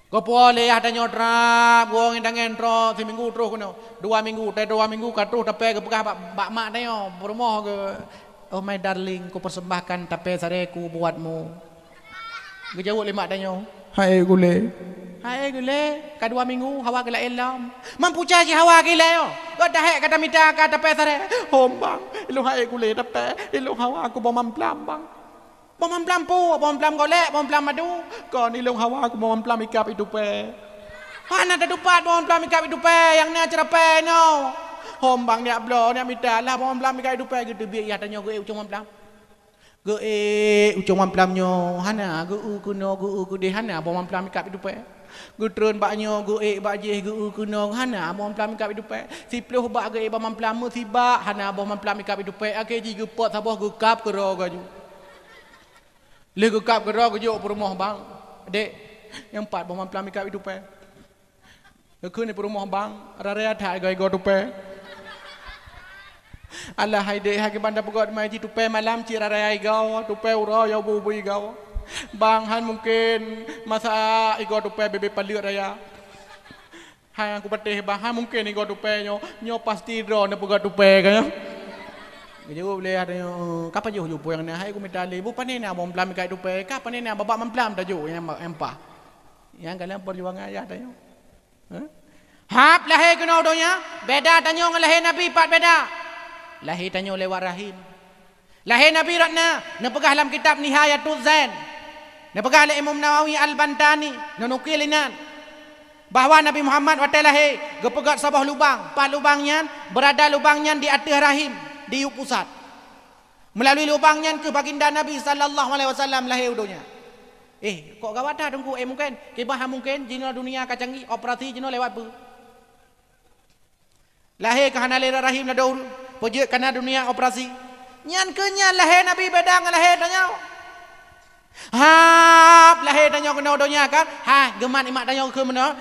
Kau boleh ada nyotra, buang indangan tro, seminggu terus kuno, 2 minggu, 2 minggu katuh tapi ke pegah bak mak tanya perumah ke. Oh my darling, ku persembahkan tapi sareku buatmu. Kejauh 5 tanya. Hai gule. Ka 2 minggu hawa gila elam. Mampu caji hawa gila yo. Kau dah kata mita kata pesare. Hombang, ilung hai gule tapi ilung hawa aku bomamplam bang. Bomamplam pu, bomamplam golek, bomamplam madu. Kau ni ilung hawa aku bomamplam ikap itu pe. Mana ada dupat bomamplam ikap itu pe yang ni acara pe no. Hombang ni ablo ni mita lah bomamplam ikap itu pe gitu biar ia tanya gue ucung bomamplam. Gue ucung bomamplam nyo hana gue kuno gue de hana bomamplam ikap itu pe. Gutron baknyo gue bakje gue kunong hana bom plam kap idupe sipluh bak ge bom plam musiba hana bom plam kap idupe ake ji gue pot saboh gue kap ke ro gaju le gue kap ke ro gaju perumah bang dek yang 4 bom plam kap idupe ke ni perumah bang rarea thai ge go dupe Allah hai dek ha ke banda pegot mai ji dupe malam ci rarea gao dupe uro yo bu bu gao Bang Han mungkin masa ego tupai bebe palir raya. Hai aku patih bang Han mungkin ego tupai nyo pasti draw na puga tupai kan. Jadi boleh ada kapan jauh jumpa yang ni hai aku minta le bu panen na mom plam kai tupai kapan ni babak memplam ta ju yang empah. Yang kalian perjuangan ayah tanya. Hap lahir kena donya beda tanya dengan lahir Nabi empat beda. Lahir tanya lewat rahim. Lahir Nabi ratna nepegah dalam kitab Nihayatul Zain. Nepegah oleh Imam Nawawi Al-Bantani nukilinan bahawa Nabi Muhammad waktu lahir gepegat sabah lubang, empat lubangnya berada lubangnya di atas rahim di pusat. Melalui lubangnya ke baginda Nabi sallallahu alaihi wasallam lahir dunia. Kok gawat dah tunggu mungkin kibah mungkin jino dunia kacangi operasi jino lewat bu. Lahir ke hanalira rahim la daur pojok kana dunia operasi. Nyan kenyan lahir Nabi beda dengan lahir tanya. Hap lahir tanya kena donya kan. Ha geman imak tanya ke mana?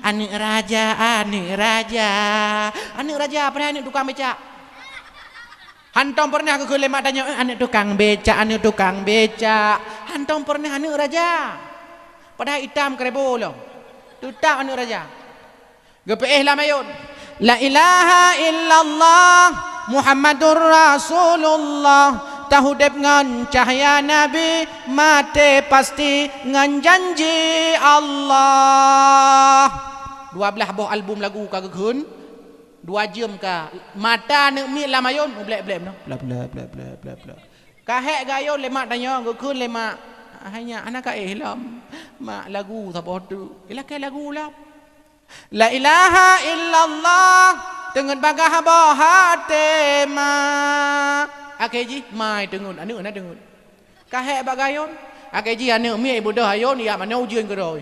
Anak raja, anak raja. Anak raja apa anak tukang becak? Hantom pernah ke lemak tanya anak tukang becak, anak tukang becak. Hantom pernah anak raja. Padahal hitam kerebo loh. Tutap anak raja. Gepeh lah mayun. La ilaha illallah Muhammadur Rasulullah. Tahudep ngan cahaya Nabi mate pasti ngan janji Allah. 12 buah album lagu kagakun 2 jam ka mata nek mi lamayun blek-blek no blek kahek gayon lemak tanya gakun lemak hanya anak ka ihlam mak lagu sapa tu ilakai lagu lah la ilaha illallah dengan bagah bah hate ma akeji mai tengun anu na tengun kahek bagayon akeji anu mi ibu dah ayon ya mana ujian ke rồi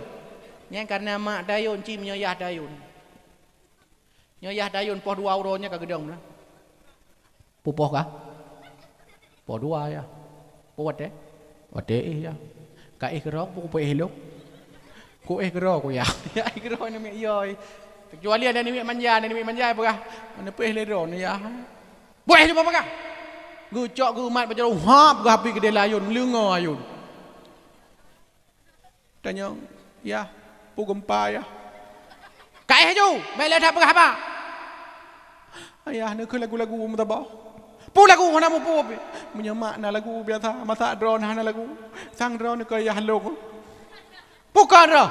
yang karena mak dayon cim nyoyah dayon poh 2 euronya ka gedong na pupoh ka poh 2 ya poh wate ya ka kerok po elok ku kerok ku ya ya kerok ni mi yoy kecuali ada ni mi manja apa mana pe leron ya boleh lupa apa gucok gu mat baca hap gu hapi gede layun lengo ayun tanya ya pu gempa ya kai haju mele dah apa ayah ni ke lagu-lagu mutabah pu lagu hana mu pu menyemak na lagu biasa masak drone hana lagu sang drone ke ya halong bukan roh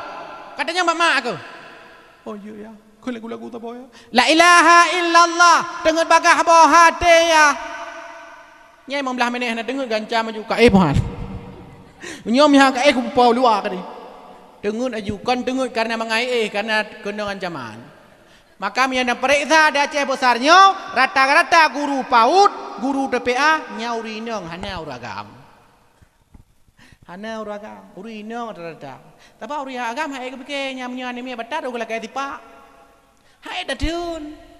katanya mak ke oh ya ke lagu-lagu tabah ya la ilaha illallah dengan bagah bah hati ya nyai membelah meneh nak dengar ganca maju ka puan nyom yang ka ku pau luar tadi dengar ajukan dengar karena mengai karena kena ancaman maka mi ada periksa ada Aceh besarnya rata-rata guru PAUD guru TPA nyauri nong hana uragam uri nong rata tapi uri agam hai ke pikir nyamnya ni mi batat ugala kai tipa hai dadun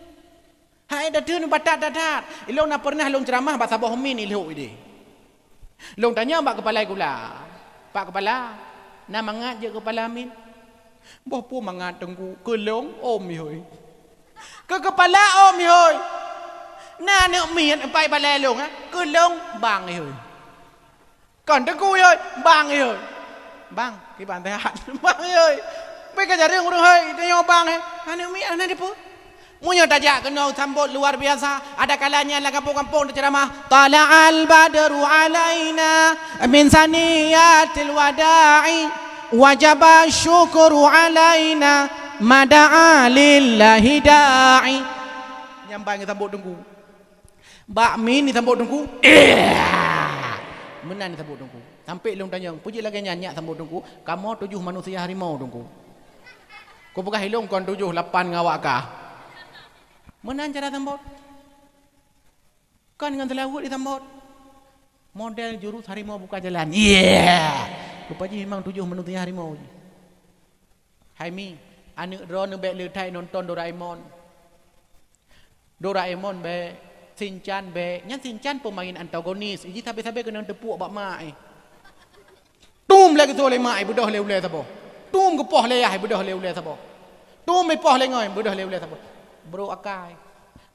hai dah tu batat dadat. Ilong nak pernah long ceramah bahasa bohmin ilok ide. Long tanya pak kepala gula. Pak kepala, nak mangat je kepala min. Boh pu mangat tengku ke long om hoi. Ke kepala om hoi. Nah nek min pai balai long ke long bang hoi. Còn tengku hoi bang hoi. Bang, cái bàn tay hạn bang hoi. Pai ka jare urang hoi, tanya bang he. Ane mi ana depo. Munya tajak kena sambut luar biasa. Ada kalanya lah kampung-kampung ceramah. Tala'al badru alaina min saniyatil wada'i wajaba syukru alaina mada'a lillahi da'i. Nyambang ni sambut tunggu. Bakmin ni sambut tunggu. Menan ni sambut tunggu. Sampai long tanya, puji lagi nyanyi sambut tunggu. Kamu 7 manusia harimau tunggu. Kau pegah hilong kon 7 8 ngawak kah? Mana cara sambut? Kan dengan telawut disambut. Model jurus harimau buka jalan. Rupanya memang 7 manusia harimau. Hai mi, anak drone be letai nonton Doraemon. Doraemon be Shinchan be, nyan Shinchan pemain antagonis. Iji sabe-sabe kena tepuk bak mai. Tum lagi tu le mai budah le sabo. Tum gepoh le ai budah le sabo. Tum me poh le ngoi budah le sabo. Bro akai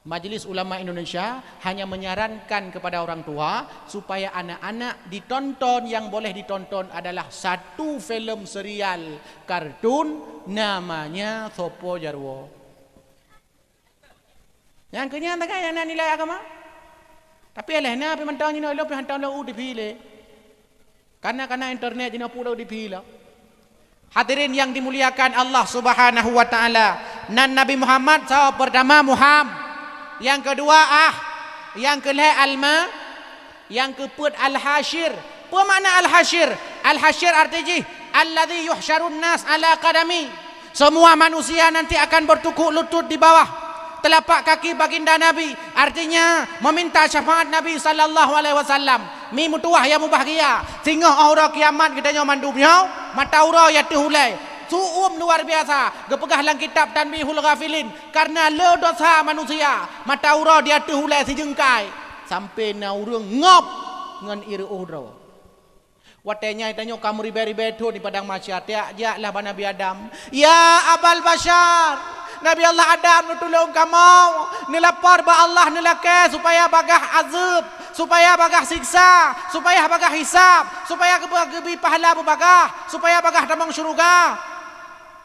Majlis Ulama Indonesia hanya menyarankan kepada orang tua supaya anak-anak ditonton, yang boleh ditonton adalah satu filem serial kartun namanya Sopo Jarwo. Yang kenyang tak yang nilai agama. Tapi alehna api mentang ni lo pi hantam lo dipilih. Karena internet ni pulau dipilih. Hadirin yang dimuliakan Allah Subhanahu wa taala. Nan Nabi Muhammad SAW pertama Muhammad. Yang kedua yang kelih alma, yang keempat al-hasyir. Apa makna al-hasyir? Al-hasyir artinya alladzi yuhsyarun nas ala qadami. Semua manusia nanti akan bertukuk lutut di bawah telapak kaki baginda Nabi. Artinya meminta syafaat Nabi sallallahu alaihi wasallam. Mi mutuah ya mubahagia. Sehingga aura kiamat kita mandumnya, mata aura ya tehulai. Suum luar biasa. Gepegah lang kitab Tanbihul Ghafilin. Karena le dosa manusia. Mata aura dia tehulai sejengkai. Sampai na urang ngop ngan ira aura. Watenya tanya kamu ribe-ribe tu di padang mahsyar. Ya lah Nabi Adam. Ya Abal Bashar. Nabi Allah Adam nutulung kamu. Nilapar ba Allah nilake supaya bagah azab, supaya bagah siksa, supaya bagah hisab, supaya gebi pahala bagah, supaya bagah damang syurga.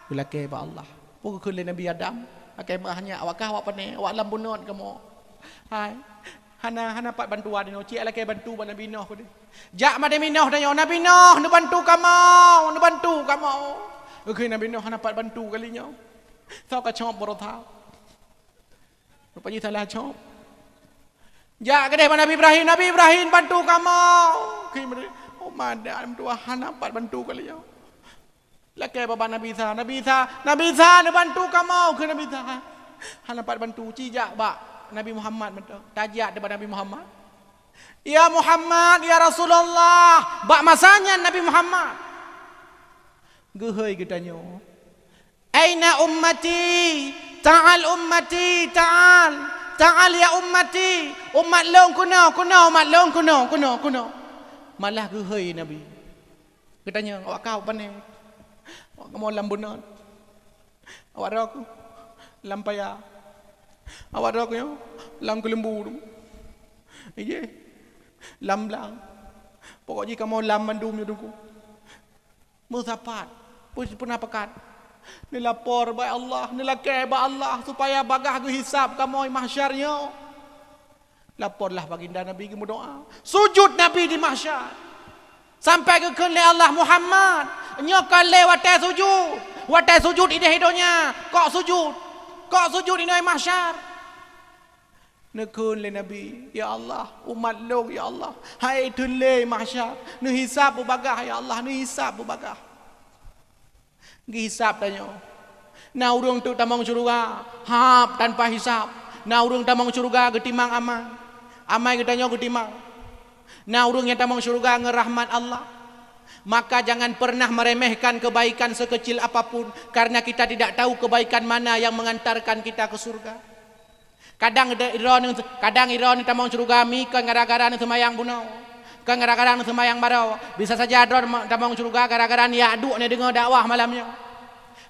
Bilake ba Allah. Pukul Nabi Adam. Akai bahnya awakah awak pane awak lam bunut kamu. Hai. Hana pat bantuan ni cik laki bantu ba Nabi Nuh ko ni. Jak ma Nabi Nuh tanya Nabi Nuh nu bantu kamu. Okey Nabi Nuh hana pat bantu kalinya. Sao ka chop boro tha. Rupanya salah chop. Jak kedai ba Nabi Ibrahim bantu kamu. Okey oh madam Tuhan hana pat bantu kalinya. Laki bapa Nabi Isa nu bantu kamu ke Nabi Isa. Hana pat bantu cijak ba Nabi Muhammad betul. Tajak daripada Nabi Muhammad. Ya Muhammad, ya Rasulullah. Bak masanya Nabi Muhammad. Gehoi kitanya. Aina ummati? Ta'al ummati, ta'al. Ta'al ya ummati. Umat long kuno, umat long kuno. Malah gehoi Nabi. Kitanya, awak kau panik. Awak kamu lambunat. Awak aku lampaya. Awak aku ya lam kelembu. Iya. Lam lang. Pokoknya kamu lam mandum ya dulu. Musapat. Pun apa kan? Ni lapor by Allah, ni lakai by Allah supaya bagah ke hisab kamu mahsyarnya. Laporlah baginda Nabi ke doa. Sujud Nabi di mahsyar. Sampai ke kele Allah Muhammad. Nyokal lewat sujud. Watai sujud ide hidonya. Kok sujud ini mahsyar. Nekun le Nabi. Ya Allah. Umat long ya Allah. Hai tule mahsyar. Nu hisab bagah ya Allah. Nu hisab bagah. Hisab tanya. Na urung tu tamang syurga. Hap tanpa hisab. Na urung tamang syurga getimang aman. Amai ketanya getimang. Na urung yang tamang syurga ngerahmat Allah. Maka jangan pernah meremehkan kebaikan sekecil apapun. Karena kita tidak tahu kebaikan mana yang mengantarkan kita ke surga. Kadang iron tamang syurga mi kan gara-gara ni semayang bunau. Kan gara-gara ni semayang barau. Bisa saja iron tamang syurga gara-gara ni aduk ni dengar dakwah malamnya.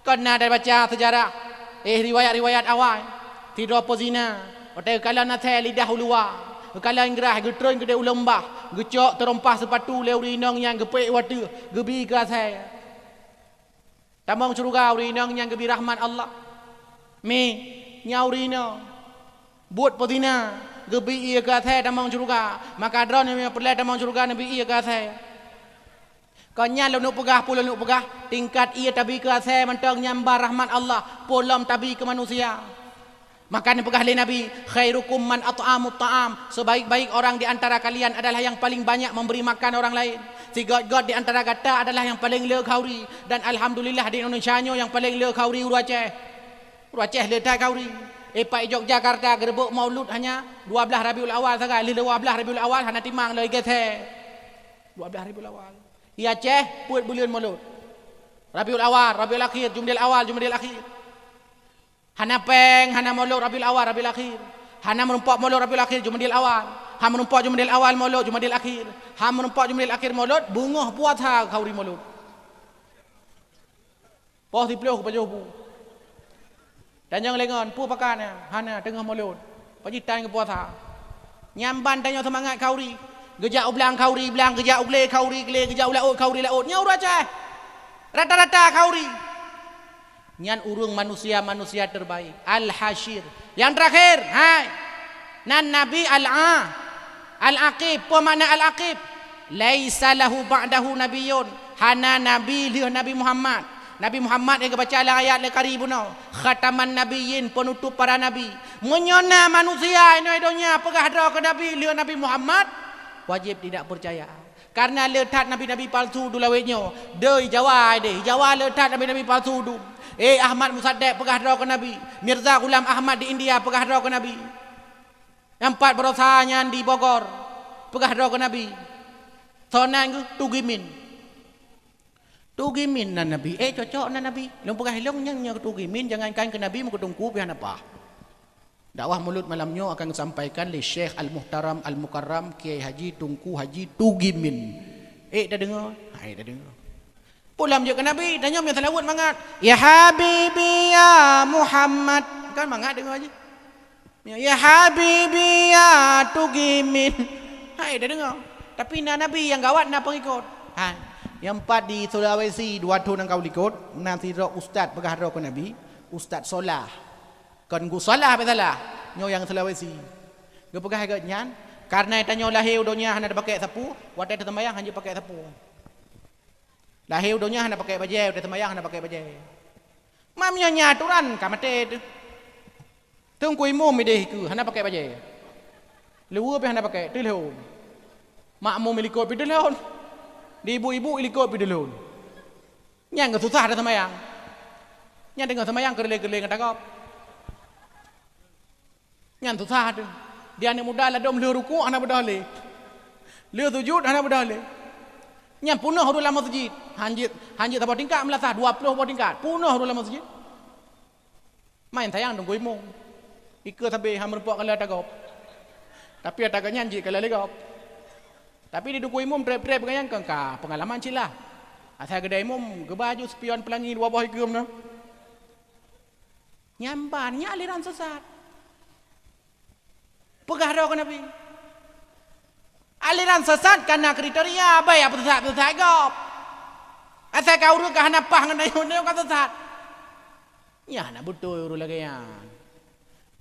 Karena ada baca sejarah. Riwayat-riwayat awal. Tidak apa zina. Otak kalau nak lidah ulua. Kalau ingrah getron gede ulembah, gecok terompah sepatu leuri nong yang gepek watu, gebi ke saya. Tamang syurga uri nong yang gebi rahmat Allah. Mi nyauri no. Buat podina gebi ia ke saya tamang syurga. Maka dron yang perlu tamang syurga nabi ia ke saya. Kanya lalu pegah, tingkat ia tabi ke saya mentang nyambar rahmat Allah, polam tabi ke manusia. Makanya pegah Nabi, khairukum man at'amut ta'am. Sebaik-baik orang di antara kalian adalah yang paling banyak memberi makan orang lain. Si God di antara kata adalah yang paling le khauri. Dan alhamdulillah di Indonesia yang paling le khauri Aceh. Aceh le tai khauri. Pak Yogyakarta gerbuk maulud hanya 12 Rabiul Awal saja. 12 Rabiul Awal hanya timang le gethe. 12 Rabiul Awal. Ya Aceh puat bulan maulud. Rabiul Awal, Rabiul Akhir, Jumadil Awal, Jumadil Akhir. Hana peng, hana maulud Rabiul Awal, Rabiul Akhir. Hana merumpak maulud Rabiul Akhir, Jumadil Awal. Ha merumpak Jumadil Awal maulud, Jumadil Akhir. Ha merumpak Jumadil Akhir maulud, bunga puasa khauri maulud. Poh diploh pajoh bu. Dan yang lengan pu pakan hana tengah maulud. pajitan ke puasa. Nyamban tanya semangat kauri. Gejak ulang kauri, belang gejak ugle kauri, gejak ulaut kauri laut. Nya urang cah. Rata-rata kauri. Nyan urung manusia terbaik. Al-Hashir. Yang terakhir, hai. Nan Nabi Al-Aqib. Apa makna Al-Aqib? Laisa lahu ba'dahu nabiyyun. Hana Nabi lihat Nabi Muhammad. Nabi Muhammad yang baca ayat le karibuna. Khataman nabiyyin, penutup para nabi. Menyona manusia ini dunia pegah dra ke Nabi lihat Nabi Muhammad wajib tidak percaya. Karena letak nabi-nabi palsu du lawetnya. Dei Jawa letak nabi-nabi palsu du. Ahmad Musaddiq pegah dra ke Nabi. Mirza Ghulam Ahmad di India pegah dra ke Nabi. Empat berosanya di Bogor pegah dra ke Nabi. Sonan Tugimin nan Nabi. Cocok nan Nabi. Long pegah long nya Tugimin jangankan ke Nabi mau ketungku pian apa. Dakwah mulut malamnya akan disampaikan oleh Syekh Al-Muhtaram Al-Mukarram Kiai Haji Tunku Haji Tugimin. Dah dengar? Dah dengar. Pulang je ke Nabi, tanya yang salawat mangat. Ya Habibi ya Muhammad. Kan mangat dengar aja. Ya Habibi ya Tugimin. Dah dengar. Tapi Nabi yang gawat nak pengikut. Yang empat di Sulawesi, 2 tahun yang kau ikut. Nanti ustaz pegah ke Nabi. Ustaz Solah. Kan gu salah apa salah? Nyo yang Sulawesi. Gu pegah ke nyan. Karena tanya lahir dunia hanya pakai sapu. Watai tertembayang hanya pakai sapu. Lahir dunia hanya pakai bajai, udah temayang hanya pakai bajai. Mamnya nyaturan kamate tu. Tunggu imum ide ku hanya pakai bajai. Lewu pe hanya pakai telehon. Makmu miliko pe telehon. Di ibu-ibu iliko pe telehon. Nyang susah ada temayang. Nyang dengar temayang kerle-kerle ngatagap. Nyang susah tu. Dia ni muda lah dom le ruku hanya berdale. Le sujud hanya berdale. Nya punuh dalam masjid. Hanjit apa tingkat melasah 20 apa tingkat. Punuh dalam masjid. Main tayang tunggu imung. Ika sampai hamur puak kala tagap. Tapi ataganya hanjit kala legap. Tapi di duku imum trep-trep gayang ka pengalaman cilah. Asal kedai imum ke baju spion pelangi dua bawah ikum na. Nyamban nya aliran sesat. Pegah ro ke Nabi. Aliran sesat karena kriteria baik apa sesat gop. Asal kau urut kahana pah ngenai hono kata sesat. Ya nak betul urut lagi ya.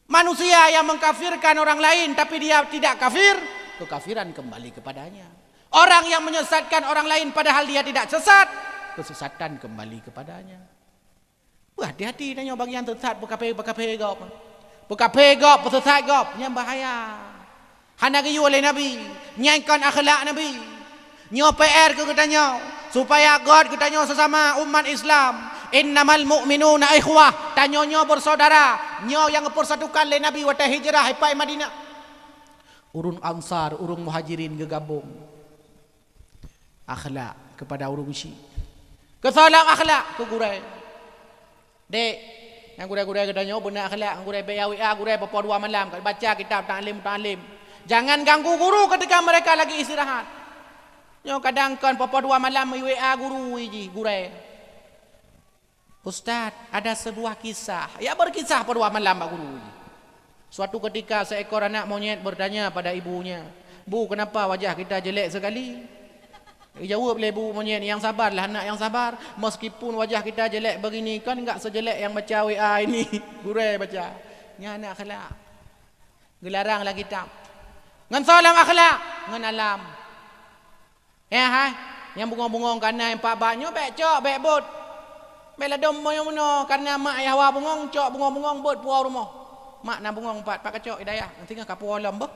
Manusia yang mengkafirkan orang lain tapi dia tidak kafir, kekafiran kembali kepadanya. Orang yang menyesatkan orang lain padahal dia tidak sesat, kesesatan kembali kepadanya. Wah, hati-hati nanya bagian sesat bekape gop. Bekape gop, sesat gop, yang bahaya. Hana gayu oleh Nabi, nyaingkan akhlak Nabi. Nyo PR ke katanya supaya God katanya sesama umat Islam. Innamal mu'minuna ikhwah. Tanyo bersaudara. Nyo yang persatukan oleh Nabi waktu hijrah sampai Madinah. Urun Ansar, urun Muhajirin gegabung. Akhlak kepada urun Syi. Kesalam akhlak ke gurai. Dek, yang gurai-gurai katanya benar akhlak, gurai BAWA, gurai papa 2 malam baca kitab ta'lim. Jangan ganggu guru ketika mereka lagi istirahat. Nyo kadang kan papa 2 malam WA guru iji gurai. Ustaz, ada sebuah kisah. Ya berkisah pada 2 malam pak guru. Suatu ketika seekor anak monyet bertanya pada ibunya, "Bu, kenapa wajah kita jelek sekali?" Jawab oleh ibu monyet, "Yang sabarlah anak, yang sabar. Meskipun wajah kita jelek begini kan enggak sejelek yang baca WA ini." Gurai baca. Nya anak akhlak. Gelarang lagi kitab. Ngan salam akhlak, ngan alam. Yang bungong-bungong kana yang pak baknya bek cok bek bot. Bela dom moyo karena mak ayah wa bungong cok bungong-bungong bot puau rumah. Mak na bungong 4 pak kacok dayah. Nanti ngah kapu alam bah.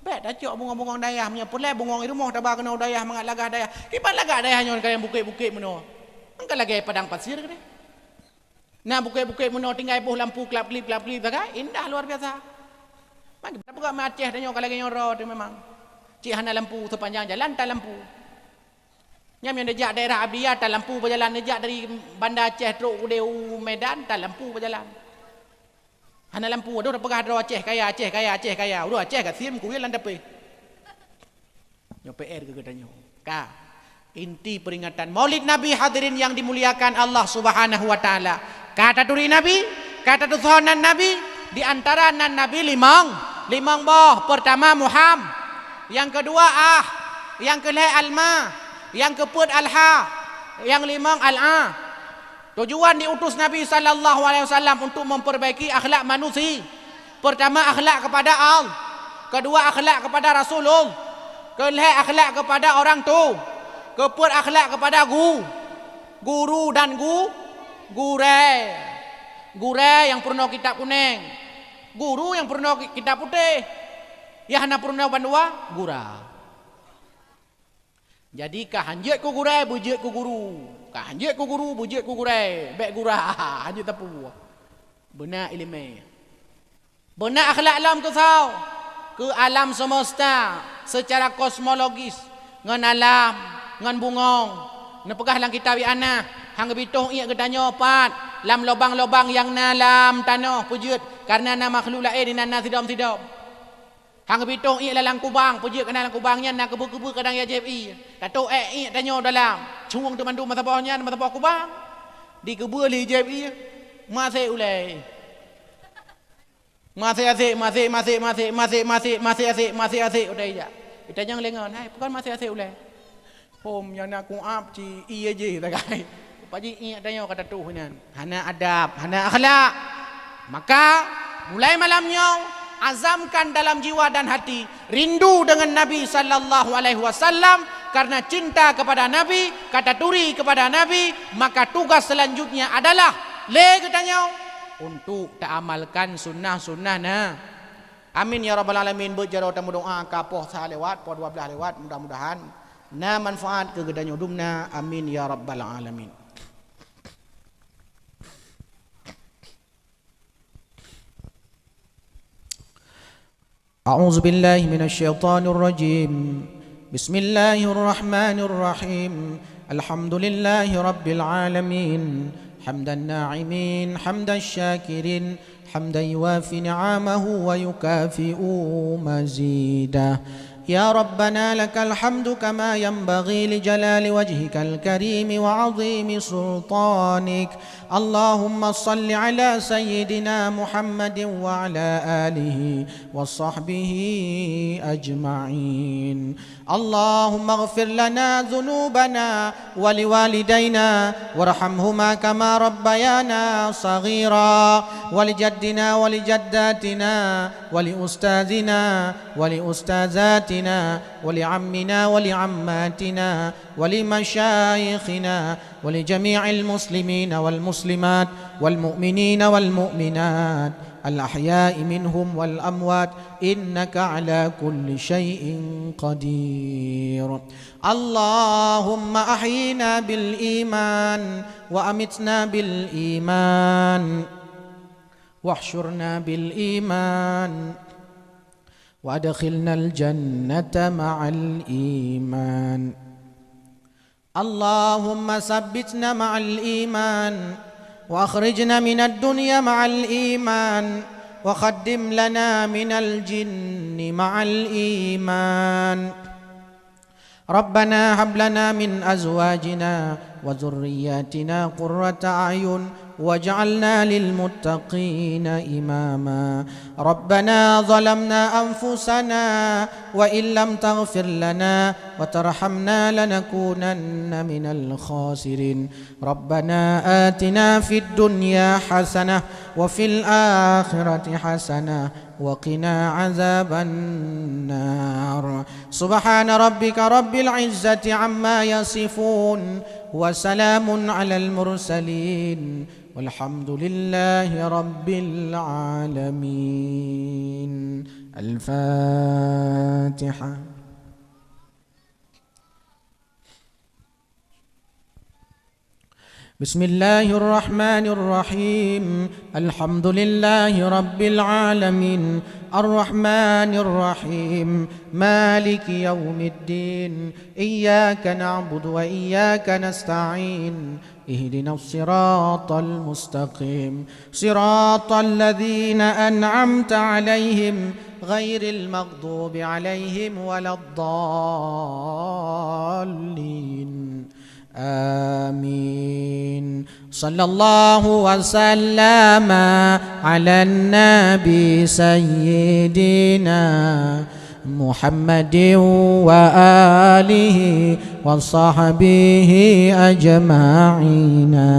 Bek dah cok bungong-bungong dayah punya pulai bungong di rumah tabah kena dayah mangat lagah dayah. Kipan lagah dayahnya kaya bukit-bukit meno. Engka lagi padang pasir ke. Nah bukit-bukit meno tinggal puh lampu klap-klip bagai indah luar biasa. Bagi berapa gak Aceh tanya kalau lagi nyoro tu memang. Cik hana lampu sepanjang jalan tak lampu. Nyam yang dejak daerah Abdiyah tak lampu berjalan, dejak dari Bandar Aceh teruk Udeu Medan tak lampu berjalan. Hana lampu ada pegah ada Aceh kaya. Udah Aceh kat sim kuil lan dape. Nyo PR ke katanya. Ka. Inti peringatan Maulid Nabi hadirin yang dimuliakan Allah Subhanahu wa taala. Kata turi Nabi, kata tuhanan Nabi, di antara Nabi limang boh. Pertama Muhammad, yang kedua yang kelima Alma, yang keempat Alha, yang lima Al-A. Tujuan diutus Nabi sallallahu alaihi wasallam untuk memperbaiki akhlak manusia. Pertama akhlak kepada Allah, kedua akhlak kepada Rasulullah, kelima akhlak kepada orang tua, keempat akhlak kepada guru dan gure yang purno kitab kuning, guru yang purno kitab putih, yang hana purno bandua gura. Jadi kahanjit ku gure bujit ku guru, kahanjit ku guru bujit ku gure, bek gura hanjit tapu. Benar ilmu, benar akhlak alam kesau ke alam semesta secara kosmologis, ngan alam, ngan bungong, nepegah lang kita wi ana, hang bitong ia gedanya opat, lam lobang-lobang yang nalam tanah pujut, karena nama makhluk lain nana sidam-sidam. Hang bitong ia lalang kubang, pujut kena lalang kubangnya nak kebu-kebu kadang ya JFI. Dato ia tanya dalam, cuang tu mandu masa bawahnya, masa bawah kubang. Di kebu li JFI, masih ulai. Masih asik udah ya. Kita jangan lengan, hai bukan masih asik ulai. Hom yang nak kuap ci iya je tak kai. Paji iya tanya kata tu hinan. Hana adab, hana akhlak. Maka mulai malamnya azamkan dalam jiwa dan hati rindu dengan Nabi sallallahu alaihi wasallam, karena cinta kepada Nabi, kata turi kepada Nabi, maka tugas selanjutnya adalah katanya untuk taamalkan sunnah-sunnah nah. Amin ya rabbal alamin. Berjaro tamu doa kapoh sah lewat, po 12 lewat, mudah-mudahan na manfaat kegedanyo dumna. Amin ya rabbal alamin. A'udzu billahi minasy syaithanir rajim. Bismillahir rahmanir rahim. Alhamdulillahi rabbil alamin. Hamdan na'imin, hamdan syakirin, hamdan yuwafi ni'amahu wa yukafi'u mazidah. يا ربنا لك الحمد كما ينبغي لجلال وجهك الكريم وعظيم سلطانك. اللهم صل على سيدنا محمد وعلى آله وصحبه أجمعين. اللهم اغفر لنا ذنوبنا ولوالدينا وارحمهما كما ربيانا صغيرا، ولجدنا ولجداتنا ولأستاذنا ولأستاذاتنا ولعمنا ولعماتنا ولمشايخنا ولجميع المسلمين والمسلمات والمؤمنين والمؤمنات الأحياء منهم والأموات إنك على كل شيء قدير. اللهم أحينا بالإيمان وأمتنا بالإيمان واحشرنا بالإيمان وأدخلنا الجنة مع الإيمان. اللهم ثبتنا مع الإيمان وأخرجنا من الدنيا مع الإيمان وقدم لنا من الجن مع الإيمان. ربنا هب لنا من أزواجنا وذرياتنا قرة أعين واجعلنا للمتقين إماما. ربنا ظلمنا أنفسنا وإن لم تغفر لنا وترحمنا لنكونن من الخاسرين. ربنا آتنا في الدنيا حسنة وفي الآخرة حسنة وقنا عذاب النار. سبحان ربك رب العزة عما يصفون وسلام على المرسلين والحمد لله رب العالمين. الفاتحة. بسم الله الرحمن الرحيم. الحمد لله رب العالمين الرحمن الرحيم مالك يوم الدين. إياك نعبد وإياك نستعين. اهدنا الصراط المستقيم صراط الذين أنعمت عليهم غير المغضوب عليهم ولا الضالين. آمين.
Sallallahu wasallam ala nabi sayyidina Muhammadin wa alihi wa sahbihi ajma'ina.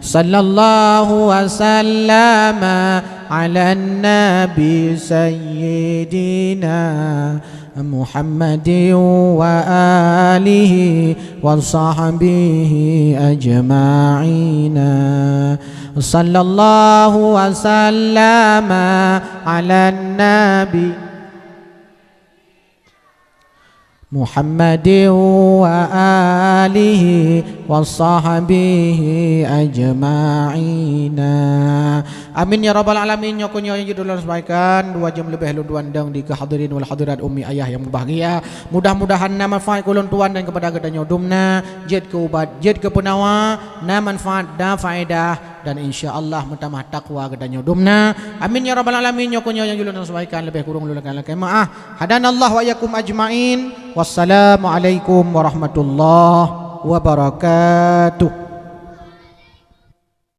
Sallallahu wasallam ala nabi sayyidina Muhammadin wa alihi wa sahbihi ajma'ina. Sallallahu wasallam ala nabi Muhammadin wa alihi wa sahbihi ajma'ina. Amin ya rabbal alamin. Nyokonyo yang judul sampaikan 2 jam lebih lu duandang di kehadirin wal hadirat ummi ayah yang berbahagia. Mudah-mudahan na manfaat kulun tuan dan kepada gedanya dumna jid ke ubat jid ke penawa na manfaat dan faedah dan insya-Allah mutamah takwa gedanya dumna. Amin ya rabbal alamin. Nyokonyo yang judul sampaikan lebih kurang lulakan kemaah. Hadanallahu wa iyyakum ajmain. Wassalamualaikum warahmatullahi wabarakatuh.